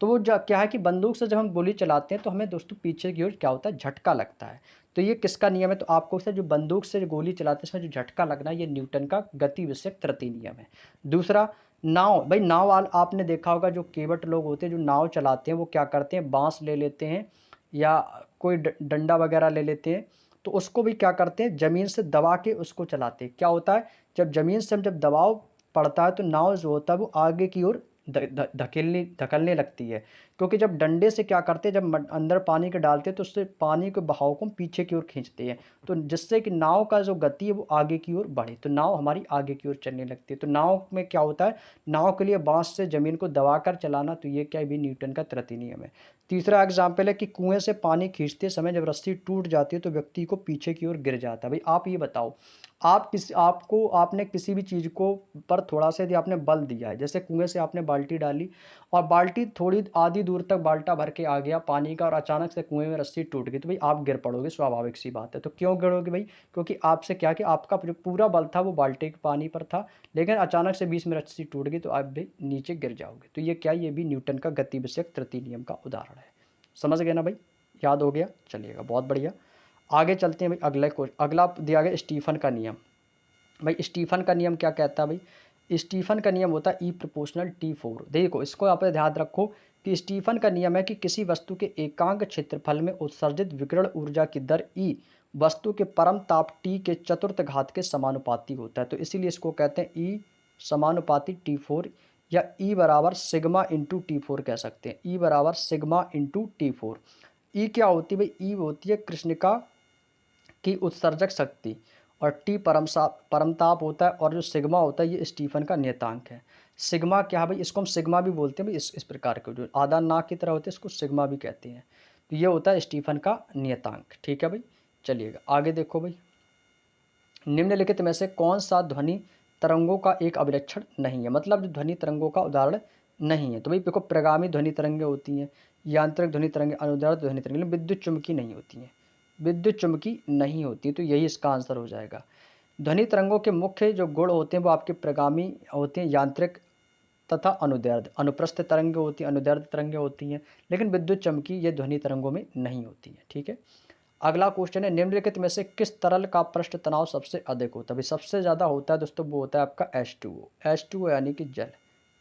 Speaker 1: तो वो क्या है कि बंदूक से जब हम गोली चलाते हैं तो हमें दोस्तों पीछे की ओर क्या होता है, झटका लगता है। तो ये किसका नियम है, तो आपको सर जो बंदूक से गोली चलाते समय जो झटका लगना है, ये न्यूटन का गति विषयक तृतीय नियम है। दूसरा, नाव। भाई नाव आपने देखा होगा, जो केवट लोग होते हैं जो नाव चलाते हैं वो क्या करते हैं, बांस ले लेते हैं या कोई डंडा वगैरह ले लेते हैं, तो उसको भी क्या करते हैं, ज़मीन से दबा के उसको चलाते हैं। क्या होता है, जब ज़मीन से जब दबाव पड़ता है तो नाव जो होता है वो आगे की ओर धकेलने लगती है। क्योंकि जब डंडे से क्या करते हैं, जब अंदर पानी के डालते हैं तो उससे पानी के बहाव को पीछे की ओर खींचते हैं, तो जिससे कि नाव का जो गति है वो आगे की ओर बढ़े, तो नाव हमारी आगे की ओर चलने लगती है। तो नाव में क्या होता है, नाव के लिए बांस से ज़मीन को दबाकर चलाना, तो ये क्या भी न्यूटन का तृतीय नियम है। तीसरा एग्जाम्पल है कि कुएं से पानी खींचते समय जब रस्सी टूट जाती है तो व्यक्ति को पीछे की ओर गिर जाता है। भाई आप ये बताओ, आपने किसी भी चीज़ को पर थोड़ा सा यदि आपने बल दिया है, जैसे कुएं से आपने बाल्टी डाली और बाल्टी थोड़ी आधी दूर तक बाल्टा भर के आ गया पानी का और अचानक से कुएं में रस्सी टूट गई, तो भाई आप गिर पड़ोगे, स्वाभाविक सी बात है। तो क्यों गिरोगे भाई, क्योंकि आपसे क्या कि आपका जो पूरा बल था वो बाल्टी के पानी पर था, लेकिन अचानक से बीच में रस्सी टूट गई तो आप भी नीचे गिर जाओगे। तो ये क्या, ये भी न्यूटन का गति विषयक तृतीय नियम का उदाहरण है। समझ गए ना भाई। याद हो गया, चलिएगा बहुत बढ़िया। आगे चलते हैं भाई, अगला दिया गया स्टीफन का नियम। भाई स्टीफन का नियम क्या कहता है भाई? स्टीफन का नियम होता है ई प्रोपोर्शनल T4। देखो इसको आप ध्यान रखो कि स्टीफन का नियम है कि किसी वस्तु के एकांक क्षेत्रफल में उत्सर्जित विकिरण ऊर्जा की दर ई वस्तु के परम ताप T के चतुर्थ घात के समानुपाती होता है। तो इसीलिए इसको कहते हैं ई समानुपाती T4, या ई बराबर सिग्मा इंटू T4 कह सकते हैं। ई बराबर सिग्मा इंटू T4। ई क्या होती है भाई? ई होती है कृष्णिका की उत्सर्जक शक्ति, और टी परमताप होता है, और जो सिग्मा होता है ये स्टीफन का नियतांक है। सिग्मा क्या है भाई? इसको हम सिग्मा भी बोलते हैं भाई, इस प्रकार के जो आधा नाक की तरह होते हैं इसको सिग्मा भी कहते हैं। तो ये होता है स्टीफन का नियतांक। ठीक है भाई, चलिएगा आगे देखो भाई, निम्नलिखित में से कौन सा ध्वनि तरंगों का एक अभिलक्षण नहीं है? मतलब जो ध्वनि तरंगों का उदाहरण नहीं है। तो भाई देखो, प्रगामी ध्वनि तरंगें होती हैं, यांत्रिक ध्वनि तरंगें, अनुदैर्ध्य ध्वनि तरंगें, लेकिन विद्युत चुम्बकी नहीं होती हैं। विद्युत चुम्बकी नहीं होती, तो यही इसका आंसर हो जाएगा। ध्वनि तरंगों के मुख्य जो गुण होते हैं वो आपके प्रगामी होते हैं, यांत्रिक तथा अनुदैर्ध्य। अनुप्रस्थ तरंगें होती हैं, अनुदैर्ध्य तरंगें होती हैं, लेकिन विद्युत चुम्बकी ये ध्वनि तरंगों में नहीं होती है। ठीक है, अगला क्वेश्चन है, निम्नलिखित में से किस तरल का पृष्ठ तनाव सबसे अधिक होता है? सबसे ज़्यादा होता है दोस्तों, वो होता है आपका H2O। H2O यानी कि जल।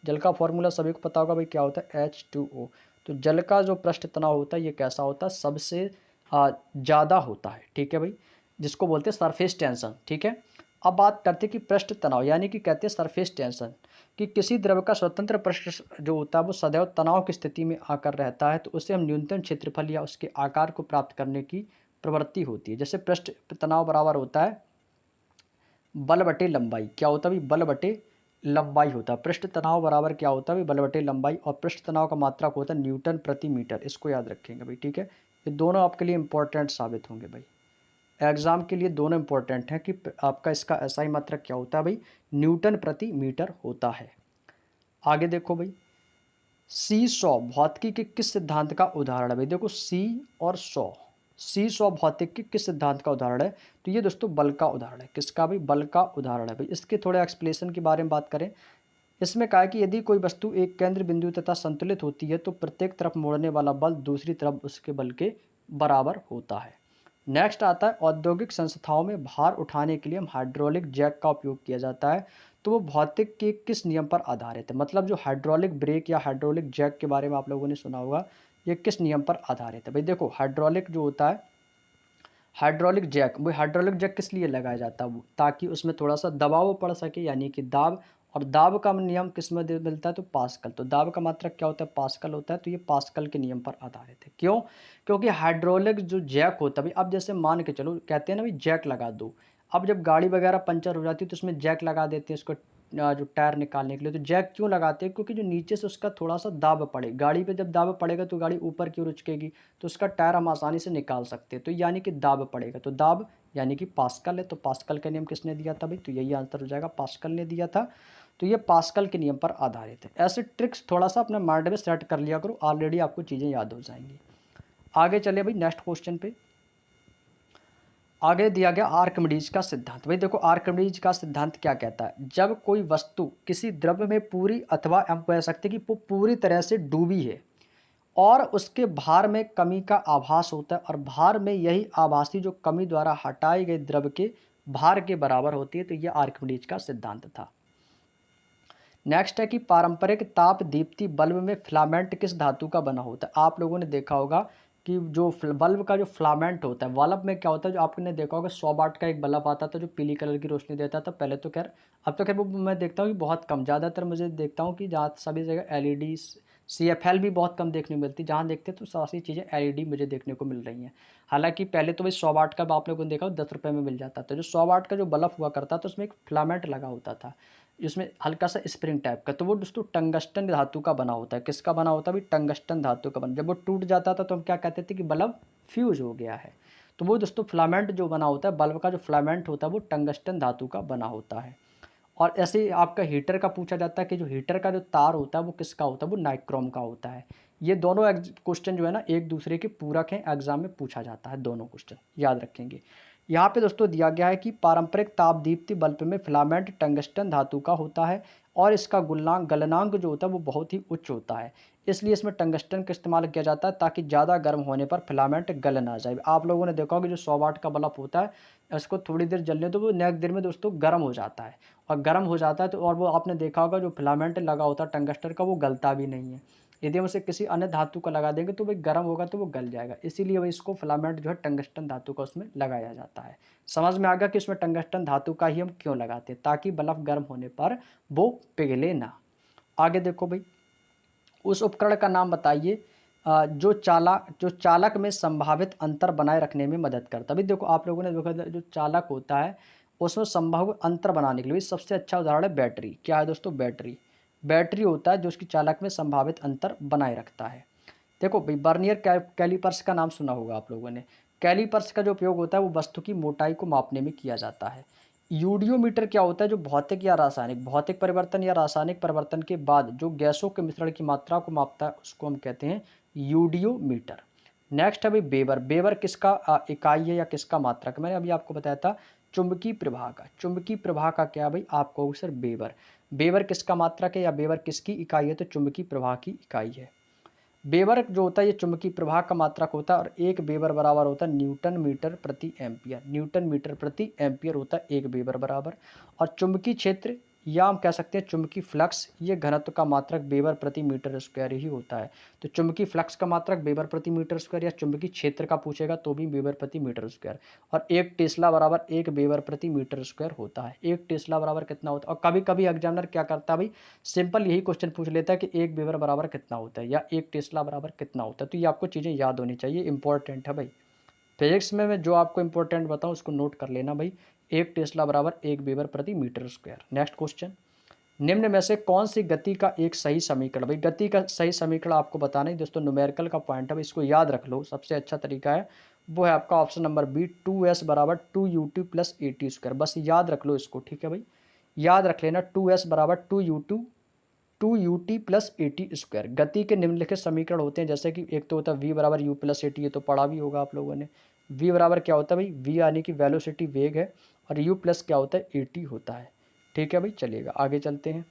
Speaker 1: जल का फॉर्मूला सभी को पता होगा भाई, क्या होता है? H2O। तो जल का जो पृष्ठ तनाव होता है ये कैसा होता है? सबसे ज़्यादा होता है। ठीक है भाई, जिसको बोलते हैं सरफेस टेंशन। ठीक है, अब बात करते हैं कि पृष्ठ तनाव, यानी कि कहते हैं सरफेस टेंशन, कि किसी द्रव का स्वतंत्र पृष्ठ जो होता है वो सदैव तनाव की स्थिति में आकर रहता है, तो उसे हम न्यूनतम क्षेत्रफल या उसके आकार को प्राप्त करने की प्रवृत्ति होती है। जैसे पृष्ठ तनाव बराबर होता है बल बटे लंबाई। क्या होता है भाई? बल बटे लंबाई होता है। पृष्ठ तनाव बराबर क्या होता है भाई? बल बटे लंबाई, और पृष्ठ तनाव का मात्रक होता है न्यूटन प्रति मीटर। इसको याद रखेंगे भाई। ठीक है, ये दोनों आपके लिए इंपॉर्टेंट साबित होंगे भाई, एग्जाम के लिए दोनों इंपॉर्टेंट हैं कि आपका इसका एसआई मात्रक क्या होता है भाई? न्यूटन प्रति मीटर होता है। आगे देखो भाई, सी सौ भौतिकी के किस सिद्धांत का उदाहरण है? भाई देखो, सी सौ भौतिक के किस सिद्धांत का उदाहरण है? तो ये दोस्तों बल का उदाहरण है। किसका भाई? बल का उदाहरण है भाई। इसके थोड़े एक्सप्लेनेशन के बारे में बात करें, इसमें कहा है कि यदि कोई वस्तु एक केंद्र बिंदु तथा संतुलित होती है तो प्रत्येक तरफ मोड़ने वाला बल दूसरी तरफ उसके बल के बराबर होता है। नेक्स्ट आता है, औद्योगिक संस्थाओं में भार उठाने के लिए हम हाइड्रोलिक जैक का उपयोग किया जाता है, तो वो भौतिक के किस नियम पर आधारित है? मतलब जो हाइड्रोलिक ब्रेक या हाइड्रोलिक जैक के बारे में आप लोगों ने सुना होगा, ये किस नियम पर आधारित है? भाई देखो, हाइड्रोलिक जो होता है, हाइड्रोलिक जैक, वो हाइड्रोलिक जैक किस लिए लगाया जाता है? वो ताकि उसमें थोड़ा सा दबाव पड़ सके, यानी कि दाब, और दाब का नियम किस में मिलता है? तो पास्कल। तो दाब का मात्रक क्या होता है? पास्कल होता है। तो ये पास्कल के नियम पर आधारित है। क्यों? क्योंकि हाइड्रोलिक जो जैक होता है, अब जैसे मान के चलो, कहते हैं ना भाई जैक लगा दो। अब जब गाड़ी वगैरह पंचर हो जाती है तो उसमें जैक लगा देते हैं उसको जो टायर निकालने के लिए। तो जैक क्यों लगाते हैं? क्योंकि जो नीचे से उसका थोड़ा सा दाब पड़े, गाड़ी पे जब दाब पड़ेगा तो गाड़ी ऊपर की ओर उचकेगी, तो उसका टायर हम आसानी से निकाल सकते हैं। तो यानी कि दाब पड़ेगा, तो दाब यानी कि पास्कल है। तो पास्कल का नियम किसने दिया था भाई? तो यही आंसर हो जाएगा, पास्कल ने दिया था। तो ये पास्कल के नियम पर आधारित है। ऐसे ट्रिक्स थोड़ा सा अपने माइंड में सेट कर लिया करो, ऑलरेडी आपको चीज़ें याद हो जाएंगी। आगे चले भाई नेक्स्ट क्वेश्चन पे। आगे दिया गया आर्किमिडीज का सिद्धांत। भाई देखो, आर्किमिडीज का सिद्धांत क्या कहता है? जब कोई वस्तु किसी द्रव्य में पूरी, अथवा हम कह सकते हैं कि वो पूरी तरह से डूबी है और उसके भार में कमी का आभास होता है, और भार में यही आभासी जो कमी द्वारा हटाए गए द्रव्य के भार के बराबर होती है, तो यह आर्किमिडीज का सिद्धांत था। नेक्स्ट है कि पारंपरिक ताप दीप्ति बल्ब में फिलामेंट किस धातु का बना होता है? आप लोगों ने देखा होगा कि जो बल्ब का जो फिलामेंट होता है, बल्ब में क्या होता है, जो आपने देखा होगा 100 वाट का एक बल्ब आता था जो पीली कलर की रोशनी देता था पहले। तो खैर अब तो खैर वो मैं देखता हूँ कि बहुत कम, ज़्यादातर मुझे देखता हूँ कि जहाँ सभी जगह एलईडी, CFL भी बहुत कम देखने को मिलती, जहाँ देखते तो सारी चीज़ें एलईडी मुझे देखने को मिल रही हैं। हालांकि पहले तो भाई 100 वाट का आप लोगों ने देखा 10 रुपये में मिल जाता था। जो 100 वाट का जो बल्ब हुआ करता था उसमें एक फिलामेंट लगा होता था, इसमें हल्का सा स्प्रिंग टाइप का, तो वो दोस्तों टंगस्टन धातु का बना होता है। किसका बना होता है भाई? टंगस्टन धातु का बना। जब वो टूट जाता था तो हम क्या कहते थे कि बल्ब फ्यूज हो गया है। तो वो दोस्तों फिलामेंट जो बना होता है, बल्ब का जो फिलामेंट होता है वो टंगस्टन धातु का बना होता है। और ऐसे ही आपका हीटर का पूछा जाता है कि जो हीटर का जो तार होता है वो किसका होता है? वो नाइक्रोम का होता है। ये दोनों क्वेश्चन जो है ना एक दूसरे के पूरक हैं, एग्जाम में पूछा जाता है, दोनों क्वेश्चन याद रखेंगे। यहाँ पे दोस्तों दिया गया है कि पारंपरिक तापदीप्ति बल्ब में फिलामेंट टंगस्टन धातु का होता है और इसका गलनांक जो होता है वो बहुत ही उच्च होता है, इसलिए इसमें टंगस्टन का इस्तेमाल किया जाता है ताकि ज़्यादा गर्म होने पर फिलामेंट गल ना जाए। आप लोगों ने देखा होगा जो 100 वाट का बल्ब होता है, इसको थोड़ी देर जलने तो वो नेक्स्ट देर में दोस्तों गर्म हो जाता है, और गर्म हो जाता है तो और वो आपने देखा होगा जो फिलामेंट लगा होता है टंगस्टन का वो गलता भी नहीं है। यदि हम उसे किसी अन्य धातु का लगा देंगे तो भाई गर्म होगा तो वो गल जाएगा, इसीलिए वही इसको फिलामेंट जो है टंगस्टन धातु का उसमें लगाया जाता है। समझ में आ गया कि इसमें टंगस्टन धातु का ही हम क्यों लगाते हैं, ताकि बल्ब गर्म होने पर वो पिघले ना। आगे देखो भाई, उस उपकरण का नाम बताइए जो चालक में संभावित अंतर बनाए रखने में मदद करता है। अभी देखो आप लोगों ने देखा जो चालक होता है उसमें संभावित अंतर बनाने के लिए सबसे अच्छा उदाहरण है बैटरी। क्या है दोस्तों? बैटरी। बैटरी होता है जो उसकी चालक में संभावित अंतर बनाए रखता है। देखो भाई, बर्नियर कैलिपर्स का नाम सुना होगा आप लोगों ने। कैलिपर्स का जो उपयोग होता है वो वस्तु की मोटाई को मापने में किया जाता है। यूडियोमीटर क्या होता है? जो भौतिक परिवर्तन या रासायनिक परिवर्तन के बाद जो गैसों के मिश्रण की मात्रा को मापता है उसको हम कहते हैं यूडियोमीटर। नेक्स्ट है भाई बेबर। बेबर किसका इकाई है या किसका मात्रक? मैंने अभी आपको बताया था चुंबकीय प्रवाह का। चुंबकीय प्रवाह का क्या भाई? आपको सर बेबर। बेबर किसका मात्रक है या बेबर किसकी इकाई है? तो चुंबकीय प्रवाह की इकाई है। बेबर जो होता है ये चुंबकीय प्रवाह का मात्रक होता है और एक बेबर बराबर होता है न्यूटन मीटर प्रति एम्पियर। न्यूटन मीटर प्रति एम्पियर होता है एक बेबर बराबर। और चुंबकीय क्षेत्र या हम कह सकते हैं चुंबकीय फ्लक्स, ये घनत्व का मात्रक बेबर प्रति मीटर स्क्वायर ही होता है। तो चुंबकीय फ्लक्स का मात्रक बेबर प्रति मीटर स्क्वायर, या चुंबकीय क्षेत्र का पूछेगा तो भी बेबर प्रति मीटर स्क्वायर। और एक टेस्ला बराबर एक बेबर प्रति मीटर स्क्वायर होता है। एक टेस्ला बराबर कितना होता है? और कभी कभी एग्जामिनर क्या करता है भाई, सिंपल यही क्वेश्चन पूछ लेता है कि एक वेबर बराबर कितना होता है या एक टेस्ला बराबर कितना होता है। तो ये आपको चीज़ें याद होनी चाहिए, इंपॉर्टेंट है भाई। फिजिक्स में मैं जो आपको इंपॉर्टेंट बताऊँ उसको नोट कर लेना भाई। एक टेस्ला बराबर एक वेबर प्रति मीटर स्क्वायर। नेक्स्ट क्वेश्चन, निम्न में से कौन सी गति का एक सही समीकरण? भाई गति का सही समीकरण आपको बताना है दोस्तों, न्यूमेरिकल का पॉइंट है, इसको याद रख लो। सबसे अच्छा तरीका है वो है आपका ऑप्शन नंबर बी, 2s बराबर 2ut plus A T square. बस याद रख लो इसको, ठीक है भाई, याद रख लेना। 2s बराबर 2ut plus A T square. गति के निम्नलिखित समीकरण होते हैं, जैसे कि एक तो होता है v बराबर u प्लस ए टी, ये तो पढ़ा भी होगा आप लोगों ने। v बराबर क्या होता है भाई? v यानी कि वेलोसिटी, वेग है, और u प्लस क्या होता है? ए टी होता है। ठीक है भाई, चलिएगा आगे चलते हैं।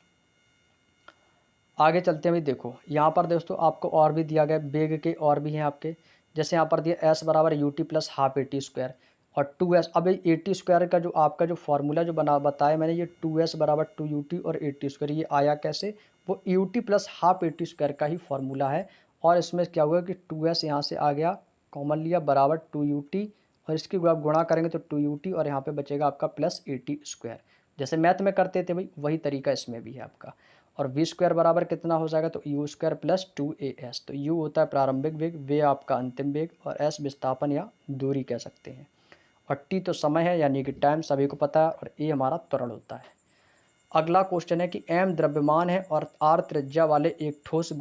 Speaker 1: आगे चलते हैं भाई, देखो यहाँ पर दोस्तों आपको और भी दिया गया, वेग के और भी हैं आपके। जैसे यहाँ पर दिया s बराबर U T plus half A T square और 2s। अब ए टी स्क्वायर का जो आपका जो फॉर्मूला जो बताया मैंने, ये 2s बराबर 2ut और ए टी स्क्वायर, ये आया कैसे? वो U T plus half A T square का ही फॉर्मूला है। और इसमें क्या हुआ कि 2s यहाँ से आ गया, कॉमन लिया, बराबर 2ut, और इसकी आप गुणा करेंगे तो 2ut, और यहाँ पे बचेगा आपका प्लस ए टी स्क्वायर। जैसे मैथ में करते थे भाई, वही तरीका इसमें भी है आपका। और वी स्क्वायर बराबर कितना हो जाएगा? तो यू स्क्वायर प्लस 2as। तो यू होता है प्रारंभिक वेग, वे आपका अंतिम वेग, और एस विस्थापन या दूरी कह सकते हैं, और टी तो समय है यानी कि टाइम, सभी को पता है, और ए हमारा त्वरण होता है। अगला क्वेश्चन है कि एम द्रव्यमान है और आर त्रिज्या वाले एक ठोस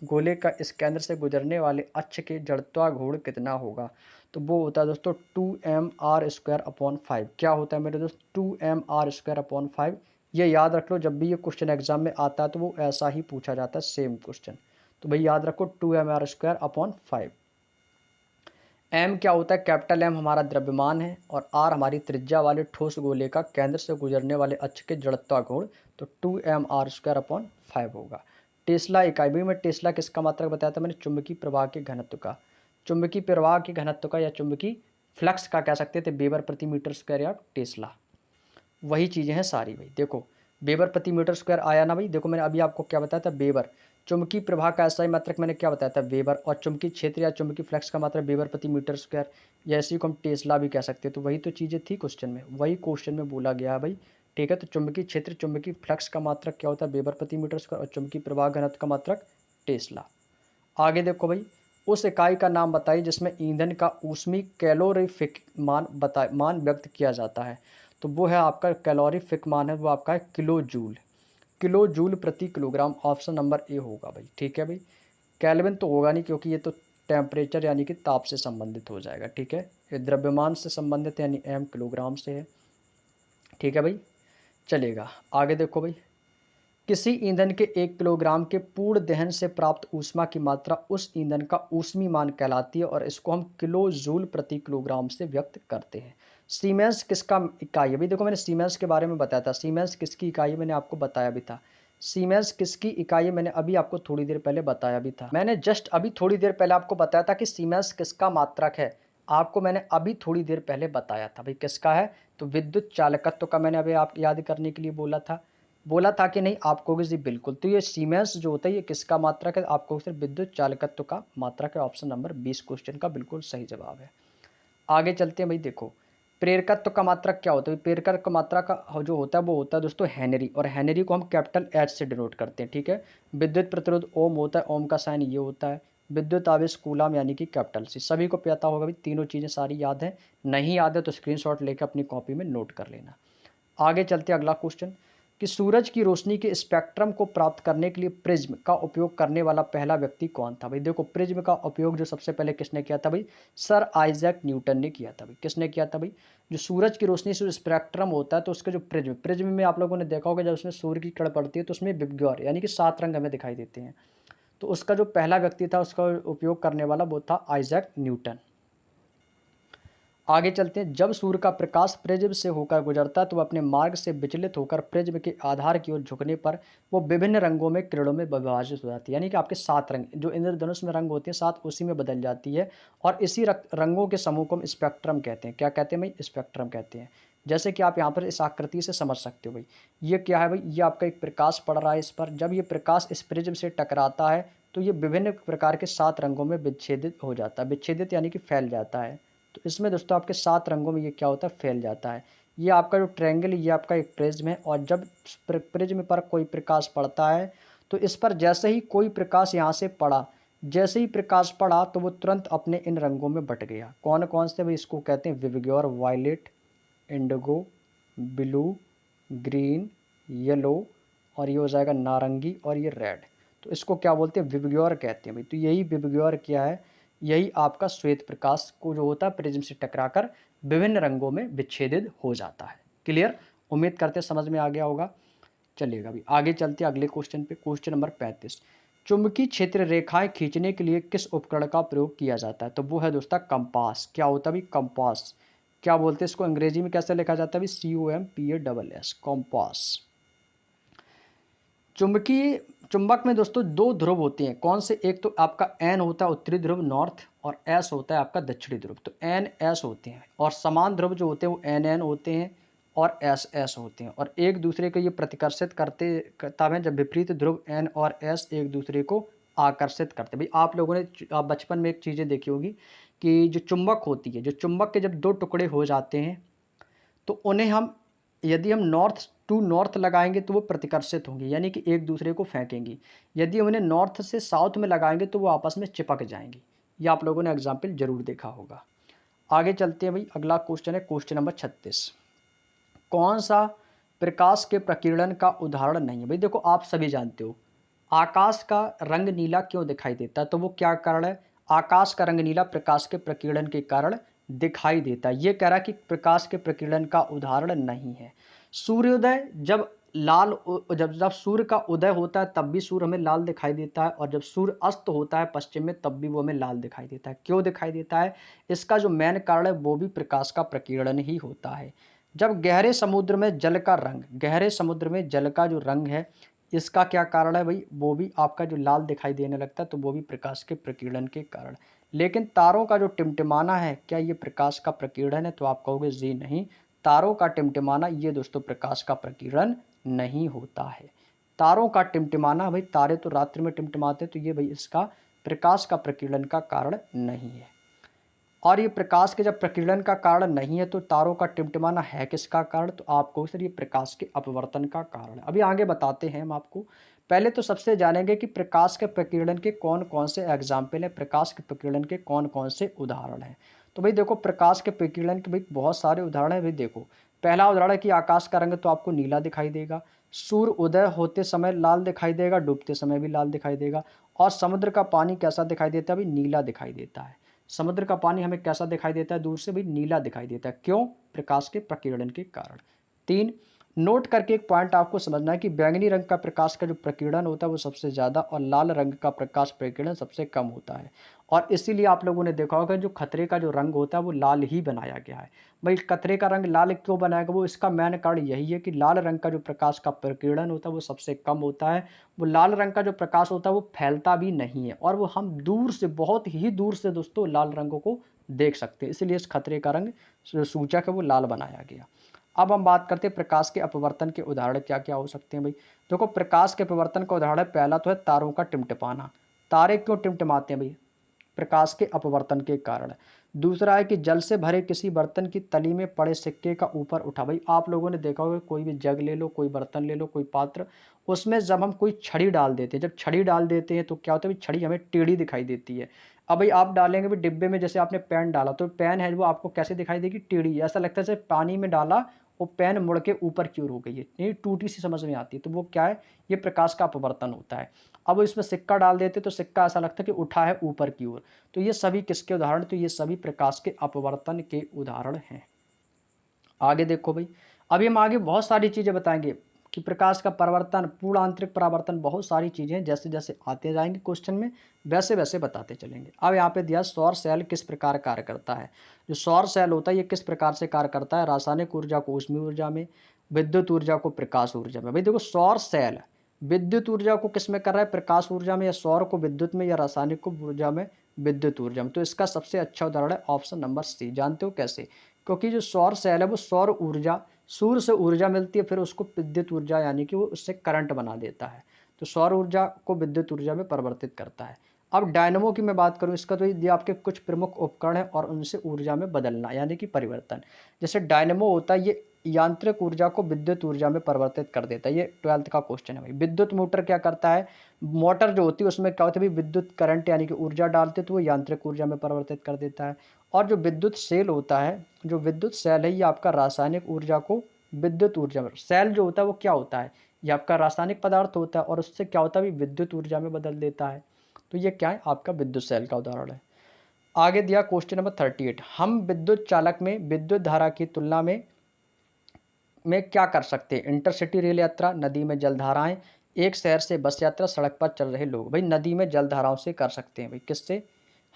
Speaker 1: गोले का इस केंद्र से गुजरने वाले अक्ष के जड़त्वाघूर्ण कितना होगा? तो वो होता है दोस्तों 2m r² अपॉन 5। क्या होता है मेरे दोस्त? 2m r² upon 5। ये याद रख लो, जब भी ये क्वेश्चन एग्जाम में आता है तो वो ऐसा ही पूछा जाता है, सेम क्वेश्चन। तो भाई याद रखो 2m r² अपॉन 5। एम क्या होता है? कैपिटल एम हमारा द्रव्यमान है और आर हमारी त्रिज्या वाले ठोस गोले का केंद्र से गुजरने वाले अक्ष के जड़त्वाघूर्ण। तो 2m r² अपॉन 5 होगा। टेस्ला इकाई, भी मैं टेस्ला किसका मात्रक बताया था मैंने? चुंबकीय प्रवाह के घनत्व का। चुंबकीय प्रवाह के घनत्व का या चुंबकीय फ्लक्स का कह सकते थे वेबर प्रति मीटर स्क्वायर या टेस्ला। वही चीज़ें हैं सारी भाई। देखो वेबर प्रति मीटर स्क्वायर आया ना भाई। देखो मैंने अभी आपको क्या बताया था, वेबर। चुंबकीय प्रवाह का ऐसा ही मात्रक मैंने क्या बताया था? वेबर। और चुंबकीय क्षेत्र या चुंबकीय फ्लक्स का मात्रक वेबर प्रति मीटर स्क्वायर, या इसी को हम टेस्ला भी कह सकते हैं। तो वही तो चीज़ें थी क्वेश्चन में, वही क्वेश्चन में बोला गया है भाई। ठीक है, तो चुंबकीय क्षेत्र चुंबकीय फ्लक्स का मात्रक क्या होता है? वेबर प्रति मीटर स्क्वायर, और चुंबकीय प्रवाह घनत्व का मात्रक टेस्ला। आगे देखो भाई, उस इकाई का नाम बताइए जिसमें ईंधन का ऊष्मीय कैलोरीफिक मान व्यक्त किया जाता है। तो वो है आपका कैलोरीफिक मान है, वो आपका है किलो जूल। किलो जूल प्रति किलोग्राम, ऑप्शन नंबर ए होगा भाई। ठीक है भाई, केल्विन तो होगा नहीं क्योंकि ये तो टेम्परेचर यानी कि ताप से संबंधित हो जाएगा। ठीक है, ये द्रव्यमान से संबंधित यानी एम किलोग्राम से है। ठीक है भाई, चलेगा आगे देखो भाई, किसी ईंधन के 1 किलोग्राम के पूर्ण दहन से प्राप्त ऊष्मा की मात्रा उस ईंधन का ऊष्मीय मान कहलाती है और इसको हम किलो जूल प्रति किलोग्राम से व्यक्त करते हैं। सीमेंस किसका इकाई है? अभी देखो मैंने सीमेंस के बारे में बताया था, सीमेंस किसकी इकाई है मैंने आपको बताया भी था। सीमेंस किसकी इकाई है मैंने अभी आपको थोड़ी देर पहले बताया भी था। मैंने जस्ट अभी थोड़ी देर पहले आपको बताया था कि सीमेंस किसका मात्रक है, आपको मैंने अभी थोड़ी देर पहले बताया था भाई किसका है, तो विद्युत चालकत्व का मैंने अभी आप याद करने के लिए बोला था कि नहीं, आपको जी बिल्कुल। तो ये सीमेंस जो होता है ये किसका मात्रक है, आपको सिर्फ विद्युत चालकत्व का मात्रक है। ऑप्शन नंबर 20 क्वेश्चन का बिल्कुल सही जवाब है। आगे चलते हैं भाई, देखो प्रेरकत्व का मात्रक क्या होता है? प्रेरकत्व का मात्रा का जो होता है वो होता है दोस्तों हेनरी, और हेनरी को हम कैपिटल एच से डिनोट करते हैं, ठीक है। विद्युत प्रतिरोध ओम होता है, ओम का साइन ये होता है। विद्युत आवेश कूलाम यानी कि कैपिटल सी। सभी को पता होगा भाई, तीनों चीज़ें सारी याद है, नहीं याद है तो स्क्रीनशॉट लेकर अपनी कॉपी में नोट कर लेना। आगे चलते अगला क्वेश्चन कि सूरज की रोशनी के स्पेक्ट्रम को प्राप्त करने के लिए प्रिज्म का उपयोग करने वाला पहला व्यक्ति कौन था? भाई देखो प्रिज्म का उपयोग जो सबसे पहले किसने किया था भाई, सर आइजैक न्यूटन ने किया था भाई। किसने किया था भाई? जो सूरज की रोशनी से स्पेक्ट्रम होता है तो उसका जो प्रिज्म प्रिज्म में आप लोगों ने देखा होगा, जब उसमें सूर्य की किरण पड़ती है तो उसमें विबग्योर यानी कि 7 रंग हमें दिखाई देते हैं। तो उसका जो पहला व्यक्ति था उसका उपयोग करने वाला वो था आइजैक न्यूटन। आगे चलते हैं, जब सूर्य का प्रकाश प्रिज्म से होकर गुजरता है तो वह अपने मार्ग से विचलित होकर प्रिज्म के आधार की ओर झुकने पर वो विभिन्न रंगों में किरणों में विभाजित हो जाती है। यानी कि आपके 7 रंग जो इंद्रधनुष में रंग होते हैं 7 उसी में बदल जाती है, और इसी रंगों के समूह को हम स्पेक्ट्रम कहते हैं। क्या कहते हैं भाई? स्पेक्ट्रम कहते हैं। जैसे कि आप यहाँ पर इस आकृति से समझ सकते हो भाई, ये क्या है भाई, ये आपका एक प्रकाश पड़ रहा है इस पर। जब ये प्रकाश इस प्रिज्म से टकराता है तो ये विभिन्न प्रकार के 7 रंगों में विच्छेदित हो जाता है। विच्छेदित यानी कि फैल जाता है। तो इसमें दोस्तों आपके 7 रंगों में ये क्या होता है, फैल जाता है। ये आपका जो ट्रायंगल ये आपका एक प्रिज्म है, और जब प्रिज्म पर कोई प्रकाश पड़ता है तो इस पर जैसे ही कोई प्रकाश यहाँ से पड़ा, जैसे ही प्रकाश पड़ा तो वो तुरंत अपने इन रंगों में बट गया। कौन कौन से भाई? इसको कहते हैं VIBGYOR, violet, indigo, blue, green, yellow, और ये हो जाएगा नारंगी, और ये रेड। तो इसको क्या बोलते हैं? विबग्योर कहते हैं भाई। तो यही विबग्योर क्या है, यही आपका श्वेत प्रकाश को जो होता है प्रिज्म से टकराकर विभिन्न रंगों में विच्छेदित हो जाता है। क्लियर? उम्मीद करते समझ में आ गया होगा। चलिएगा अभी आगे चलते हैं अगले क्वेश्चन पे। क्वेश्चन नंबर 35, चुंबकीय क्षेत्र रेखाएं खींचने के लिए किस उपकरण का प्रयोग किया जाता है? तो वो है दोस्तों कंपास। क्या होता है भाई? कंपास। क्या बोलते हैं इसको अंग्रेजी में, कैसे लिखा जाता है भाई? COMPASS, compass. चुंबकीय चुंबक में दोस्तों 2 ध्रुव होते हैं। कौन से? एक तो आपका एन होता है उत्तरी ध्रुव नॉर्थ, और एस होता है आपका दक्षिणी ध्रुव। तो एन एस होते हैं, और समान ध्रुव जो होते हैं वो एन एन होते हैं और एस एस होते हैं, और एक दूसरे को ये प्रतिकर्षित करते तब है जब विपरीत ध्रुव एन और एस एक दूसरे को आकर्षित करते हैं। भाई आप लोगों ने आप बचपन में एक चीज़ें देखी होगी कि जो चुंबक होती है, जो चुंबक के जब 2 टुकड़े हो जाते हैं तो उन्हें हम यदि हम नॉर्थ टू नॉर्थ लगाएंगे तो वो प्रतिकर्षित होंगे, यानी कि एक दूसरे को फेंकेंगी। यदि उन्हें नॉर्थ से साउथ में लगाएंगे तो वो आपस में चिपक जाएंगी। ये आप लोगों ने एग्जाम्पल जरूर देखा होगा। आगे चलते हैं भाई, अगला क्वेश्चन है क्वेश्चन नंबर 36, कौन सा प्रकाश के प्रकीर्णन का उदाहरण नहीं है? भाई देखो आप सभी जानते हो आकाश का रंग नीला क्यों दिखाई देता है, तो वो क्या कारण है? आकाश का रंग नीला प्रकाश के प्रकीर्णन के कारण दिखाई देता है। ये कह रहा है कि प्रकाश के प्रकीर्णन का उदाहरण नहीं है। सूर्योदय जब जब जब सूर्य का उदय होता है तब भी सूर्य हमें लाल दिखाई देता है, और जब सूर्य अस्त होता है पश्चिम में तब भी वो हमें लाल दिखाई देता है। क्यों दिखाई देता है? इसका जो मेन कारण है वो भी प्रकाश का प्रकीर्णन ही होता है। जब गहरे समुद्र में जल का रंग, गहरे समुद्र में जल का जो रंग है, इसका क्या कारण है भाई? वो भी आपका जो लाल दिखाई देने लगता है तो वो भी प्रकाश के प्रकीर्णन के कारण। लेकिन तारों का जो टिमटिमाना है, क्या ये प्रकाश का प्रकीर्णन है? तो आप कहोगे जी नहीं, तारों का टिमटिमाना ये दोस्तों प्रकाश का प्रकीर्णन नहीं होता है। तारों का टिमटिमाना, भाई तारे तो रात्रि में टिमटिमाते, तो ये भाई इसका प्रकाश का प्रकीर्णन का कारण नहीं है। और ये प्रकाश के जब प्रकीर्णन का कारण नहीं है तो तारों का टिमटिमाना है किसका कारण? तो आपको सर ये प्रकाश के अपवर्तन का कारण है। अभी आगे बताते हैं हम आपको। पहले तो सबसे जानेंगे कि प्रकाश के प्रकीर्णन के कौन कौन से एग्जाम्पल है, प्रकाश के प्रकीर्णन के कौन कौन से उदाहरण हैं। तो भाई देखो प्रकाश के प्रकीर्णन के भाई बहुत सारे उदाहरण हैं। भाई देखो पहला उदाहरण है कि आकाश का रंग तो आपको नीला दिखाई देगा, सूर्य उदय होते समय लाल दिखाई देगा, डूबते समय भी लाल दिखाई देगा। और समुद्र का पानी कैसा दिखाई देता है? भाई नीला दिखाई देता है। समुद्र का पानी हमें कैसा दिखाई देता है? दूर से भी नीला दिखाई देता है। क्यों? प्रकाश के प्रकीर्णन के कारण। 3, नोट करके एक पॉइंट आपको समझना है कि बैंगनी रंग का प्रकाश का जो प्रकीर्णन होता है वो सबसे ज़्यादा और लाल रंग का प्रकाश प्रकीर्णन सबसे कम होता है। और इसीलिए आप लोगों ने देखा होगा जो खतरे का जो रंग होता है वो लाल ही बनाया गया है। भाई खतरे का रंग लाल क्यों बनाया गया, वो इसका मेन कारण यही है कि लाल रंग का जो प्रकाश का प्रकीर्णन होता है वो सबसे कम होता है। वो लाल रंग का जो प्रकाश होता है वो फैलता भी नहीं है और वो हम दूर से, बहुत ही दूर से दोस्तों लाल रंगों को देख सकते हैं। इसलिए इस खतरे का रंग सूचक है वो लाल बनाया गया। अब हम बात करते हैं प्रकाश के अपवर्तन के उदाहरण क्या क्या हो सकते हैं। भाई देखो, प्रकाश के अपवर्तन का उदाहरण पहला तो है तारों का टिमटिमाना। तारे क्यों टिमटिमाते हैं भाई? प्रकाश के अपवर्तन के कारण। दूसरा है कि जल से भरे किसी बर्तन की तली में पड़े सिक्के का ऊपर उठा। भाई आप लोगों ने देखा होगा, कोई भी जग ले लो, कोई बर्तन ले लो, कोई पात्र, उसमें जब हम कोई छड़ी डाल देते हैं, जब छड़ी डाल देते हैं तो क्या होता है, छड़ी हमें टेढ़ी दिखाई देती है। अब भाई आप डालेंगे भी डिब्बे में, जैसे आपने पेन डाला तो पेन है वो आपको कैसे दिखाई देगी, टेढ़ी। ऐसा लगता है जैसे पानी में डाला वो पेन मुड़ के ऊपर की ओर हो गई है, नहीं टूटी सी समझ में आती है। तो वो क्या है, ये प्रकाश का अपवर्तन होता है। अब इसमें सिक्का डाल देते तो सिक्का ऐसा लगता है कि उठा है ऊपर की ओर। तो ये सभी किसके उदाहरण, तो ये सभी प्रकाश के अपवर्तन के उदाहरण हैं। आगे देखो भाई, अभी हम आगे बहुत सारी चीजें बताएंगे कि प्रकाश का परावर्तन, पूर्ण आंतरिक परावर्तन, बहुत सारी चीजें जैसे जैसे आते जाएंगे क्वेश्चन में वैसे वैसे बताते चलेंगे। अब यहाँ पे दिया सौर सेल किस प्रकार कार्य करता है। जो सौर सेल होता है ये किस प्रकार से कार्य करता है, रासायनिक ऊर्जा को ऊष्मीय ऊर्जा में, विद्युत ऊर्जा को प्रकाश ऊर्जा में। भाई देखो, सौर सेल विद्युत ऊर्जा को किस में कर रहा है, प्रकाश ऊर्जा में, या सौर को विद्युत में, या रासायनिक को ऊर्जा में, विद्युत ऊर्जा में। तो इसका सबसे अच्छा उदाहरण है ऑप्शन नंबर सी। जानते हो कैसे? क्योंकि जो सौर सेल है वो सौर ऊर्जा, सूर्य से ऊर्जा मिलती है, फिर उसको विद्युत ऊर्जा यानी कि वो उससे करंट बना देता है। तो सौर ऊर्जा को विद्युत ऊर्जा में परिवर्तित करता है। अब डायनमो की मैं बात करूं, इसका तो ये आपके कुछ प्रमुख उपकरण है और उनसे ऊर्जा में बदलना यानी कि परिवर्तन। जैसे डायनमो होता है ये यांत्रिक ऊर्जा को विद्युत ऊर्जा में परिवर्तित कर देता है। ये 12th का क्वेश्चन है भाई। विद्युत मोटर क्या करता है, मोटर जो होती है उसमें क्या होता है, विद्युत करंट यानी कि ऊर्जा डालते तो वो यांत्रिक ऊर्जा में परिवर्तित कर देता है। और जो विद्युत सेल होता है, जो विद्युत सेल है, ये आपका रासायनिक ऊर्जा को विद्युत ऊर्जा में, सेल जो होता है वो क्या होता है, ये आपका रासायनिक पदार्थ होता है और उससे क्या होता है, विद्युत ऊर्जा में बदल देता है। तो ये क्या है, आपका विद्युत सेल का उदाहरण है। आगे दिया क्वेश्चन नंबर 38, हम विद्युत चालक में विद्युत धारा की तुलना में क्या कर सकते हैं। इंटरसिटी रेल यात्रा, नदी में जलधाराएं, एक शहर से बस यात्रा, सड़क पर चल रहे लोग। भाई नदी में जलधाराओं से कर सकते हैं। भाई किससे,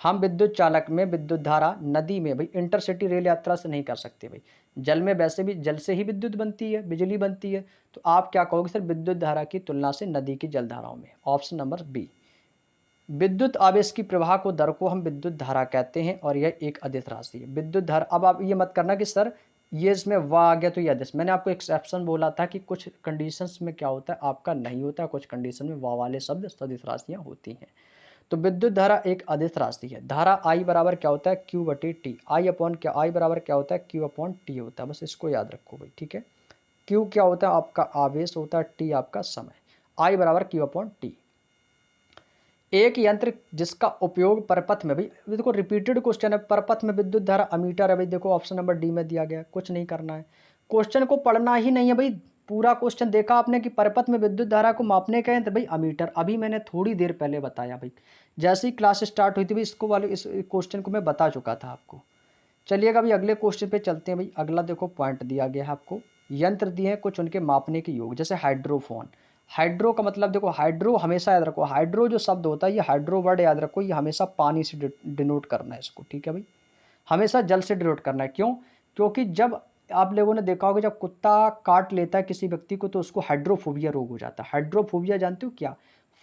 Speaker 1: हम विद्युत चालक में विद्युत धारा, नदी में भाई इंटरसिटी रेल यात्रा से नहीं कर सकते। भाई जल में वैसे भी जल से ही विद्युत बनती है, बिजली बनती है। तो आप क्या कहोगे सर, विद्युत धारा की तुलना से नदी की जलधाराओं में। Option number B. विद्युत आवेश की प्रवाह को दर को हम विद्युत धारा कहते हैं और यह एक अदिश राशि है। विद्युत धारा, अब आप ये मत करना कि सर ये इसमें वाह आ गया तो ये अदिश। मैंने आपको एक्सेप्शन बोला था कि कुछ कंडीशंस में क्या होता है आपका नहीं होता, कुछ कंडीशन में वाह वाले शब्द सदिश राशियां होती हैं। तो विद्युत धारा एक अदिश राशि है। धारा आई बराबर क्या होता है, क्यू बटे टी। आई अपॉन क्या, आई बराबर क्या होता है, क्यू अपॉन टी होता है। बस इसको याद रखो भाई, ठीक है। क्यू क्या होता है, आपका आवेश होता है, टी आपका समय। आई बराबर क्यू अपॉन टी। एक यंत्र जिसका उपयोग परपथ में, भाई देखो रिपीटेड क्वेश्चन है, परपथ में विद्युत धारा अमीटर है। भाई देखो ऑप्शन नंबर डी में दिया गया, कुछ नहीं करना है, क्वेश्चन को पढ़ना ही नहीं है भाई। पूरा क्वेश्चन देखा आपने कि परपथ में विद्युत धारा को मापने का यंत्र, भाई अमीटर। अभी मैंने थोड़ी देर पहले बताया भाई, जैसे ही क्लास स्टार्ट हुई थी भाई, इसको वाले इस क्वेश्चन को मैं बता चुका था आपको। चलिएगा भाई अगले क्वेश्चन पे चलते हैं। भाई अगला देखो पॉइंट दिया गया है आपको, यंत्र दिए हैं कुछ, उनके मापने के योग। जैसे हाइड्रोफोन, हाइड्रो का मतलब देखो, हाइड्रो हमेशा याद रखो, हाइड्रो जो शब्द होता है, ये हाइड्रो वर्ड याद रखो, ये हमेशा पानी से डिनोट करना है इसको, ठीक है भाई। हमेशा जल से डिनोट करना है। क्यों? क्योंकि जब आप लोगों ने देखा होगा जब कुत्ता काट लेता है किसी व्यक्ति को तो उसको हाइड्रोफोबिया रोग हो जाता है। हाइड्रोफोबिया जानते हो क्या?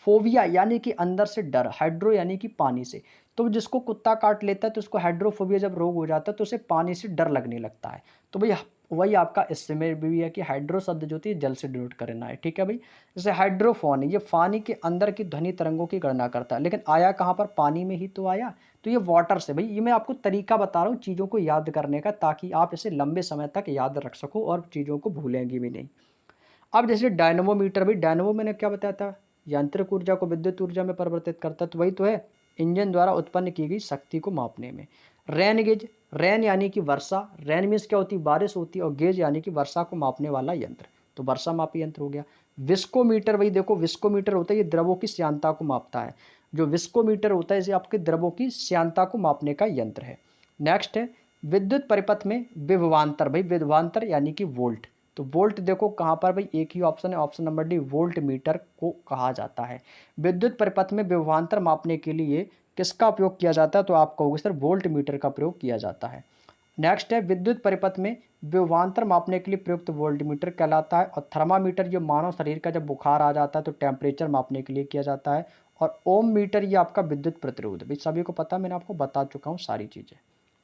Speaker 1: फोबिया यानी कि अंदर से डर, हाइड्रो यानी कि पानी से। तो जिसको कुत्ता काट लेता है तो उसको हाइड्रोफोबिया जब रोग हो जाता है तो उसे पानी से डर लगने लगता है। तो भाई वही आपका इससे में भी है कि हाइड्रो शब्द जो होती है जल से डिनोट करना है, ठीक है भाई। जैसे हाइड्रोफोन, ये पानी के अंदर की ध्वनि तरंगों की गणना करता है, लेकिन आया कहाँ पर, पानी में ही तो आया। तो ये वाटर से, भाई ये मैं आपको तरीका बता रहा हूँ चीज़ों को याद करने का, ताकि आप इसे लंबे समय तक याद रख सको और चीज़ों को भूलेंगे भी नहीं। अब जैसे डायनमोमीटर, भाई डायनमो मैंने क्या बताया था, यांत्रिक ऊर्जा को विद्युत ऊर्जा में परिवर्तित करता है, तो वही तो है, इंजन द्वारा उत्पन्न की गई शक्ति को मापने में। रेन गेज, रेन यानी कि वर्षा, रेन मीन्स क्या होती है, बारिश होती है, और गेज यानी कि वर्षा को मापने वाला यंत्र, तो वर्षा मापी यंत्र हो गया। विस्कोमीटर, भाई देखो विस्कोमीटर होता है ये द्रवों की श्यानता को मापता है। जो विस्कोमीटर होता है इसे आपके द्रवों की श्यानता को मापने का यंत्र है। नेक्स्ट है विद्युत परिपथ में विभवांतर, भाई विभवांतर यानी कि वोल्ट, तो वोल्ट देखो कहाँ पर भाई, एक ही ऑप्शन है, option number D, volt meter को कहा जाता है। विद्युत परिपथ में विभवांतर मापने के लिए किसका उपयोग किया जाता है, तो आप कहोगे सर वोल्ट मीटर का प्रयोग किया जाता है। नेक्स्ट है, विद्युत परिपथ में विभवांतर मापने के लिए प्रयुक्त वोल्टमीटर कहलाता है। और थर्मामीटर ये मानव शरीर का जब बुखार आ जाता है तो टेम्परेचर मापने के लिए किया जाता है। और ओम मीटर ये आपका विद्युत प्रतिरोध, भाई सभी को पता, मैंने आपको बता चुका हूँ सारी चीज़ें,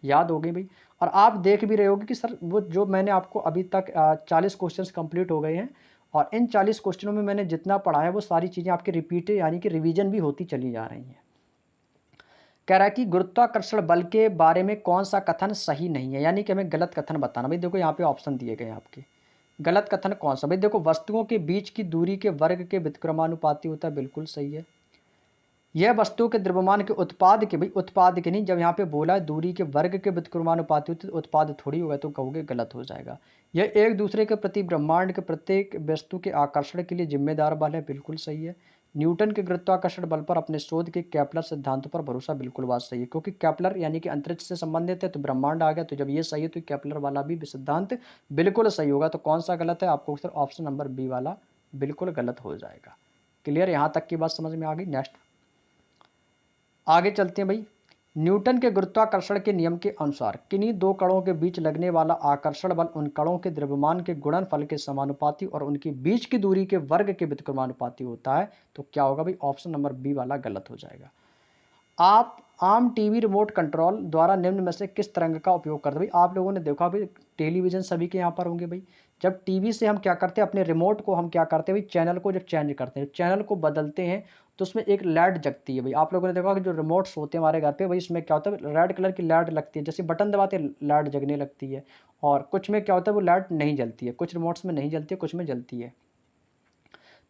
Speaker 1: याद हो गई भाई। और आप देख भी रहे होगे कि सर वो जो मैंने आपको अभी तक 40 क्वेश्चन कंप्लीट हो गए हैं, और इन 40 क्वेश्चनों में मैंने जितना पढ़ा है वो सारी चीज़ें आपकी रिपीट यानी कि रिवीजन भी होती चली जा रही हैं। कह रहा है कि गुरुत्वाकर्षण बल के बारे में कौन सा कथन सही नहीं है, यानी कि हमें गलत कथन बताना। भाई देखो यहाँ पे ऑप्शन दिए गए हैं आपके, गलत कथन कौन सा। भाई देखो, वस्तुओं के बीच की दूरी के वर्ग के व्युत्क्रमानुपाती होता है, बिल्कुल सही है। यह वस्तुओं के द्रव्यमान के उत्पाद के, भाई उत्पाद के नहीं, जब यहाँ पे बोला है दूरी के वर्ग के व्युत्क्रमानुपाती होते तो उत्पाद थोड़ी होगा, तो कहोगे गलत हो जाएगा। यह एक दूसरे के प्रति ब्रह्मांड के प्रत्येक वस्तु के आकर्षण के लिए जिम्मेदार बल है, बिल्कुल सही है। न्यूटन के गुरुत्वाकर्षण बल पर अपने शोध के केपलर सिद्धांतों पर भरोसा, बिल्कुल बात सही है, क्योंकि केपलर यानी कि अंतरिक्ष से संबंधित है तो ब्रह्मांड आ गया, तो जब ये सही है तो केपलर वाला भी सिद्धांत बिल्कुल सही होगा। तो कौन सा गलत है, आपको सर ऑप्शन नंबर बी वाला बिल्कुल गलत हो जाएगा। क्लियर, यहाँ तक की बात समझ में आ गई। नेक्स्ट आगे चलते हैं भाई। न्यूटन के गुरुत्वाकर्षण के नियम के अनुसार किन्हीं दो कणों के बीच लगने वाला आकर्षण बल उन कणों के द्रव्यमान के गुणनफल के समानुपाती और उनके बीच की दूरी के वर्ग के व्युत्क्रमानुपाती होता है। तो क्या होगा भाई, ऑप्शन नंबर बी वाला गलत हो जाएगा। आप आम टीवी रिमोट कंट्रोल द्वारा निम्न में से किस तरंग का उपयोग करते हैं। भाई आप लोगों ने देखा भाई, टेलीविजन सभी के यहाँ पर होंगे भाई। जब टीवी से हम क्या करते हैं, अपने रिमोट को हम क्या करते हैं भाई, चैनल को जब चेंज करते हैं, चैनल को बदलते हैं, तो उसमें एक लाइट जगती है। भाई आप लोगों ने देखा कि जो रिमोट्स होते हैं हमारे घर पे, भाई इसमें क्या होता है, रेड कलर की लाइट लगती है, जैसे बटन दबाते लाइट जगने लगती है। और कुछ में क्या होता है, वो लाइट नहीं जलती है, कुछ रिमोट्स में नहीं जलती है, कुछ में जलती है।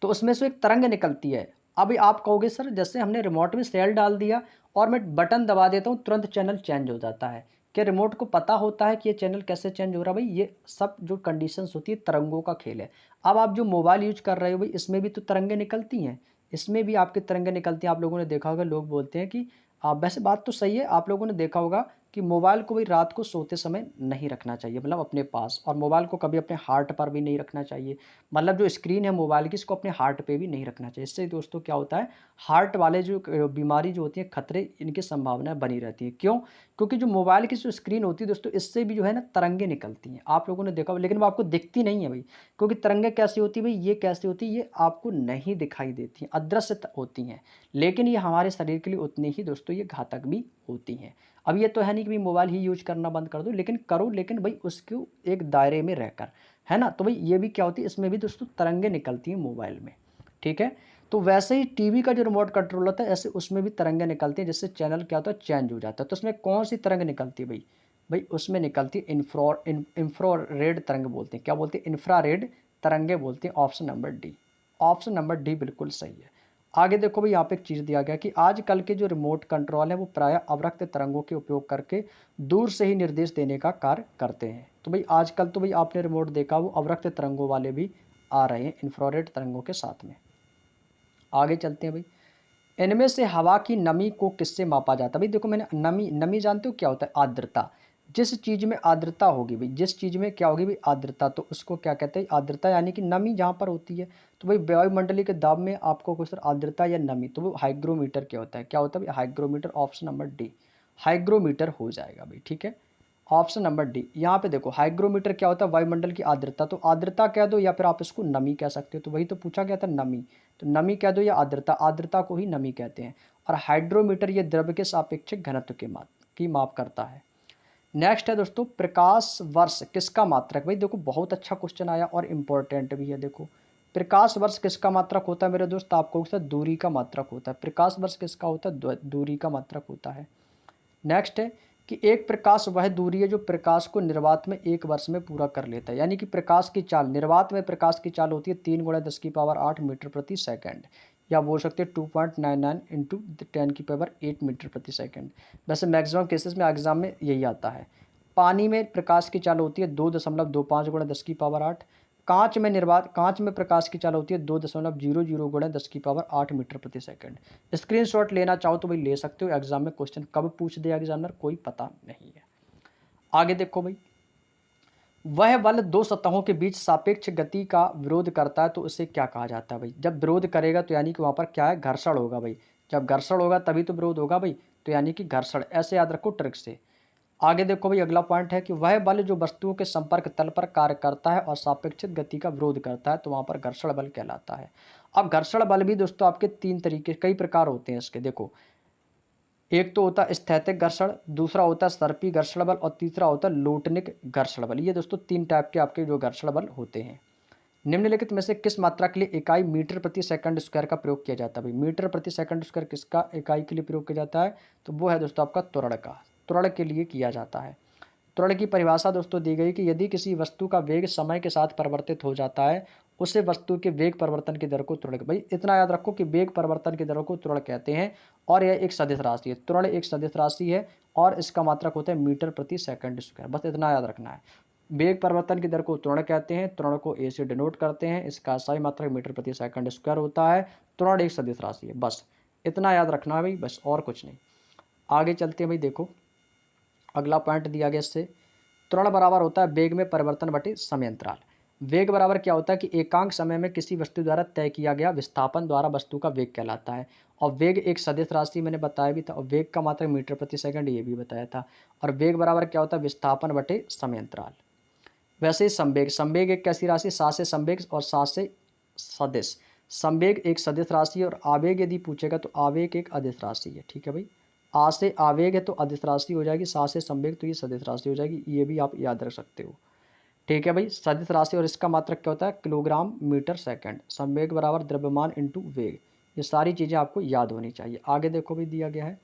Speaker 1: तो उसमें से एक तरंग निकलती है। अभी आप कहोगे सर जैसे हमने रिमोट में सेल डाल दिया और मैं बटन दबा देता हूँ तुरंत चैनल चेंज हो जाता है, क्या रिमोट को पता होता है कि ये चैनल कैसे चेंज हो रहा है। भाई ये सब जो कंडीशंस होती है तरंगों का खेल है। अब आप जो मोबाइल यूज कर रहे हो भाई, इसमें भी तो तरंगें निकलती हैं, इसमें भी आपकी तरंगें निकलती हैं। आप लोगों ने देखा होगा, लोग बोलते हैं कि वैसे बात तो सही है, आप लोगों ने देखा होगा कि मोबाइल को भी रात को सोते समय नहीं रखना चाहिए, मतलब अपने पास, और मोबाइल को कभी अपने हार्ट पर भी नहीं रखना चाहिए। मतलब जो स्क्रीन है मोबाइल की, इसको अपने हार्ट पे भी नहीं रखना चाहिए। इससे दोस्तों क्या होता है, हार्ट वाले जो बीमारी जो होती है, खतरे, इनकी संभावनाएं बनी रहती है। क्यों, क्योंकि जो मोबाइल की जो स्क्रीन होती है दोस्तों, इससे भी जो है ना तरंगे निकलती हैं, आप लोगों ने देखा, लेकिन वो आपको दिखती नहीं है भाई। क्योंकि तरंगे कैसी होती है भाई, ये कैसी होती है, ये आपको नहीं दिखाई देती हैं, अदृश्य होती हैं, लेकिन ये हमारे शरीर के लिए उतनी ही दोस्तों ये घातक भी होती हैं। अब ये तो है नहीं कि भाई मोबाइल ही यूज करना बंद कर दो, लेकिन करो, लेकिन भाई उसको एक दायरे में रहकर, है ना। तो भाई ये भी क्या होती है, इसमें भी दोस्तों तरंगे निकलती हैं मोबाइल में, ठीक है। तो वैसे ही टीवी का जो रिमोट कंट्रोल होता है, ऐसे उसमें भी तरंगे निकलती हैं, जिससे चैनल क्या होता है, चेंज हो जाता है। तो उसमें कौन सी तरंग निकलती है भाई, भाई उसमें निकलती है इंफ्रारेड तरंग बोलते हैं, क्या बोलते हैं, इंफ्रारेड तरंगे बोलते हैं। Option number D, option number D बिल्कुल सही है। आगे देखो भाई, यहाँ पे एक चीज़ दिया गया कि आजकल के जो रिमोट कंट्रोल है वो प्रायः अवरक्त तरंगों के उपयोग करके दूर से ही निर्देश देने का कार्य करते हैं। तो भाई आजकल तो भाई आपने रिमोट देखा, वो अवरक्त तरंगों वाले भी आ रहे हैं, इंफ्रारेड तरंगों के साथ में। आगे चलते हैं भाई। इनमें से हवा की नमी को किससे मापा जाता है। भाई देखो, मैंने नमी, नमी जानते हो क्या होता है, आर्द्रता। जिस चीज़ में आर्द्रता होगी भाई, जिस चीज़ में क्या होगी भाई, आर्द्रता, तो उसको क्या कहते हैं, आर्द्रता, यानी कि नमी जहाँ पर होती है। तो भाई वायुमंडलीय के दाब में आपको क्वेश्चन आर्द्रता या नमी, तो वो हाइग्रोमीटर क्या होता है, क्या होता है भाई, hygrometer. Option number D, hygrometer हो जाएगा भाई, ठीक है। Option number D. यहाँ पे देखो हाइग्रोमीटर क्या होता है, वायुमंडल की आर्द्रता, तो आर्द्रता कह दो या फिर आप इसको नमी कह सकते हो, तो वही तो पूछा गया था, नमी। तो नमी कह दो या आर्द्रता, आर्द्रता को ही नमी कहते हैं। और हाइड्रोमीटर ये द्रव्य के सापेक्षिक घनत्व की माप करता है। नेक्स्ट है दोस्तों, प्रकाश वर्ष किसका मात्रक। भाई देखो बहुत अच्छा क्वेश्चन आया और इम्पोर्टेंट भी है। देखो प्रकाश वर्ष किसका मात्रक होता है मेरे दोस्त, आपको दूरी का मात्रक होता है। प्रकाश वर्ष किसका होता है, दूरी का मात्रक होता है। नेक्स्ट है कि एक प्रकाश वह दूरी है जो प्रकाश को निर्वात में एक वर्ष में पूरा कर लेता है। यानी कि प्रकाश की चाल, निर्वात में प्रकाश की चाल होती है 3 × 10⁸ मीटर प्रति सेकंड, या बोल सकते हैं 2.99 इंटू 10⁸ मीटर प्रति सेकंड। वैसे मैक्सिमम केसेस में एग्जाम में यही आता है। पानी में प्रकाश की चाल होती है 2.25 × 10⁸। कांच में प्रकाश की चाल होती है 2.00 × 10⁸ मीटर प्रति सेकंड। स्क्रीनशॉट लेना चाहो तो भाई ले सकते हो, एग्जाम में क्वेश्चन कब पूछ दे एग्जामिनर कोई पता नहीं है। आगे देखो भाई, वह बल दो सतहों के बीच सापेक्ष गति का विरोध करता है तो उसे क्या कहा जाता है भाई? जब विरोध करेगा तो यानी कि वहां पर क्या है, घर्षण होगा भाई। जब घर्षण होगा तभी तो विरोध होगा भाई, तो यानी कि घर्षण। ऐसे याद रखो ट्रिक से। आगे देखो भाई, अगला पॉइंट है कि वह बल जो वस्तुओं के संपर्क तल पर कार्य करता है और सापेक्षिक गति का विरोध करता है तो वहां पर घर्षण बल कहलाता है। अब घर्षण बल भी दोस्तों आपके तीन तरीके, कई प्रकार होते हैं इसके। देखो, एक तो होता है स्थैतिक घर्षण, दूसरा होता है सर्पी घर्षण बल और तीसरा होता है लोटनिक घर्षण बल। ये दोस्तों तीन टाइप के आपके जो घर्षण बल होते हैं। निम्नलिखित में से किस मात्रा के लिए इकाई मीटर प्रति सेकंड स्क्वायर का प्रयोग किया जाता है भाई? मीटर प्रति सेकंड स्क्वायर किसका इकाई के लिए प्रयोग किया जाता है? तो वो है दोस्तों आपका त्वरण का। त्वरण के लिए किया जाता है। त्वरण की परिभाषा दोस्तों दी गई कि यदि किसी वस्तु का वेग समय के साथ परिवर्तित हो जाता है, उसे वस्तु के वेग परिवर्तन की दर को त्वरण, भाई इतना याद रखो कि वेग परिवर्तन की दर को त्वरण कहते हैं और यह एक सदिश राशि है। त्वरण एक सदिश राशि है और इसका मात्रक होता है मीटर प्रति सेकंड स्क्वायर। बस इतना याद रखना है। वेग परिवर्तन की दर को त्वरण कहते हैं, त्वरण को ए से डिनोट करते हैं, इसका सही मात्रक मीटर प्रति सेकंड स्क्वायर होता है। त्वरण एक सदिश राशि है, बस इतना याद रखना है भाई, बस और कुछ नहीं। आगे चलते हैं भाई। देखो, अगला पॉइंट दिया गया इससे, त्वरण बराबर होता है वेग में परिवर्तन बटे समय अंतराल। वेग बराबर क्या होता है कि एकांक समय में किसी वस्तु द्वारा तय किया गया विस्थापन द्वारा वस्तु का वेग कहलाता है। और वेग एक सदिश राशि मैंने बताया भी था, और वेग का मात्रक मीटर प्रति सेकंड ये भी बताया था। और वेग बराबर क्या होता है, विस्थापन बटे समय अंतराल। वैसे ही संवेग, संवेग एक कैसी राशि, सा से संवेग और सा से सदिश। संवेग एक सदिश राशि है और आवेग यदि पूछेगा तो आवेग एक अदिश राशि है। ठीक है भाई, आ से आवेग है तो अदिश राशि हो जाएगी, सा से संवेग तो ये सदिश राशि हो जाएगी। ये भी आप याद रख सकते हो। ठीक है भाई, सदिश राशि और इसका मात्रक क्या होता है, किलोग्राम मीटर सेकंड। संवेग बराबर द्रव्यमान इंटू वेग। ये सारी चीज़ें आपको याद होनी चाहिए। आगे देखो भी दिया गया है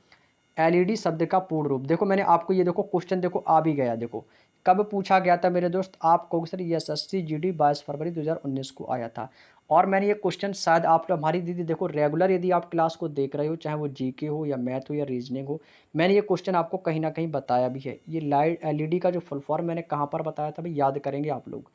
Speaker 1: एलईडी शब्द का पूर्ण रूप। देखो मैंने आपको ये देखो क्वेश्चन देखो आ भी गया। देखो कब पूछा गया था मेरे दोस्त, आपको सर ये एसएससी जीडी 22 फरवरी 2019 को आया था। और मैंने ये क्वेश्चन शायद आप लोग, हमारी दीदी देखो रेगुलर यदि आप क्लास को देख रहे हो, चाहे वो जीके हो या मैथ हो या रीजनिंग हो, मैंने ये क्वेश्चन आपको कहीं ना कहीं बताया भी है। ये लाइट एलईडी का जो फुल फॉर्म मैंने कहाँ पर बताया था भाई, याद करेंगे आप लोग।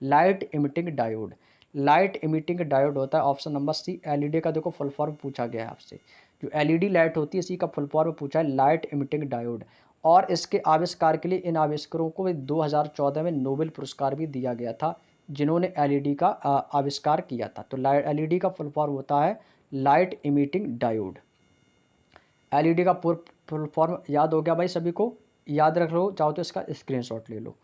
Speaker 1: Light emitting diode. Light emitting diode होता है ऑप्शन नंबर सी। एलईडी का देखो फुल फॉर्म पूछा गया है आपसे, जो एलईडी लाइट होती है इसी का फुल फॉर्म पूछा है, लाइट इमिटिंग डायोड। और इसके आविष्कार के लिए इन आविष्कारों को 2014 में नोबेल पुरस्कार भी दिया गया था, जिन्होंने एलईडी का आविष्कार किया था। तो लाइट एलईडी का फुल फॉर्म होता है लाइट इमिटिंग डायोड। एलईडी का फुल फॉर्म याद हो गया भाई सभी को? याद रख लो, चाहो तो इसका स्क्रीनशॉट ले लो।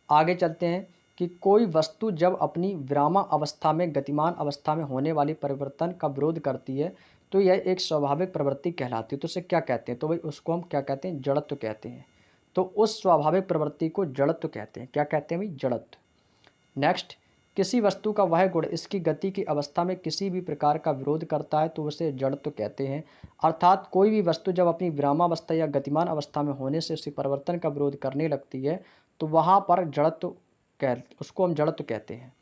Speaker 1: आगे चलते हैं कि कोई वस्तु जब अपनी विरामावस्था में गतिमान अवस्था में होने वाली परिवर्तन का विरोध करती है तो यह एक स्वाभाविक प्रवृत्ति कहलाती है। तो उसे क्या कहते हैं, तो भाई उसको हम क्या कहते हैं, जड़त्व कहते हैं। तो उस स्वाभाविक प्रवृत्ति को जड़त्व कहते हैं। क्या कहते हैं भाई, जड़त्व। नेक्स्ट, किसी वस्तु का वह गुण इसकी गति की अवस्था में किसी भी प्रकार का विरोध करता है तो उसे जड़त्व कहते हैं। अर्थात कोई भी वस्तु जब अपनी विरामावस्था या गतिमान अवस्था में होने से उसके परिवर्तन का विरोध करने लगती है तो वहाँ पर जड़त्व उसको हम जड़त्व कहते हैं।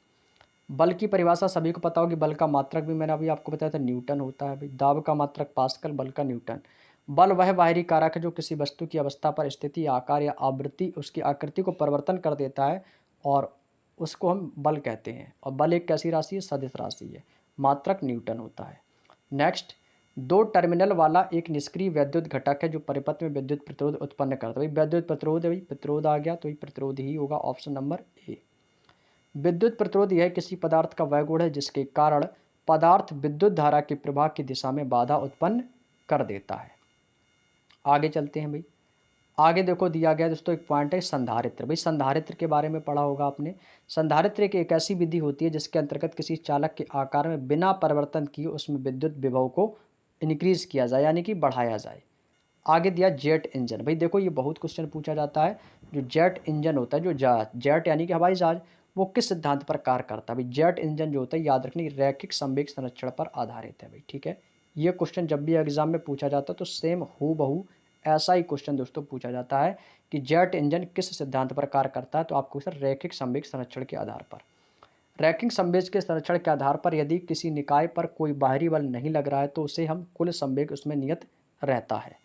Speaker 1: बल की परिभाषा सभी को पता होगी। बल का मात्रक भी मैंने अभी आपको बताया था, न्यूटन होता है भाई। दाब का मात्रक पास्कल, बल का न्यूटन। बल वह बाहरी कारक है जो किसी वस्तु की अवस्था पर स्थिति, आकार या आवृत्ति, उसकी आकृति को परिवर्तन कर देता है और उसको हम बल कहते हैं। और बल एक कैसी राशि है, सदिश राशि है। मात्रक न्यूटन होता है। नेक्स्ट, दो टर्मिनल वाला एक निष्क्रिय वैद्युत घटक है जो परिपथ में विद्युत प्रतिरोध उत्पन्न करता है। भाई वैद्युत प्रतिरोध है भाई, प्रतिरोध आ गया तो ये प्रतिरोध ही होगा, ऑप्शन नंबर ए। विद्युत प्रतिरोध यह किसी पदार्थ का वह गुण है जिसके कारण पदार्थ विद्युत धारा के प्रवाह की दिशा में बाधा उत्पन्न कर देता है। आगे चलते हैं भाई। आगे देखो दिया गया दोस्तों एक पॉइंट है संधारित्र। भाई संधारित्र के बारे में पढ़ा होगा आपने। संधारित्र एक ऐसी विधि होती है जिसके अंतर्गत किसी चालक के आकार में बिना परिवर्तन किए उसमें विद्युत विभव को इंक्रीज किया जाए, यानी कि बढ़ाया जाए। आगे दिया जेट इंजन। भाई देखो ये बहुत क्वेश्चन पूछा जाता है। जो जेट इंजन होता है, जो जेट यानी कि हवाई जहाज, वो किस सिद्धांत पर कार्य करता है भाई? जेट इंजन जो होता है, याद रखनी, रैखिक संवेग संरक्षण पर आधारित है भाई। ठीक है, ये क्वेश्चन जब भी एग्जाम में पूछा जाता है तो सेम हूबहू ऐसा ही क्वेश्चन दोस्तों पूछा जाता है कि जेट इंजन किस सिद्धांत पर कार्य करता है, तो आपको सर रैखिक संवेग संरक्षण के आधार पर। रैखिक संवेग के संरक्षण के आधार पर यदि किसी निकाय पर कोई बाहरी बल नहीं लग रहा है तो उसे हम कुल संवेग उसमें नियत रहता है।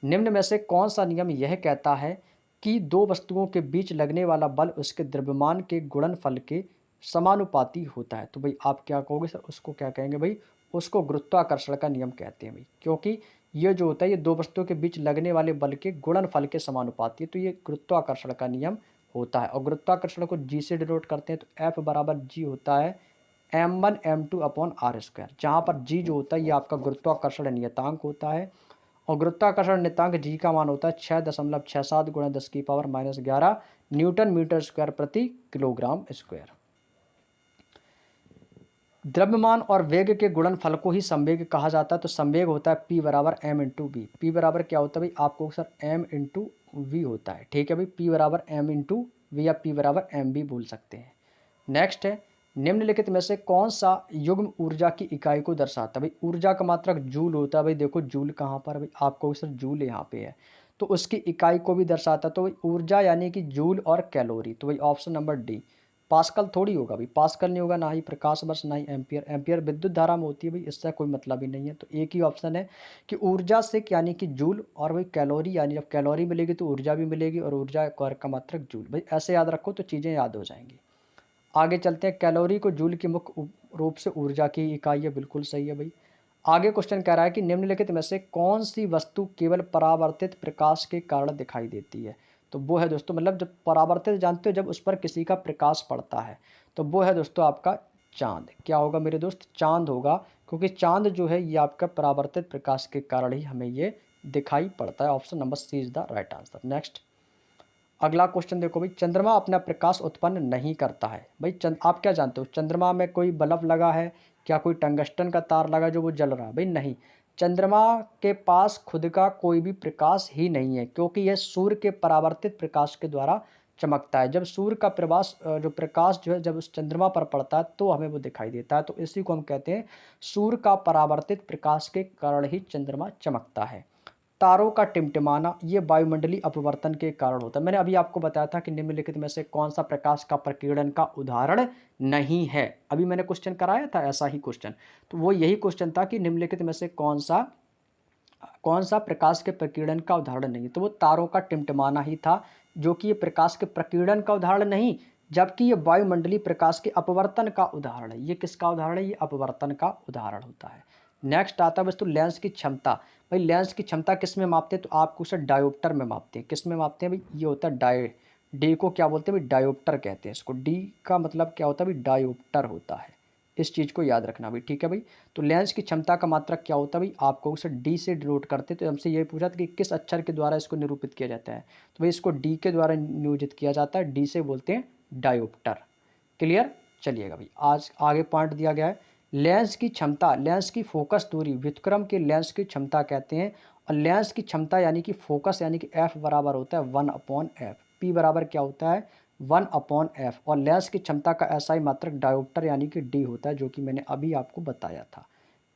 Speaker 1: निम्न में से कौन सा नियम यह कहता है कि दो वस्तुओं के बीच लगने वाला बल उसके द्रव्यमान के गुणनफल के समानुपाती होता है? तो भाई आप क्या कहोगे सर, उसको क्या कहेंगे भाई? उसको गुरुत्वाकर्षण का नियम कहते हैं भाई। क्योंकि ये जो होता है ये दो वस्तुओं के बीच लगने वाले बल के गुणनफल के समानुपाती है, तो ये गुरुत्वाकर्षण का नियम होता है। और गुरुत्वाकर्षण को जी से डिनोट करते हैं, तो F बराबर जी होता है m1 m2 upon are square, जहाँ पर जी जो होता है ये आपका गुरुत्वाकर्षण नियतांक होता है। और गुरुत्वाकर्षण नियतांक जी का मान होता है 6.67 गुणा 10⁻⁻11 न्यूटन मीटर स्क्वायर प्रति किलोग्राम स्क्वायर। द्रव्यमान और वेग के गुणनफल को ही संवेग कहा जाता है। तो संवेग होता है P बराबर m इंटू वी। पी बराबर क्या होता है भाई, आपको सर m इंटू वी होता है, ठीक है भाई। P बराबर m इंटू वी या P बराबर m भी बोल सकते हैं। नेक्स्ट है, निम्नलिखित में से कौन सा युग्म ऊर्जा की इकाई को दर्शाता है। भाई ऊर्जा का मात्रक जूल होता है। भाई देखो जूल कहाँ पर, भाई आपको सर जूल यहाँ पे है, तो उसकी इकाई को भी दर्शाता है। तो भाई ऊर्जा यानी कि जूल और कैलोरी, तो भाई ऑप्शन नंबर डी। पास्कल थोड़ी होगा भाई, पास्कल नहीं होगा, ना ही प्रकाश वर्ष, ना ही एम्पियर। एम्पियर विद्युत धारा में होती है भाई, इससे कोई मतलब ही नहीं है। तो एक ही ऑप्शन है कि ऊर्जा से यानी कि जूल, और भाई कैलोरी यानी जब कैलोरी मिलेगी तो ऊर्जा भी मिलेगी, और ऊर्जा का मात्रक जूल। भाई ऐसे याद रखो तो चीज़ें याद हो जाएंगी। आगे चलते हैं, कैलोरी को जूल की मुख्य रूप से ऊर्जा की इकाई है, बिल्कुल सही है भाई। आगे क्वेश्चन कह रहा है कि निम्नलिखित में से कौन सी वस्तु केवल परावर्तित प्रकाश के कारण दिखाई देती है। तो वो है दोस्तों, मतलब जब परावर्तित जानते हो, जब उस पर किसी का प्रकाश पड़ता है, तो वो है दोस्तों आपका चांद। क्या होगा मेरे दोस्त, चांद होगा, क्योंकि चांद जो है ये आपका परावर्तित प्रकाश के कारण ही हमें ये दिखाई पड़ता है। Option number C is the right answer. Next अगला क्वेश्चन देखो भाई, चंद्रमा अपना प्रकाश उत्पन्न नहीं करता है। भाई आप क्या जानते हो, चंद्रमा में कोई बल्ब लगा है क्या, कोई टंगस्टन का तार लगा जो वो जल रहा है? भाई नहीं, चंद्रमा के पास खुद का कोई भी प्रकाश ही नहीं है, क्योंकि यह सूर्य के परावर्तित प्रकाश के द्वारा चमकता है। जब सूर्य का जो प्रकाश जो है जब उस चंद्रमा पर पड़ता है तो हमें वो दिखाई देता है। तो इसी को हम कहते हैं सूर्य का परावर्तित प्रकाश के कारण ही चंद्रमा चमकता है। तारों का टिमटिमाना ये वायुमंडलीय अपवर्तन के कारण होता है। मैंने अभी आपको बताया था कि निम्नलिखित में से कौन सा प्रकाश का प्रकीर्णन का उदाहरण नहीं है। अभी मैंने क्वेश्चन कराया था ऐसा ही क्वेश्चन, तो वो यही क्वेश्चन था कि निम्नलिखित में से कौन सा प्रकाश के प्रकीर्णन का उदाहरण नहीं है, तो वो तारों का टिमटिमाना ही था, जो कि ये प्रकाश के प्रकीर्णन का उदाहरण नहीं, जबकि ये वायुमंडलीय प्रकाश के अपवर्तन का उदाहरण है। ये किसका उदाहरण है, ये अपवर्तन का उदाहरण होता है। नेक्स्ट आता है वस्तु लेंस की क्षमता। भाई लेंस की क्षमता किस में मापते हैं, तो आपको सर डायोप्टर में मापते हैं। किस में मापते हैं भाई, ये होता है डी को क्या बोलते हैं भाई, डायोप्टर कहते हैं इसको। डी का मतलब क्या होता है भाई, डायोप्टर होता है। इस चीज़ को याद रखना भाई, ठीक है भाई। तो लेंस की क्षमता का मात्रक क्या होता है भाई, आपको उसे डी से डिनोट करते, तो हमसे ये पूछा था कि किस अक्षर के द्वारा इसको निरूपित किया जाता है, तो भाई इसको डी के द्वारा नियोजित किया जाता है, डी से बोलते हैं डायोप्टर। क्लियर, चलिएगा भाई। आज आगे पॉइंट दिया गया है, लेंस की क्षमता, लेंस की फोकस दूरी व्युत्क्रम के लेंस की क्षमता कहते हैं। और लेंस की क्षमता यानी कि फोकस यानी कि एफ बराबर होता है 1/f। पी बराबर क्या होता है 1/f। और लेंस की क्षमता का ऐसा ही मात्रक डायोप्टर यानी कि डी होता है, जो कि मैंने अभी आपको बताया था।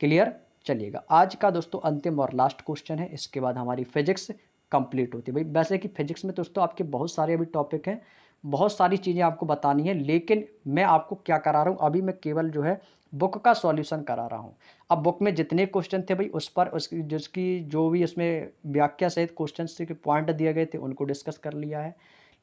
Speaker 1: क्लियर, चलिएगा। आज का दोस्तों अंतिम और लास्ट क्वेश्चन है, इसके बाद हमारी फिजिक्स कंप्लीट होती है। भाई वैसे कि फिजिक्स में दोस्तों आपके बहुत सारे अभी टॉपिक हैं, बहुत सारी चीज़ें आपको बतानी है, लेकिन मैं आपको क्या करा रहा हूँ, अभी मैं केवल जो है बुक का सॉल्यूशन करा रहा हूँ। अब बुक में जितने क्वेश्चन थे भाई उस पर उसकी जिसकी जो भी उसमें व्याख्या सहित क्वेश्चन के पॉइंट दिए गए थे उनको डिस्कस कर लिया है।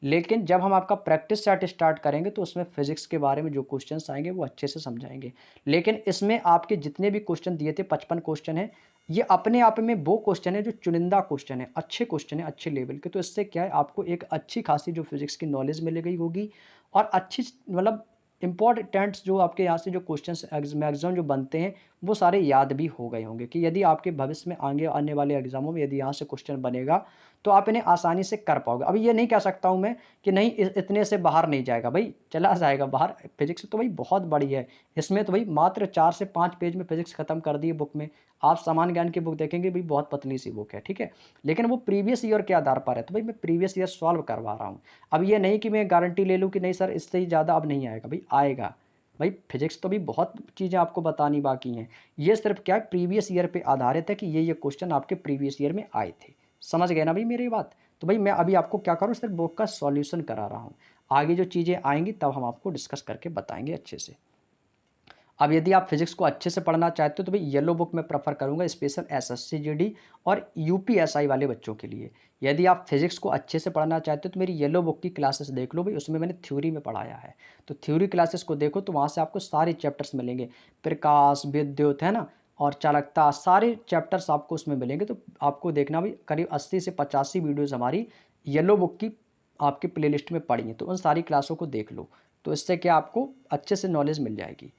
Speaker 1: लेकिन जब हम आपका प्रैक्टिस सेट स्टार्ट करेंगे तो उसमें फिजिक्स के बारे में जो क्वेश्चंस आएंगे वो अच्छे से समझाएंगे। लेकिन इसमें आपके जितने भी क्वेश्चन दिए थे 55 क्वेश्चन है, ये अपने आप में वो क्वेश्चन है जो चुनिंदा क्वेश्चन है, अच्छे क्वेश्चन है, अच्छे लेवल के। तो इससे क्या है, आपको एक अच्छी खासी जो फिजिक्स की नॉलेज मिल गई होगी, और अच्छी मतलब इंपॉर्टेंट्स जो आपके यहाँ से जो क्वेश्चन मैक्सिमम जो बनते हैं वो सारे याद भी हो गए होंगे, कि यदि आपके भविष्य में आगे आने वाले एग्जामों में यदि यहाँ से क्वेश्चन बनेगा तो आप इन्हें आसानी से कर पाओगे। अभी ये नहीं कह सकता हूँ मैं कि नहीं इतने से बाहर नहीं जाएगा, भाई चला जाएगा बाहर। फिजिक्स तो भाई बहुत बड़ी है, इसमें तो भाई मात्र 4 से 5 पेज में फिजिक्स खत्म कर दी है बुक में। आप सामान्य ज्ञान की बुक देखेंगे भाई बहुत पतली सी बुक है, ठीक है, लेकिन वो प्रीवियस ईयर के आधार पर है, तो भाई मैं प्रीवियस ईयर सॉल्व करवा रहा हूँ। अब ये नहीं कि मैं गारंटी ले लूँ कि नहीं सर इससे ही ज़्यादा अब नहीं आएगा, भाई आएगा। भाई फिजिक्स तो भी बहुत चीज़ें आपको बतानी बाकी हैं, ये सिर्फ क्या है प्रीवियस ईयर पे आधारित है कि ये क्वेश्चन आपके प्रीवियस ईयर में आए थे। समझ गए ना भाई मेरी बात। तो भाई मैं अभी आपको क्या करूँ, सिर्फ बुक का सॉल्यूशन करा रहा हूँ, आगे जो चीज़ें आएंगी तब हम आपको डिस्कस करके बताएंगे अच्छे से। अब यदि आप फिजिक्स को अच्छे से पढ़ना चाहते हो तो भाई येलो बुक में प्रेफर करूंगा, स्पेशल एसएससी जीडी और यूपीएसआई वाले बच्चों के लिए। यदि आप फिजिक्स को अच्छे से पढ़ना चाहते हो तो मेरी येलो बुक की क्लासेस देख लो भाई, उसमें मैंने थ्योरी में पढ़ाया है। तो थ्योरी क्लासेस को देखो तो वहाँ से आपको सारे चैप्टर्स मिलेंगे, प्रकाश, विद्युत, है ना, और चालकता, सारे चैप्टर्स आपको उसमें मिलेंगे। तो आपको देखना भाई करीब 80 से 85 वीडियोज़ हमारी येलो बुक की आपकी प्लेलिस्ट में पड़ी हैं, तो उन सारी क्लासों को देख लो। तो इससे क्या आपको अच्छे से नॉलेज मिल जाएगी।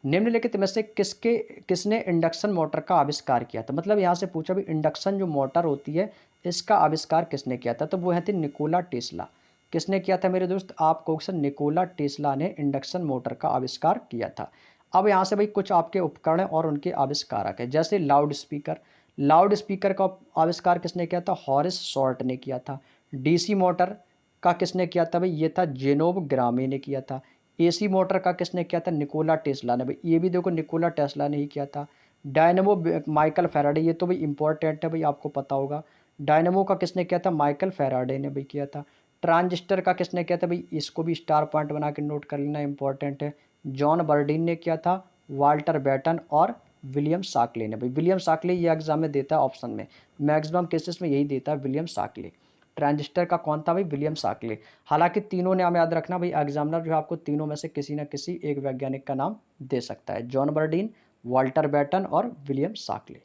Speaker 1: निम्नलिखित में से किसने इंडक्शन मोटर का आविष्कार किया था? मतलब यहाँ से पूछा भी इंडक्शन जो मोटर होती है इसका आविष्कार किसने किया था? तो वो है थे निकोला टेस्ला। किसने किया था मेरे दोस्त? आप क्वेश्चन, निकोला टेस्ला ने इंडक्शन मोटर का आविष्कार किया था। अब यहाँ से भाई कुछ आपके उपकरण और उनके आविष्कारक है, जैसे लाउड स्पीकर। लाउड स्पीकर का आविष्कार किसने किया था? हॉरिस शॉर्ट ने किया था। डीसी मोटर का किसने किया था भाई? ये था जेनोब ग्रामे ने किया था। एसी मोटर का किसने किया था? निकोला टेस्ला ने। भाई ये भी देखो निकोला टेस्ला ने ही किया था। डायनमो माइकल फैराडे, ये तो भाई इंपॉर्टेंट है भाई, आपको पता होगा। डायनमो का किसने किया था? माइकल फैराडे ने भाई किया था। ट्रांजिस्टर का किसने किया था भाई? इसको भी स्टार पॉइंट बना के नोट कर लेना, इंपॉर्टेंट है। जॉन बर्डीन ने किया था। वाल्टर बैटन और विलियम साकले ने। भाई विलियम साकले ये एग्जाम में देता है ऑप्शन में, मैक्सिमम केसेस में यही देता है विलियम साकले। ट्रांजिस्टर का कौन था भाई? विलियम साकले। हालांकि तीनों नाम याद रखना भाई, एग्जामिनर जो है आपको तीनों में से किसी न किसी एक वैज्ञानिक का नाम दे सकता है, जॉन बर्डीन, वाल्टर बैटन और विलियम साकले।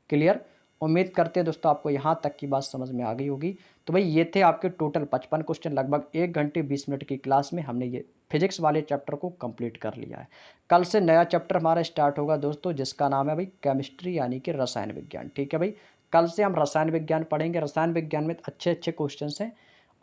Speaker 1: क्लियर? उम्मीद करते हैं दोस्तों आपको यहाँ तक की बात समझ में आ गई होगी। तो भाई ये थे आपके टोटल 55 क्वेश्चन, लगभग 1 घंटे 20 मिनट की क्लास में हमने ये फिजिक्स वाले चैप्टर को कंप्लीट कर लिया है। कल से नया चैप्टर हमारा स्टार्ट होगा दोस्तों, जिसका नाम है भाई केमिस्ट्री यानी कि रसायन विज्ञान। ठीक है भाई, कल से हम रसायन विज्ञान पढ़ेंगे। रसायन विज्ञान में अच्छे अच्छे क्वेश्चन हैं,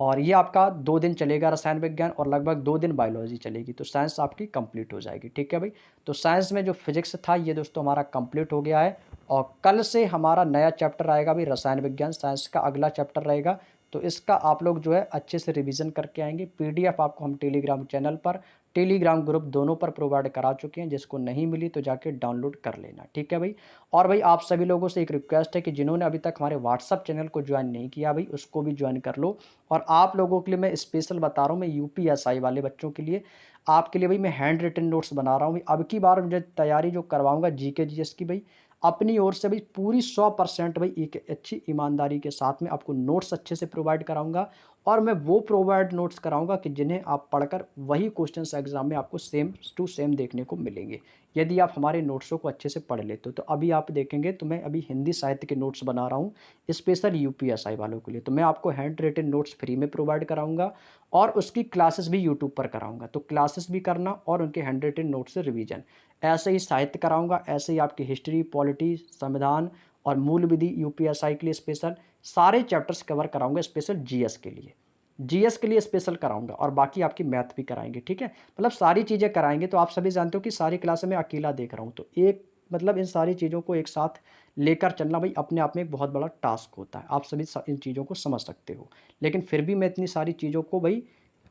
Speaker 1: और ये आपका 2 दिन चलेगा रसायन विज्ञान, और लगभग 2 दिन बायोलॉजी चलेगी, तो साइंस आपकी कंप्लीट हो जाएगी। ठीक है भाई, तो साइंस में जो फिजिक्स था ये दोस्तों हमारा कंप्लीट हो गया है, और कल से हमारा नया चैप्टर आएगा भाई रसायन विज्ञान, साइंस का अगला चैप्टर रहेगा। तो इसका आप लोग जो है अच्छे से रिवीजन करके आएंगे। पीडीएफ आपको हम टेलीग्राम चैनल पर, टेलीग्राम ग्रुप दोनों पर प्रोवाइड करा चुके हैं, जिसको नहीं मिली तो जाके डाउनलोड कर लेना। ठीक है भाई, और भाई आप सभी लोगों से एक रिक्वेस्ट है कि जिन्होंने अभी तक हमारे व्हाट्सअप चैनल को ज्वाइन नहीं किया भाई, उसको भी ज्वाइन कर लो। और आप लोगों के लिए मैं स्पेशल बता रहा हूँ, मैं यूपीएसआई वाले बच्चों के लिए, आपके लिए भाई मैं हैंड रिटन नोट्स बना रहा हूँ। अब की बार मुझे तैयारी जो करवाऊंगा जीके जीएस की भाई, अपनी ओर से भाई पूरी 100% भाई एक अच्छी ईमानदारी के साथ में आपको नोट्स अच्छे से प्रोवाइड कराऊंगा, और मैं वो प्रोवाइड नोट्स कराऊंगा कि जिन्हें आप पढ़कर वही क्वेश्चंस एग्जाम में आपको सेम टू सेम देखने को मिलेंगे, यदि आप हमारे नोट्सों को अच्छे से पढ़ लेते हो। तो अभी आप देखेंगे तो मैं अभी हिंदी साहित्य के नोट्स बना रहा हूँ स्पेशल यूपीएसआई वालों के लिए, तो मैं आपको हैंड रिटन नोट्स फ्री में प्रोवाइड कराऊंगा, और उसकी क्लासेस भी यूट्यूब पर कराऊंगा। तो क्लासेस भी करना और उनके हैंड रिटन नोट्स से रिवीजन, ऐसे ही साहित्य कराऊंगा, ऐसे ही आपकी हिस्ट्री, पॉलिटी, संविधान और मूल विधि यूपीएसआई के लिए स्पेशल सारे चैप्टर्स कवर कराऊंगा, स्पेशल जीएस के लिए, जीएस के लिए स्पेशल कराऊंगा, और बाकी आपकी मैथ भी कराएंगे। ठीक है, मतलब सारी चीज़ें कराएंगे। तो आप सभी जानते हो कि सारी क्लासें मैं अकेला देख रहा हूँ, तो एक मतलब इन सारी चीज़ों को एक साथ लेकर चलना भाई अपने आप में एक बहुत बड़ा टास्क होता है, आप सभी इन चीज़ों को समझ सकते हो। लेकिन फिर भी मैं इतनी सारी चीज़ों को भाई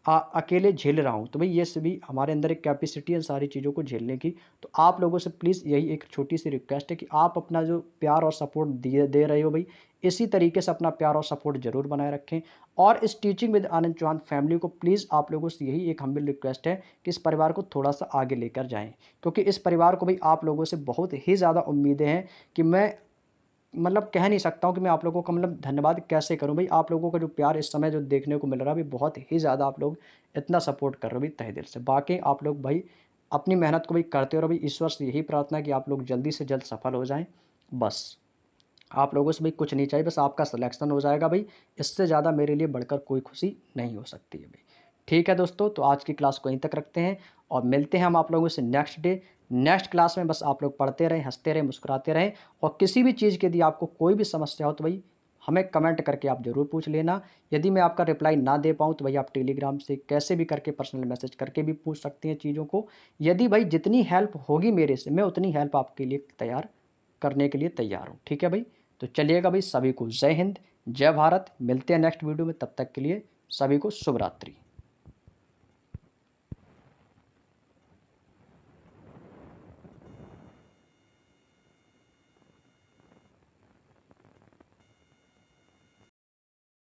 Speaker 1: अकेले झेल रहा हूँ, तो भाई ये सभी हमारे अंदर एक कैपेसिटी है सारी चीज़ों को झेलने की। तो आप लोगों से प्लीज़ यही एक छोटी सी रिक्वेस्ट है कि आप अपना जो प्यार और सपोर्ट दे रहे हो भाई, इसी तरीके से अपना प्यार और सपोर्ट जरूर बनाए रखें। और इस teaching with Anand Chauhan family को प्लीज़ आप लोगों से यही एक हम्बल रिक्वेस्ट है कि इस परिवार को थोड़ा सा आगे लेकर जाएं, क्योंकि इस परिवार को भाई आप लोगों से बहुत ही ज़्यादा उम्मीदें हैं, कि मैं मतलब कह नहीं सकता हूँ कि मैं आप लोगों का मतलब धन्यवाद कैसे करूँ भाई। आप लोगों का जो प्यार इस समय जो देखने को मिल रहा है भाई, बहुत ही ज़्यादा आप लोग इतना सपोर्ट कर रहे हो भाई तहे दिल से। बाकी आप लोग भाई अपनी मेहनत को भाई करते रहो भाई, ईश्वर से यही प्रार्थना है कि आप लोग जल्दी से जल्द सफल हो जाएं। बस आप लोगों से भाई कुछ नहीं चाहिए, बस आपका सिलेक्शन हो जाएगा भाई, इससे ज़्यादा मेरे लिए बढ़कर कोई खुशी नहीं हो सकती है भाई। ठीक है दोस्तों, तो आज की क्लास को यहीं तक रखते हैं, और मिलते हैं हम आप लोगों से नेक्स्ट डे नेक्स्ट क्लास में। बस आप लोग पढ़ते रहें, हंसते रहें, मुस्कुराते रहें, और किसी भी चीज़ की यदि आपको कोई भी समस्या हो तो भाई हमें कमेंट करके आप ज़रूर पूछ लेना। यदि मैं आपका रिप्लाई ना दे पाऊँ तो भाई आप टेलीग्राम से कैसे भी करके पर्सनल मैसेज करके भी पूछ सकती हैं चीज़ों को। यदि भाई जितनी हेल्प होगी मेरे से, मैं उतनी हेल्प आपके लिए तैयार करने के लिए तैयार हूँ। ठीक है भाई, तो चलिएगा भाई, सभी को जय हिंद, जय भारत। मिलते हैं नेक्स्ट वीडियो में, तब तक के लिए सभी को शुभ रात्रि।